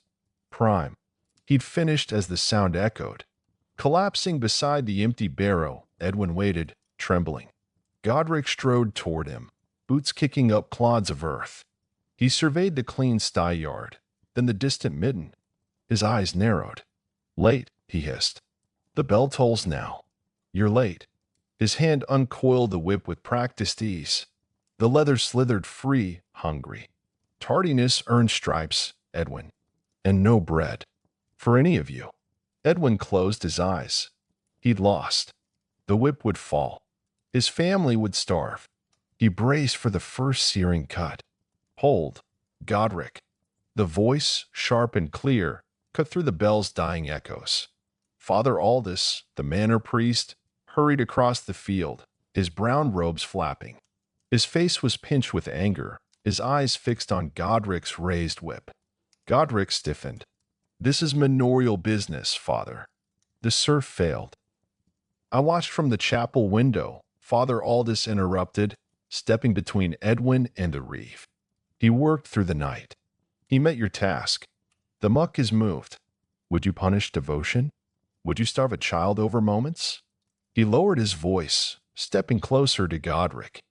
Prime. He'd finished as the sound echoed. Collapsing beside the empty barrow, Edwin waited, trembling. Godric strode toward him, boots kicking up clods of earth. He surveyed the clean sty yard, then the distant midden. His eyes narrowed. Late, he hissed. The bell tolls now. You're late. His hand uncoiled the whip with practiced ease. The leather slithered free, hungry. Tardiness earned stripes, Edwin. And no bread. For any of you. Edwin closed his eyes. He'd lost. The whip would fall. His family would starve. He braced for the first searing cut. Hold, Godric. The voice, sharp and clear, cut through the bell's dying echoes. Father Aldous, the manor priest, hurried across the field, his brown robes flapping. His face was pinched with anger, his eyes fixed on Godric's raised whip. Godric stiffened. This is manorial business, Father. The serf failed. I watched from the chapel window, Father Aldous interrupted, stepping between Edwin and the reeve. He worked through the night. He met your task. The muck is moved. Would you punish devotion? Would you starve a child over moments? He lowered his voice, stepping closer to Godric.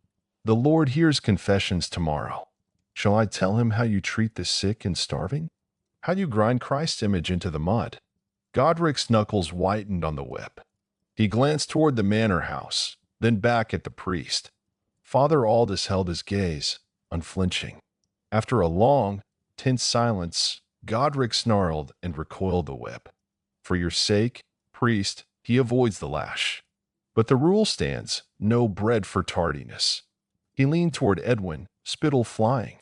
The Lord hears confessions tomorrow. Shall I tell him how you treat the sick and starving? How you grind Christ's image into the mud? Godric's knuckles whitened on the whip. He glanced toward the manor house, then back at the priest. Father Aldous held his gaze, unflinching. After a long, tense silence, Godric snarled and recoiled the whip. For your sake, priest, he avoids the lash. But the rule stands, no bread for tardiness. He leaned toward Edwin, spittle flying.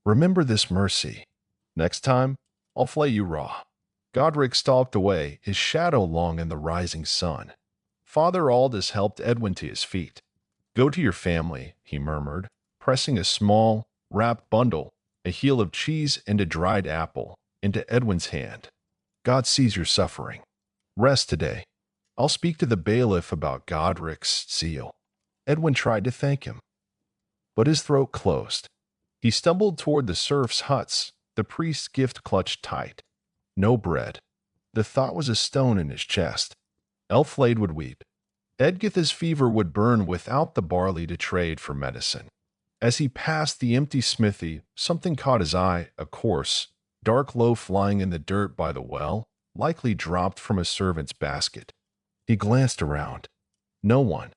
Remember this mercy. Next time, I'll flay you raw. Godric stalked away, his shadow long in the rising sun. Father Aldous helped Edwin to his feet. Go to your family, he murmured, pressing a small, wrapped bundle, a heel of cheese and a dried apple, into Edwin's hand. God sees your suffering. Rest today. I'll speak to the bailiff about Godric's seal. Edwin tried to thank him, but his throat closed. He stumbled toward the serfs' huts, the priest's gift clutched tight. No bread. The thought was a stone in his chest. Elflade would weep. Edgitha's fever would burn without the barley to trade for medicine. As he passed the empty smithy, something caught his eye, a coarse, dark loaf lying in the dirt by the well, likely dropped from a servant's basket. He glanced around. No one.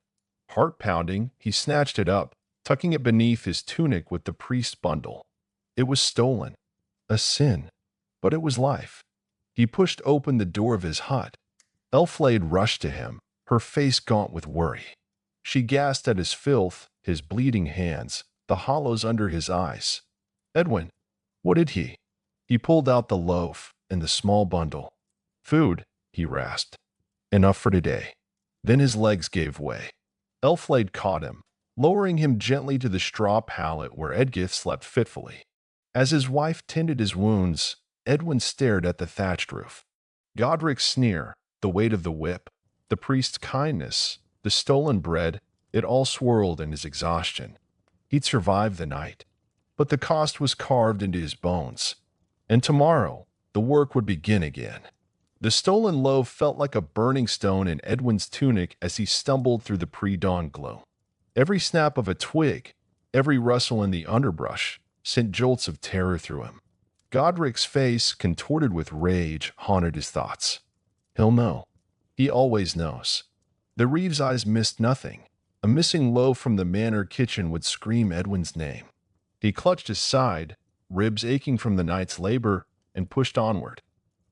Heart pounding, he snatched it up, tucking it beneath his tunic with the priest's bundle. It was stolen. A sin. But it was life. He pushed open the door of his hut. Elflade rushed to him, her face gaunt with worry. She gasped at his filth, his bleeding hands, the hollows under his eyes. Edwin, what did he? He pulled out the loaf and the small bundle. Food, he rasped. Enough for today. Then his legs gave way. Elflade caught him, lowering him gently to the straw pallet where Edgith slept fitfully. As his wife tended his wounds, Edwin stared at the thatched roof. Godric's sneer, the weight of the whip, the priest's kindness, the stolen bread, it all swirled in his exhaustion. He'd survived the night, but the cost was carved into his bones. And tomorrow, the work would begin again. The stolen loaf felt like a burning stone in Edwin's tunic as he stumbled through the pre-dawn gloom. Every snap of a twig, every rustle in the underbrush, sent jolts of terror through him. Godric's face, contorted with rage, haunted his thoughts. He'll know. He always knows. The Reeves' eyes missed nothing. A missing loaf from the manor kitchen would scream Edwin's name. He clutched his side, ribs aching from the night's labor, and pushed onward.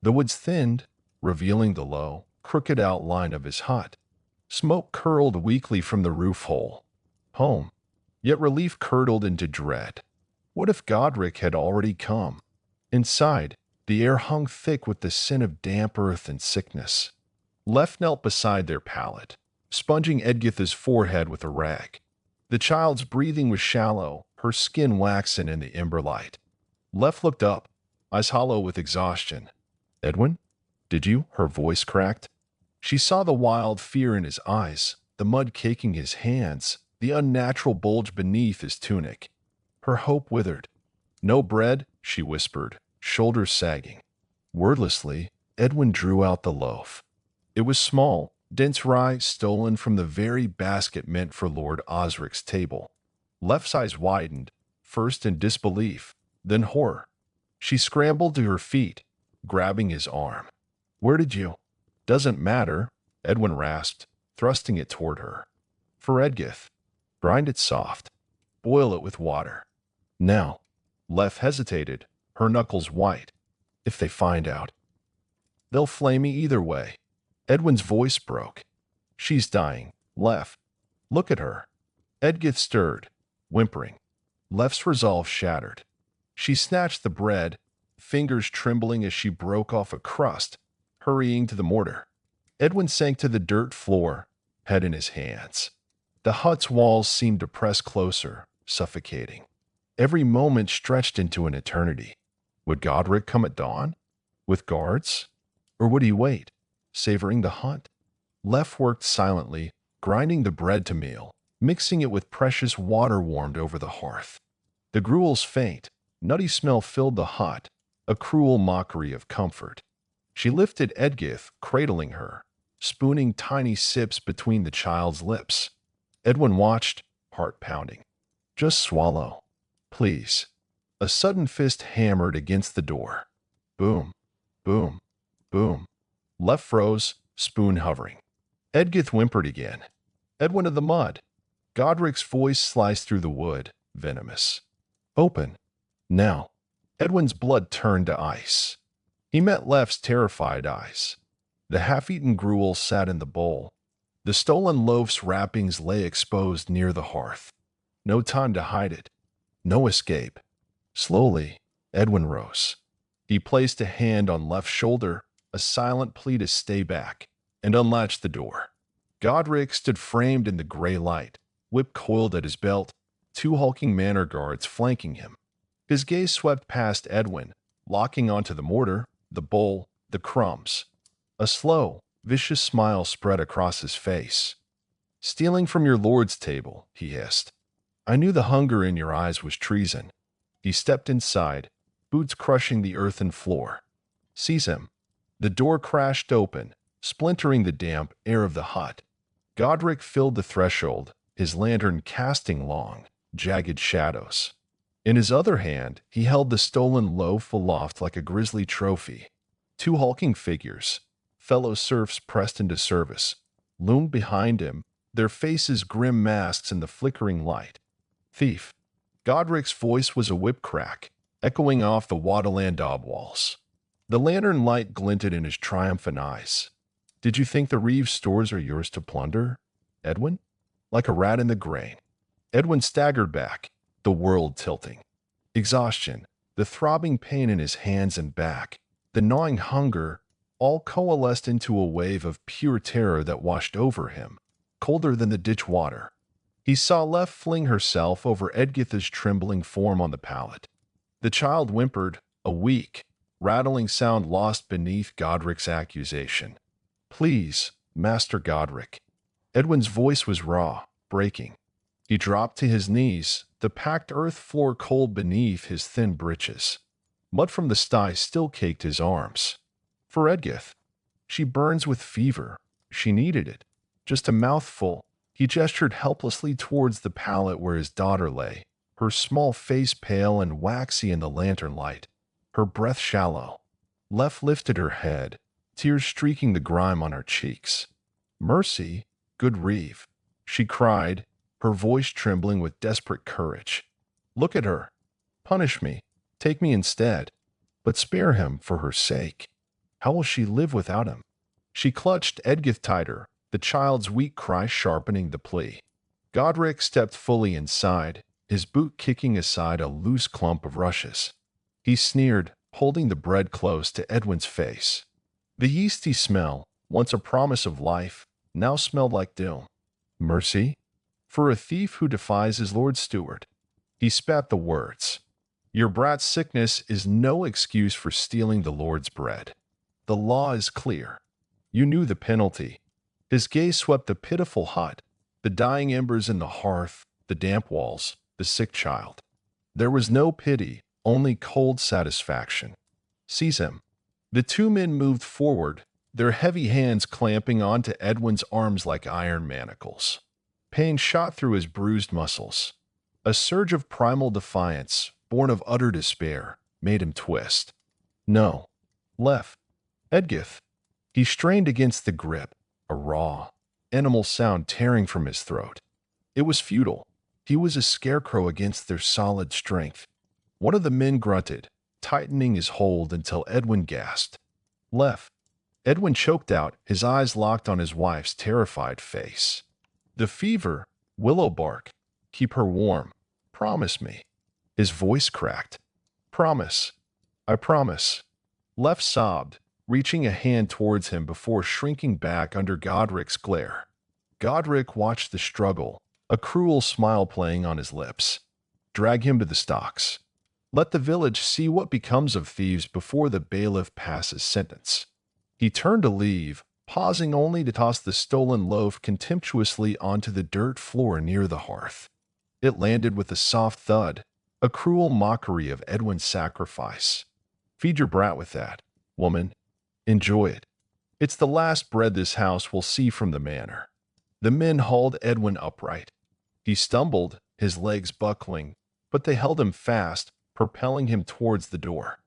The woods thinned, revealing the low, crooked outline of his hut. Smoke curled weakly from the roof hole. Home. Yet relief curdled into dread. What if Godric had already come? Inside, the air hung thick with the scent of damp earth and sickness. Lef knelt beside their pallet, sponging Edgith's forehead with a rag. The child's breathing was shallow, her skin waxen in the ember light. Lef looked up, eyes hollow with exhaustion. Edwin? Did you? Her voice cracked. She saw the wild fear in his eyes, the mud caking his hands, the unnatural bulge beneath his tunic. Her hope withered. No bread, she whispered, shoulders sagging. Wordlessly, Edwin drew out the loaf. It was small, dense rye stolen from the very basket meant for Lord Osric's table. Lef's eyes widened, first in disbelief, then horror. She scrambled to her feet, grabbing his arm. Where did you? Doesn't matter, Edwin rasped, thrusting it toward her. For Edgith. Grind it soft. Boil it with water. Now. Lef hesitated, her knuckles white. If they find out. They'll flay me either way. Edwin's voice broke. She's dying. Lef. Look at her. Edgith stirred, whimpering. Lef's resolve shattered. She snatched the bread, fingers trembling as she broke off a crust, hurrying to the mortar. Edwin sank to the dirt floor, head in his hands. The hut's walls seemed to press closer, suffocating. Every moment stretched into an eternity. Would Godric come at dawn? With guards? Or would he wait, savoring the hunt? Lef worked silently, grinding the bread to meal, mixing it with precious water warmed over the hearth. The gruel's faint, nutty smell filled the hut, a cruel mockery of comfort. She lifted Edgith, cradling her, spooning tiny sips between the child's lips. Edwin watched, heart pounding. Just swallow. Please. A sudden fist hammered against the door. Boom, boom, boom. Lef froze, spoon hovering. Edgith whimpered again. Edwin of the mud. Godric's voice sliced through the wood, venomous. Open. Now. Edwin's blood turned to ice. He met Lef's terrified eyes. The half-eaten gruel sat in the bowl. The stolen loaf's wrappings lay exposed near the hearth. No time to hide it. No escape. Slowly, Edwin rose. He placed a hand on Lef's shoulder, a silent plea to stay back, and unlatched the door. Godric stood framed in the gray light, whip coiled at his belt, two hulking manor guards flanking him. His gaze swept past Edwin, locking onto the mortar, the bowl, the crumbs. A slow, vicious smile spread across his face. Stealing from your lord's table, he hissed. I knew the hunger in your eyes was treason. He stepped inside, boots crushing the earthen floor. Seize him. The door crashed open, splintering the damp air of the hut. Godric filled the threshold, his lantern casting long, jagged shadows. In his other hand, he held the stolen loaf aloft like a grisly trophy. Two hulking figures, fellow serfs pressed into service, loomed behind him, their faces grim masks in the flickering light. Thief. Godric's voice was a whip crack, echoing off the Waterland daub walls. The lantern light glinted in his triumphant eyes. Did you think the Reeves stores are yours to plunder, Edwin? Like a rat in the grain. Edwin staggered back, the world tilting. Exhaustion, the throbbing pain in his hands and back, the gnawing hunger, all coalesced into a wave of pure terror that washed over him, colder than the ditch water. He saw Lef fling herself over Edgith's trembling form on the pallet. The child whimpered, a weak, rattling sound lost beneath Godric's accusation. Please, Master Godric. Edwin's voice was raw, breaking. He dropped to his knees, the packed earth floor cold beneath his thin breeches. Mud from the sty still caked his arms. For Edgith. She burns with fever. She needed it. Just a mouthful. He gestured helplessly towards the pallet where his daughter lay, her small face pale and waxy in the lantern light, her breath shallow. Lef lifted her head, tears streaking the grime on her cheeks. Mercy, good Reeve, she cried, her voice trembling with desperate courage. Look at her. Punish me. Take me instead. But spare him for her sake. How will she live without him? She clutched Edgith tighter, the child's weak cry sharpening the plea. Godric stepped fully inside, his boot kicking aside a loose clump of rushes. He sneered, holding the bread close to Edwin's face. The yeasty smell, once a promise of life, now smelled like doom. Mercy? For a thief who defies his Lord Steward. He spat the words. Your brat's sickness is no excuse for stealing the Lord's bread. The law is clear. You knew the penalty. His gaze swept the pitiful hut, the dying embers in the hearth, the damp walls, the sick child. There was no pity, only cold satisfaction. Seize him. The two men moved forward, their heavy hands clamping onto Edwin's arms like iron manacles. Pain shot through his bruised muscles. A surge of primal defiance, born of utter despair, made him twist. No. Lef. Edgith. He strained against the grip, a raw, animal sound tearing from his throat. It was futile. He was a scarecrow against their solid strength. One of the men grunted, tightening his hold until Edwin gasped. Lef. Edwin choked out, his eyes locked on his wife's terrified face. The fever, willow bark, keep her warm. Promise me. His voice cracked. Promise. I promise. Lef sobbed, reaching a hand towards him before shrinking back under Godric's glare. Godric watched the struggle, a cruel smile playing on his lips. Drag him to the stocks. Let the village see what becomes of thieves before the bailiff passes sentence. He turned to leave, pausing only to toss the stolen loaf contemptuously onto the dirt floor near the hearth. It landed with a soft thud, a cruel mockery of Edwin's sacrifice. Feed your brat with that, woman. Enjoy it. It's the last bread this house will see from the manor. The men hauled Edwin upright. He stumbled, his legs buckling, but they held him fast, propelling him towards the door.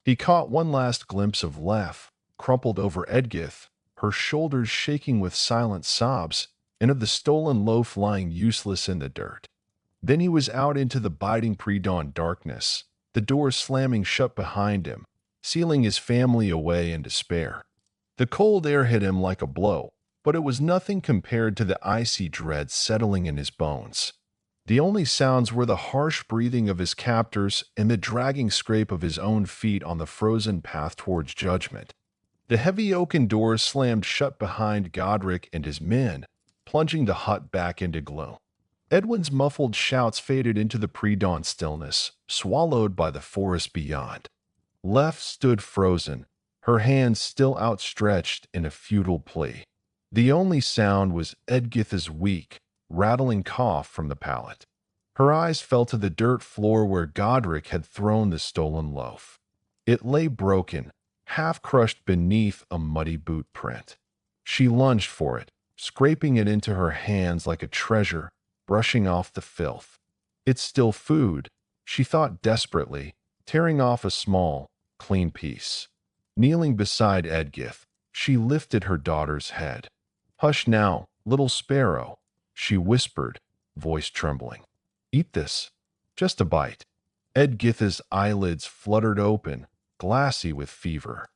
He caught one last glimpse of Lef, crumpled over Edgith, her shoulders shaking with silent sobs, and of the stolen loaf lying useless in the dirt. Then he was out into the biting pre-dawn darkness, the door slamming shut behind him, sealing his family away in despair. The cold air hit him like a blow, but it was nothing compared to the icy dread settling in his bones. The only sounds were the harsh breathing of his captors and the dragging scrape of his own feet on the frozen path towards judgment. The heavy oaken doors slammed shut behind Godric and his men, plunging the hut back into gloom. Edwin's muffled shouts faded into the pre-dawn stillness, swallowed by the forest beyond. Lef stood frozen, her hands still outstretched in a futile plea. The only sound was Edgith's weak, rattling cough from the pallet. Her eyes fell to the dirt floor where Godric had thrown the stolen loaf. It lay broken, half crushed beneath a muddy boot print. She lunged for it, scraping it into her hands like a treasure, brushing off the filth. It's still food, she thought desperately, tearing off a small, clean piece. Kneeling beside Edgith, she lifted her daughter's head. Hush now, little sparrow, she whispered, voice trembling. Eat this. Just a bite. Edgith's eyelids fluttered open, glassy with fever.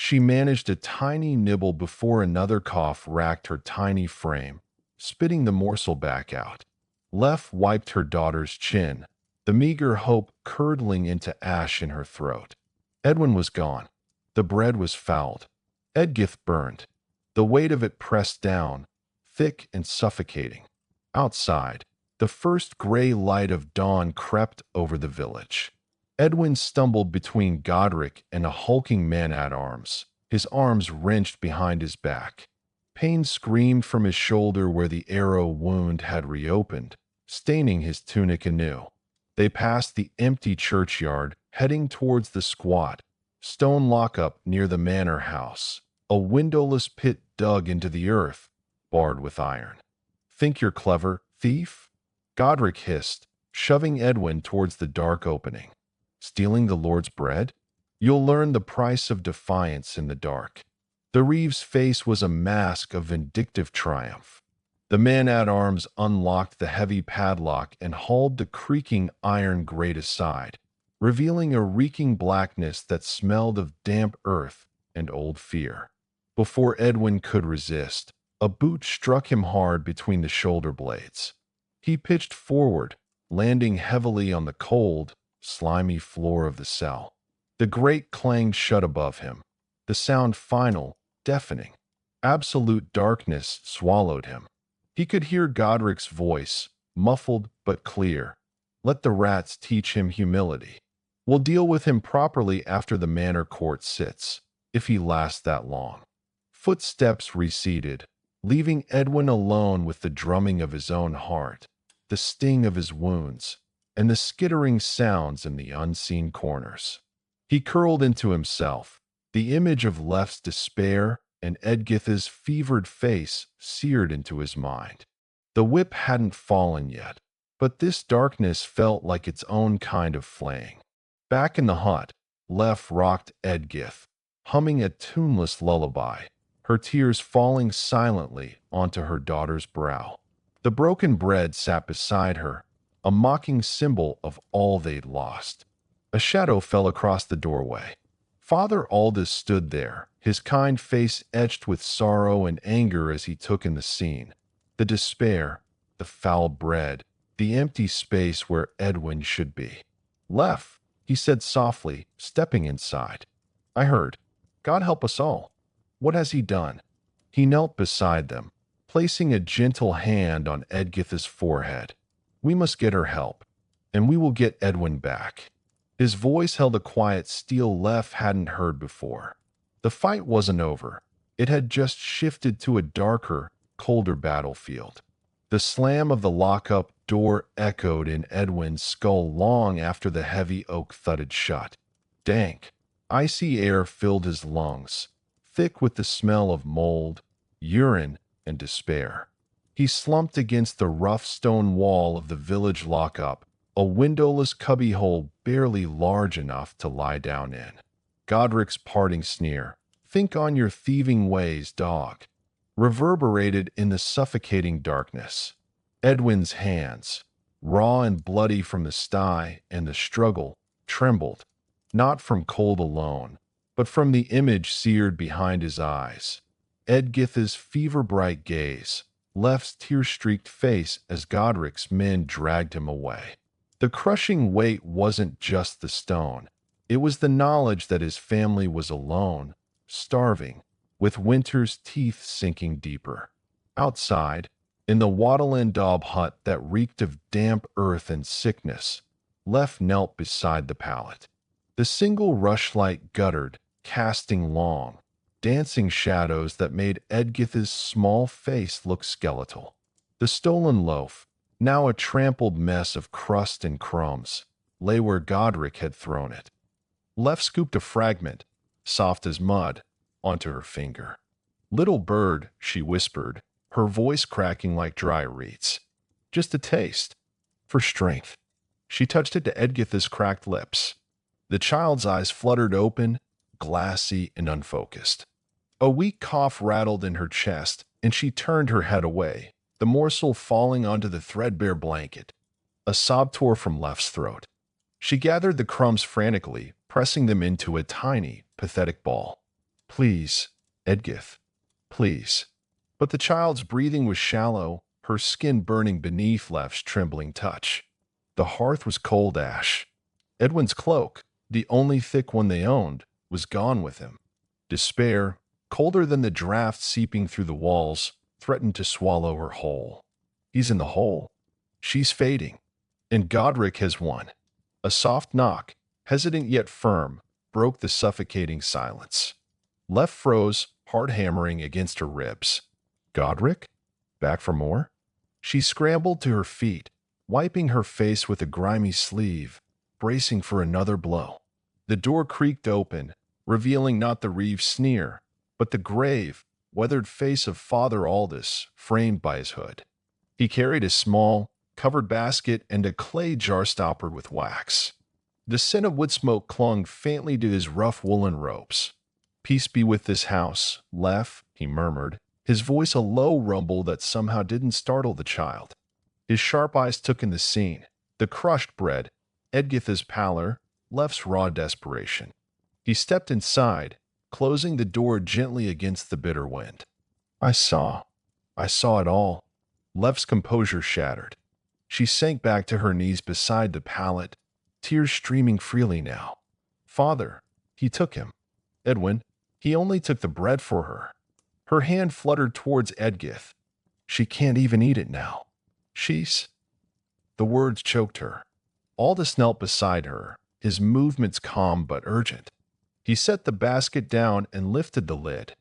She managed a tiny nibble before another cough racked her tiny frame, spitting the morsel back out. Lef wiped her daughter's chin, the meager hope curdling into ash in her throat. Edwin was gone. The bread was fouled. Edgith burned. The weight of it pressed down, thick and suffocating. Outside, the first gray light of dawn crept over the village. Edwin stumbled between Godric and a hulking man-at-arms, his arms wrenched behind his back. Pain screamed from his shoulder where the arrow wound had reopened, staining his tunic anew. They passed the empty churchyard, heading towards the squat, stone lockup near the manor house, a windowless pit dug into the earth, barred with iron. "Think you're clever, thief?" Godric hissed, shoving Edwin towards the dark opening. "Stealing the Lord's bread? You'll learn the price of defiance in the dark." The Reeve's face was a mask of vindictive triumph. The man-at-arms unlocked the heavy padlock and hauled the creaking iron grate aside, revealing a reeking blackness that smelled of damp earth and old fear. Before Edwin could resist, a boot struck him hard between the shoulder blades. He pitched forward, landing heavily on the cold, slimy floor of the cell. The grate clanged shut above him, the sound final, deafening. Absolute darkness swallowed him. He could hear Godric's voice, muffled but clear. "Let the rats teach him humility. We'll deal with him properly after the manor court sits, if he lasts that long." Footsteps receded, leaving Edwin alone with the drumming of his own heart, the sting of his wounds, and the skittering sounds in the unseen corners. He curled into himself, the image of Lef's despair and Edgith's fevered face seared into his mind. The whip hadn't fallen yet, but this darkness felt like its own kind of flaying. Back in the hut, Lef rocked Edgith, humming a tuneless lullaby, her tears falling silently onto her daughter's brow. The broken bread sat beside her, a mocking symbol of all they'd lost. A shadow fell across the doorway. Father Aldous stood there, his kind face etched with sorrow and anger as he took in the scene. The despair, the foul bread, the empty space where Edwin should be. "Lef," he said softly, stepping inside. "I heard. God help us all. What has he done?" He knelt beside them, placing a gentle hand on Edgith's forehead. "We must get her help, and we will get Edwin back." His voice held a quiet steel Lef hadn't heard before. The fight wasn't over. It had just shifted to a darker, colder battlefield. The slam of the lockup door echoed in Edwin's skull long after the heavy oak thudded shut. Dank, icy air filled his lungs, thick with the smell of mold, urine, and despair. He slumped against the rough stone wall of the village lockup, a windowless cubbyhole barely large enough to lie down in. Godric's parting sneer, "Think on your thieving ways, dog," reverberated in the suffocating darkness. Edwin's hands, raw and bloody from the sty and the struggle, trembled, not from cold alone, but from the image seared behind his eyes. Edgith's fever-bright gaze, Lef's tear-streaked face as Godric's men dragged him away. The crushing weight wasn't just the stone. It was the knowledge that his family was alone, starving, with winter's teeth sinking deeper. Outside, in the wattle and daub hut that reeked of damp earth and sickness, Lef knelt beside the pallet. The single rushlight guttered, casting long, dancing shadows that made Edgith's small face look skeletal. The stolen loaf, now a trampled mess of crust and crumbs, lay where Godric had thrown it. Lef scooped a fragment, soft as mud, onto her finger. "Little bird," she whispered, her voice cracking like dry reeds. "Just a taste. For strength." She touched it to Edgith's cracked lips. The child's eyes fluttered open, glassy and unfocused. A weak cough rattled in her chest, and she turned her head away, the morsel falling onto the threadbare blanket. A sob tore from Lef's throat. She gathered the crumbs frantically, pressing them into a tiny, pathetic ball. Please, Edgith, please. But the child's breathing was shallow, her skin burning beneath Left's trembling touch. The hearth was cold ash. Edwin's cloak, the only thick one they owned, was gone with him. Despair, colder than the draft seeping through the walls, threatened to swallow her whole. He's in the hole. She's fading. And Godric has won. A soft knock, hesitant yet firm, broke the suffocating silence. Left froze, heart hammering against her ribs. Godric? Back for more? She scrambled to her feet, wiping her face with a grimy sleeve, bracing for another blow. The door creaked open, revealing not the Reeve's sneer, but the grave, weathered face of Father Aldous framed by his hood. He carried a small, covered basket and a clay jar stoppered with wax. The scent of wood smoke clung faintly to his rough woolen robes. "Peace be with this house, Lef," he murmured, his voice a low rumble that somehow didn't startle the child. His sharp eyes took in the scene, the crushed bread, Edgith's pallor, Lef's raw desperation. He stepped inside, closing the door gently against the bitter wind. I saw it all. Lef's composure shattered. She sank back to her knees beside the pallet, tears streaming freely now. Father, he took him. Edwin, he only took the bread for her. Her hand fluttered towards Edgith. She can't even eat it now. She's... The words choked her. Aldous knelt beside her, his movements calm but urgent. He set the basket down and lifted the lid.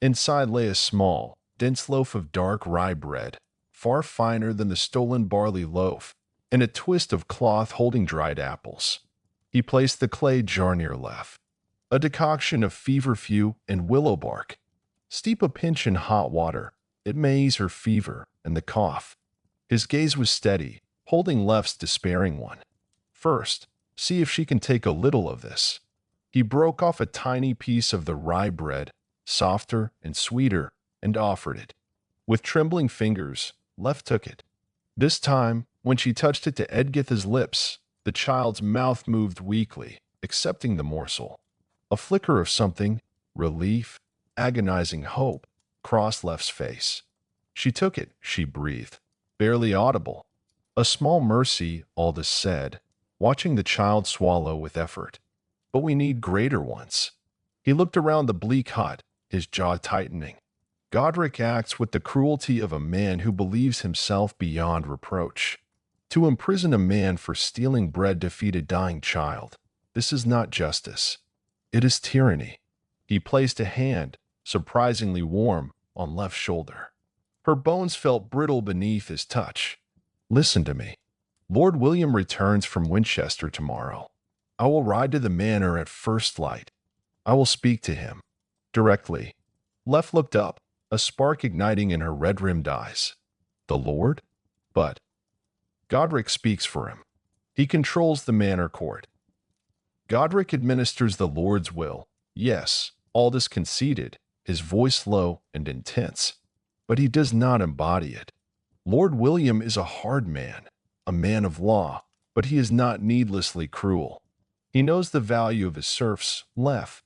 Inside lay a small, dense loaf of dark rye bread, far finer than the stolen barley loaf, and a twist of cloth holding dried apples. He placed the clay jar near Lef. A decoction of feverfew and willow bark. Steep a pinch in hot water. It may ease her fever and the cough. His gaze was steady, holding Lef's despairing one. First, see if she can take a little of this. He broke off a tiny piece of the rye bread, softer and sweeter, and offered it. With trembling fingers, Lef took it. This time, when she touched it to Edgith's lips, the child's mouth moved weakly, accepting the morsel. A flicker of something, relief, agonizing hope, crossed Lef's face. She took it, she breathed, barely audible. A small mercy, Aldous said, watching the child swallow with effort. But we need greater ones. He looked around the bleak hut, his jaw tightening. Godric acts with the cruelty of a man who believes himself beyond reproach. To imprison a man for stealing bread to feed a dying child, this is not justice. It is tyranny. He placed a hand, surprisingly warm, on Lef's shoulder. Her bones felt brittle beneath his touch. Listen to me. Lord William returns from Winchester tomorrow. I will ride to the manor at first light. I will speak to him. Directly. Lef looked up, a spark igniting in her red-rimmed eyes. The Lord? But Godric speaks for him. He controls the manor court. Godric administers the Lord's will. Yes, Aldous conceded, his voice low and intense. But he does not embody it. Lord William is a hard man, a man of law, but he is not needlessly cruel. He knows the value of his serfs, Lef.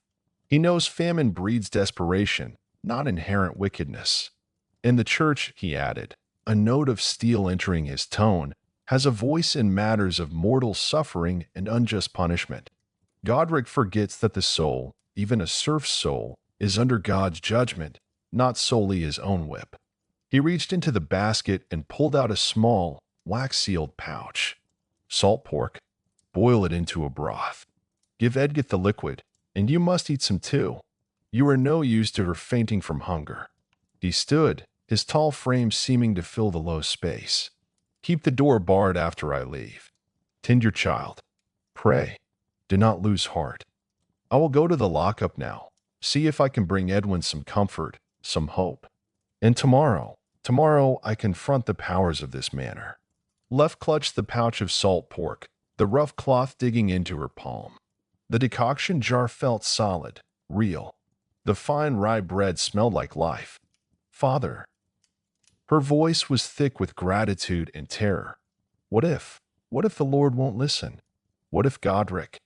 He knows famine breeds desperation, not inherent wickedness. In the church, he added, a note of steel entering his tone, has a voice in matters of mortal suffering and unjust punishment. Godric forgets that the soul, even a serf's soul, is under God's judgment, not solely his own whip. He reached into the basket and pulled out a small, wax-sealed pouch. Salt pork. Boil it into a broth. Give Edgith the liquid, and you must eat some too. You are no use to her fainting from hunger. He stood, his tall frame seeming to fill the low space. Keep the door barred after I leave. Tend your child. Pray. Do not lose heart. I will go to the lockup now, see if I can bring Edwin some comfort, some hope. And tomorrow I confront the powers of this manor. Lef clutched the pouch of salt pork, the rough cloth digging into her palm. The decoction jar felt solid, real. The fine rye bread smelled like life. Father. Her voice was thick with gratitude and terror. What if the Lord won't listen? What if Godric?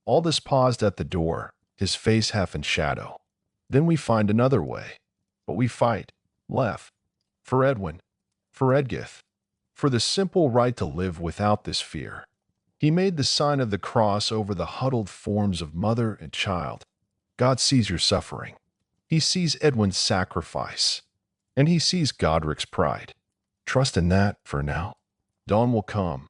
Aldous paused at the door, his face half in shadow. Then we find another way. But we fight, left, for Edwin, for Edgith, for the simple right to live without this fear. He made the sign of the cross over the huddled forms of mother and child. God sees your suffering. He sees Edwin's sacrifice. And he sees Godric's pride. Trust in that for now. Dawn will come.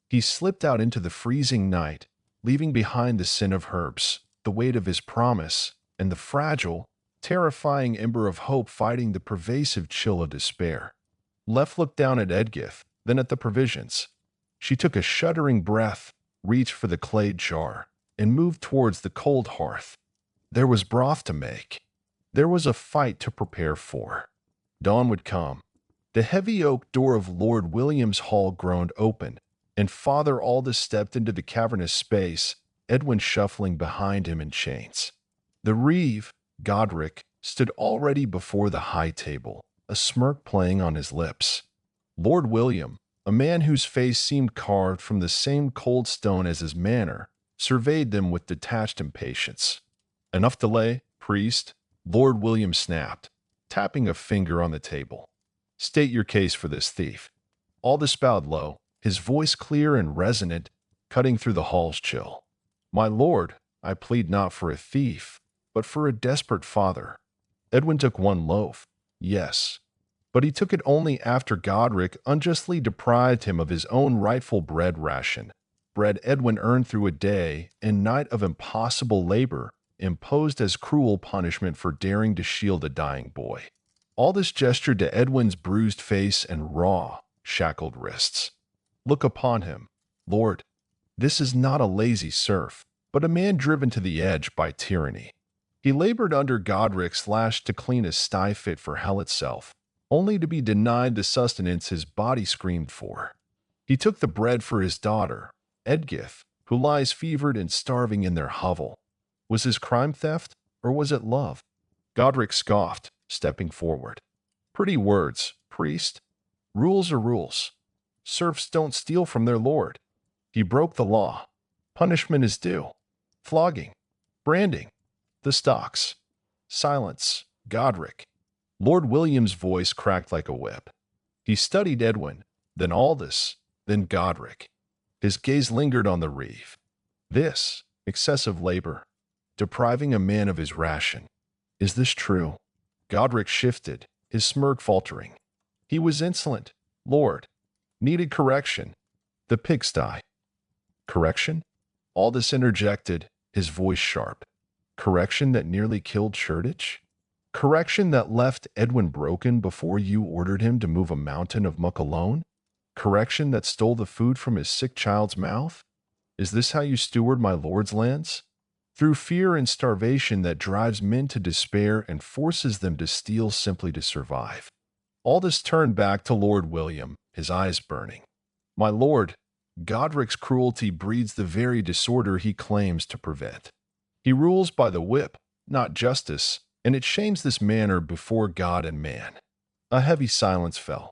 He slipped out into the freezing night, leaving behind the sin of herbs, the weight of his promise, and the fragile, terrifying ember of hope fighting the pervasive chill of despair. Left looked down at Edgith, then at the provisions. She took a shuddering breath, reached for the clay jar, and moved towards the cold hearth. There was broth to make. There was a fight to prepare for. Dawn would come. The heavy oak door of Lord William's hall groaned open, and Father Aldous stepped into the cavernous space, Edwin shuffling behind him in chains. The reeve, Godric, stood already before the high table, a smirk playing on his lips. Lord William, a man whose face seemed carved from the same cold stone as his manner, surveyed them with detached impatience. Enough delay, priest, Lord William snapped, tapping a finger on the table. State your case for this thief. Aldous bowed low, his voice clear and resonant, cutting through the hall's chill. My lord, I plead not for a thief, but for a desperate father. Edwin took one loaf, yes, but he took it only after Godric unjustly deprived him of his own rightful bread ration, bread Edwin earned through a day and night of impossible labor, imposed as cruel punishment for daring to shield a dying boy. Aldous gestured to Edwin's bruised face and raw, shackled wrists. Look upon him, Lord. This is not a lazy serf, but a man driven to the edge by tyranny. He labored under Godric's lash to clean a sty fit for hell itself, only to be denied the sustenance his body screamed for. He took the bread for his daughter, Edgith, who lies fevered and starving in their hovel. Was his crime theft, or was it love? Godric scoffed, stepping forward. Pretty words, priest. Rules are rules. Serfs don't steal from their lord. He broke the law. Punishment is due. Flogging. Branding. The stocks. Silence. Godric. Lord William's voice cracked like a whip. He studied Edwin, then Aldous, then Godric. His gaze lingered on the reeve. This, excessive labor, depriving a man of his ration. Is this true? Godric shifted, his smirk faltering. He was insolent. Lord. Needed correction. The pigsty. Correction? Aldous interjected, his voice sharp. Correction that nearly killed Shoreditch? Correction that left Edwin broken before you ordered him to move a mountain of muck alone? Correction that stole the food from his sick child's mouth? Is this how you steward my lord's lands? Through fear and starvation that drives men to despair and forces them to steal simply to survive. Aldous turned back to Lord William, his eyes burning. My lord, Godric's cruelty breeds the very disorder he claims to prevent. He rules by the whip, not justice, and it shames this manner before God and man. A heavy silence fell.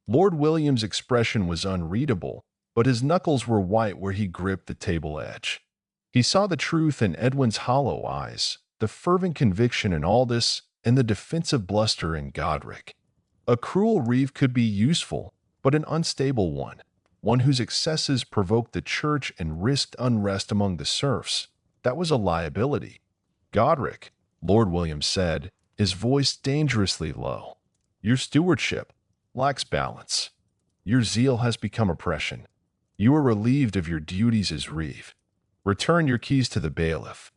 Lord William's expression was unreadable, but his knuckles were white where he gripped the table edge. He saw the truth in Edwin's hollow eyes, the fervent conviction in Aldous, and the defensive bluster in Godric. A cruel reeve could be useful, but an unstable one whose excesses provoked the church and risked unrest among the serfs. That was a liability. Godric, Lord William said, his voice dangerously low. Your stewardship lacks balance. Your zeal has become oppression. You are relieved of your duties as reeve. Return your keys to the bailiff.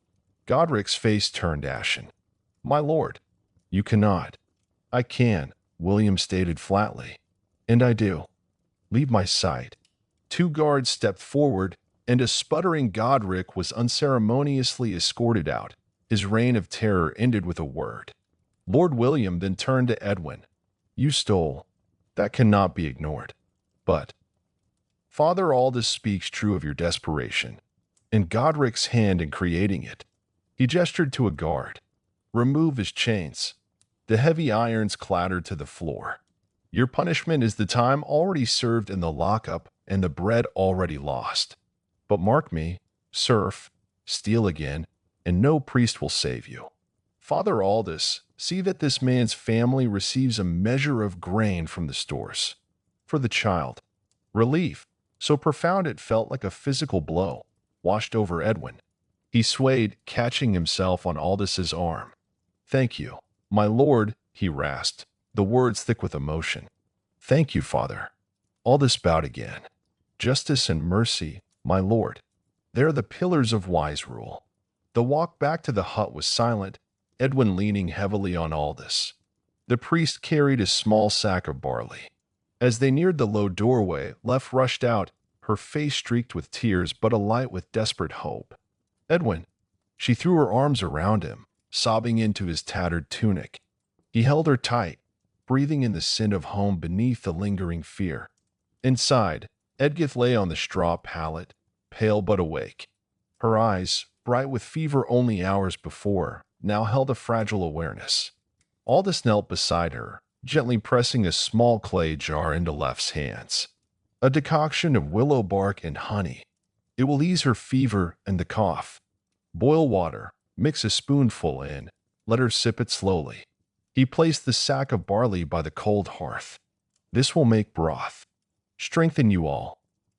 Godric's face turned ashen. My lord, you cannot. I can, William stated flatly. And I do. Leave my sight. 2 guards stepped forward, and a sputtering Godric was unceremoniously escorted out. His reign of terror ended with a word. Lord William then turned to Edwin. You stole. That cannot be ignored. But Father Aldous speaks true of your desperation, and Godric's hand in creating it. He gestured to a guard. Remove his chains. The heavy irons clattered to the floor. Your punishment is the time already served in the lockup and the bread already lost. But mark me, serf, steal again, and no priest will save you. Father Aldous, see that this man's family receives a measure of grain from the stores. For the child, relief, so profound it felt like a physical blow, washed over Edwin. He swayed, catching himself on Aldous's arm. Thank you, my lord, he rasped, the words thick with emotion. Thank you, Father. Aldous bowed again. Justice and mercy, my lord. They're the pillars of wise rule. The walk back to the hut was silent, Edwin leaning heavily on Aldous. The priest carried a small sack of barley. As they neared the low doorway, Lef rushed out, her face streaked with tears but alight with desperate hope. Edwin. She threw her arms around him, sobbing into his tattered tunic. He held her tight, breathing in the scent of home beneath the lingering fear. Inside, Edgith lay on the straw pallet, pale but awake. Her eyes, bright with fever only hours before, now held a fragile awareness. Aldous knelt beside her, gently pressing a small clay jar into Lef's hands. A decoction of willow bark and honey. It will ease her fever and the cough. Boil water, mix a spoonful in, let her sip it slowly. He placed the sack of barley by the cold hearth. This will make broth. Strengthen you all.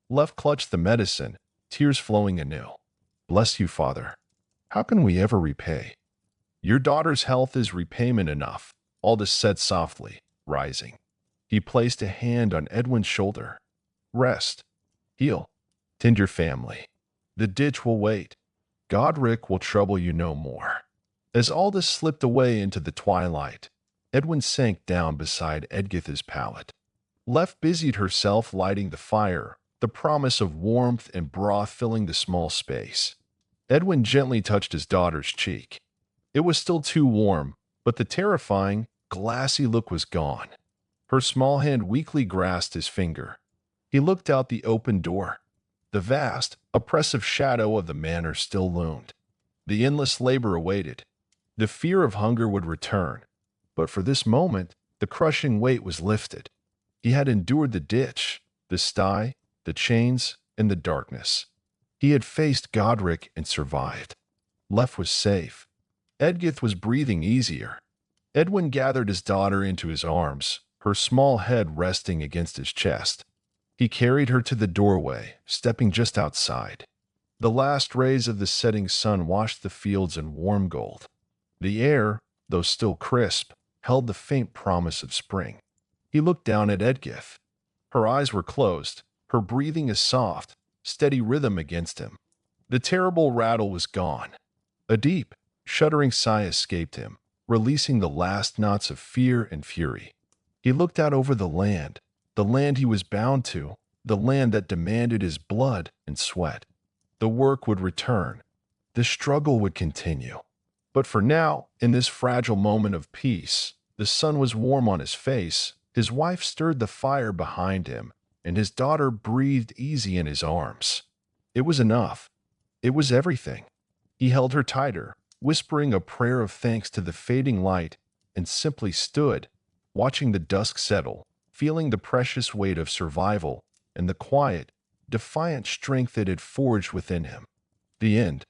Lef clutched the medicine, tears flowing anew. Bless you, Father. How can we ever repay? Your daughter's health is repayment enough, Aldous said softly, rising. He placed a hand on Edwin's shoulder. Rest. Heal. Tend your family. The ditch will wait. Godric will trouble you no more. As Aldous slipped away into the twilight, Edwin sank down beside Edgith's pallet. Lef busied herself lighting the fire, the promise of warmth and broth filling the small space. Edwin gently touched his daughter's cheek. It was still too warm, but the terrifying, glassy look was gone. Her small hand weakly grasped his finger. He looked out the open door. The vast, oppressive shadow of the manor still loomed. The endless labor awaited. The fear of hunger would return. But for this moment, the crushing weight was lifted. He had endured the ditch, the sty, the chains, and the darkness. He had faced Godric and survived. Lef was safe. Edgith was breathing easier. Edwin gathered his daughter into his arms, her small head resting against his chest. He carried her to the doorway, stepping just outside. The last rays of the setting sun washed the fields in warm gold. The air, though still crisp, held the faint promise of spring. He looked down at Edgith. Her eyes were closed, her breathing a soft, steady rhythm against him. The terrible rattle was gone. A deep, shuddering sigh escaped him, releasing the last knots of fear and fury. He looked out over the land he was bound to, the land that demanded his blood and sweat. The work would return. The struggle would continue. But for now, in this fragile moment of peace, the sun was warm on his face, his wife stirred the fire behind him, and his daughter breathed easy in his arms. It was enough. It was everything. He held her tighter, whispering a prayer of thanks to the fading light, and simply stood, watching the dusk settle, feeling the precious weight of survival and the quiet, defiant strength it had forged within him. The end.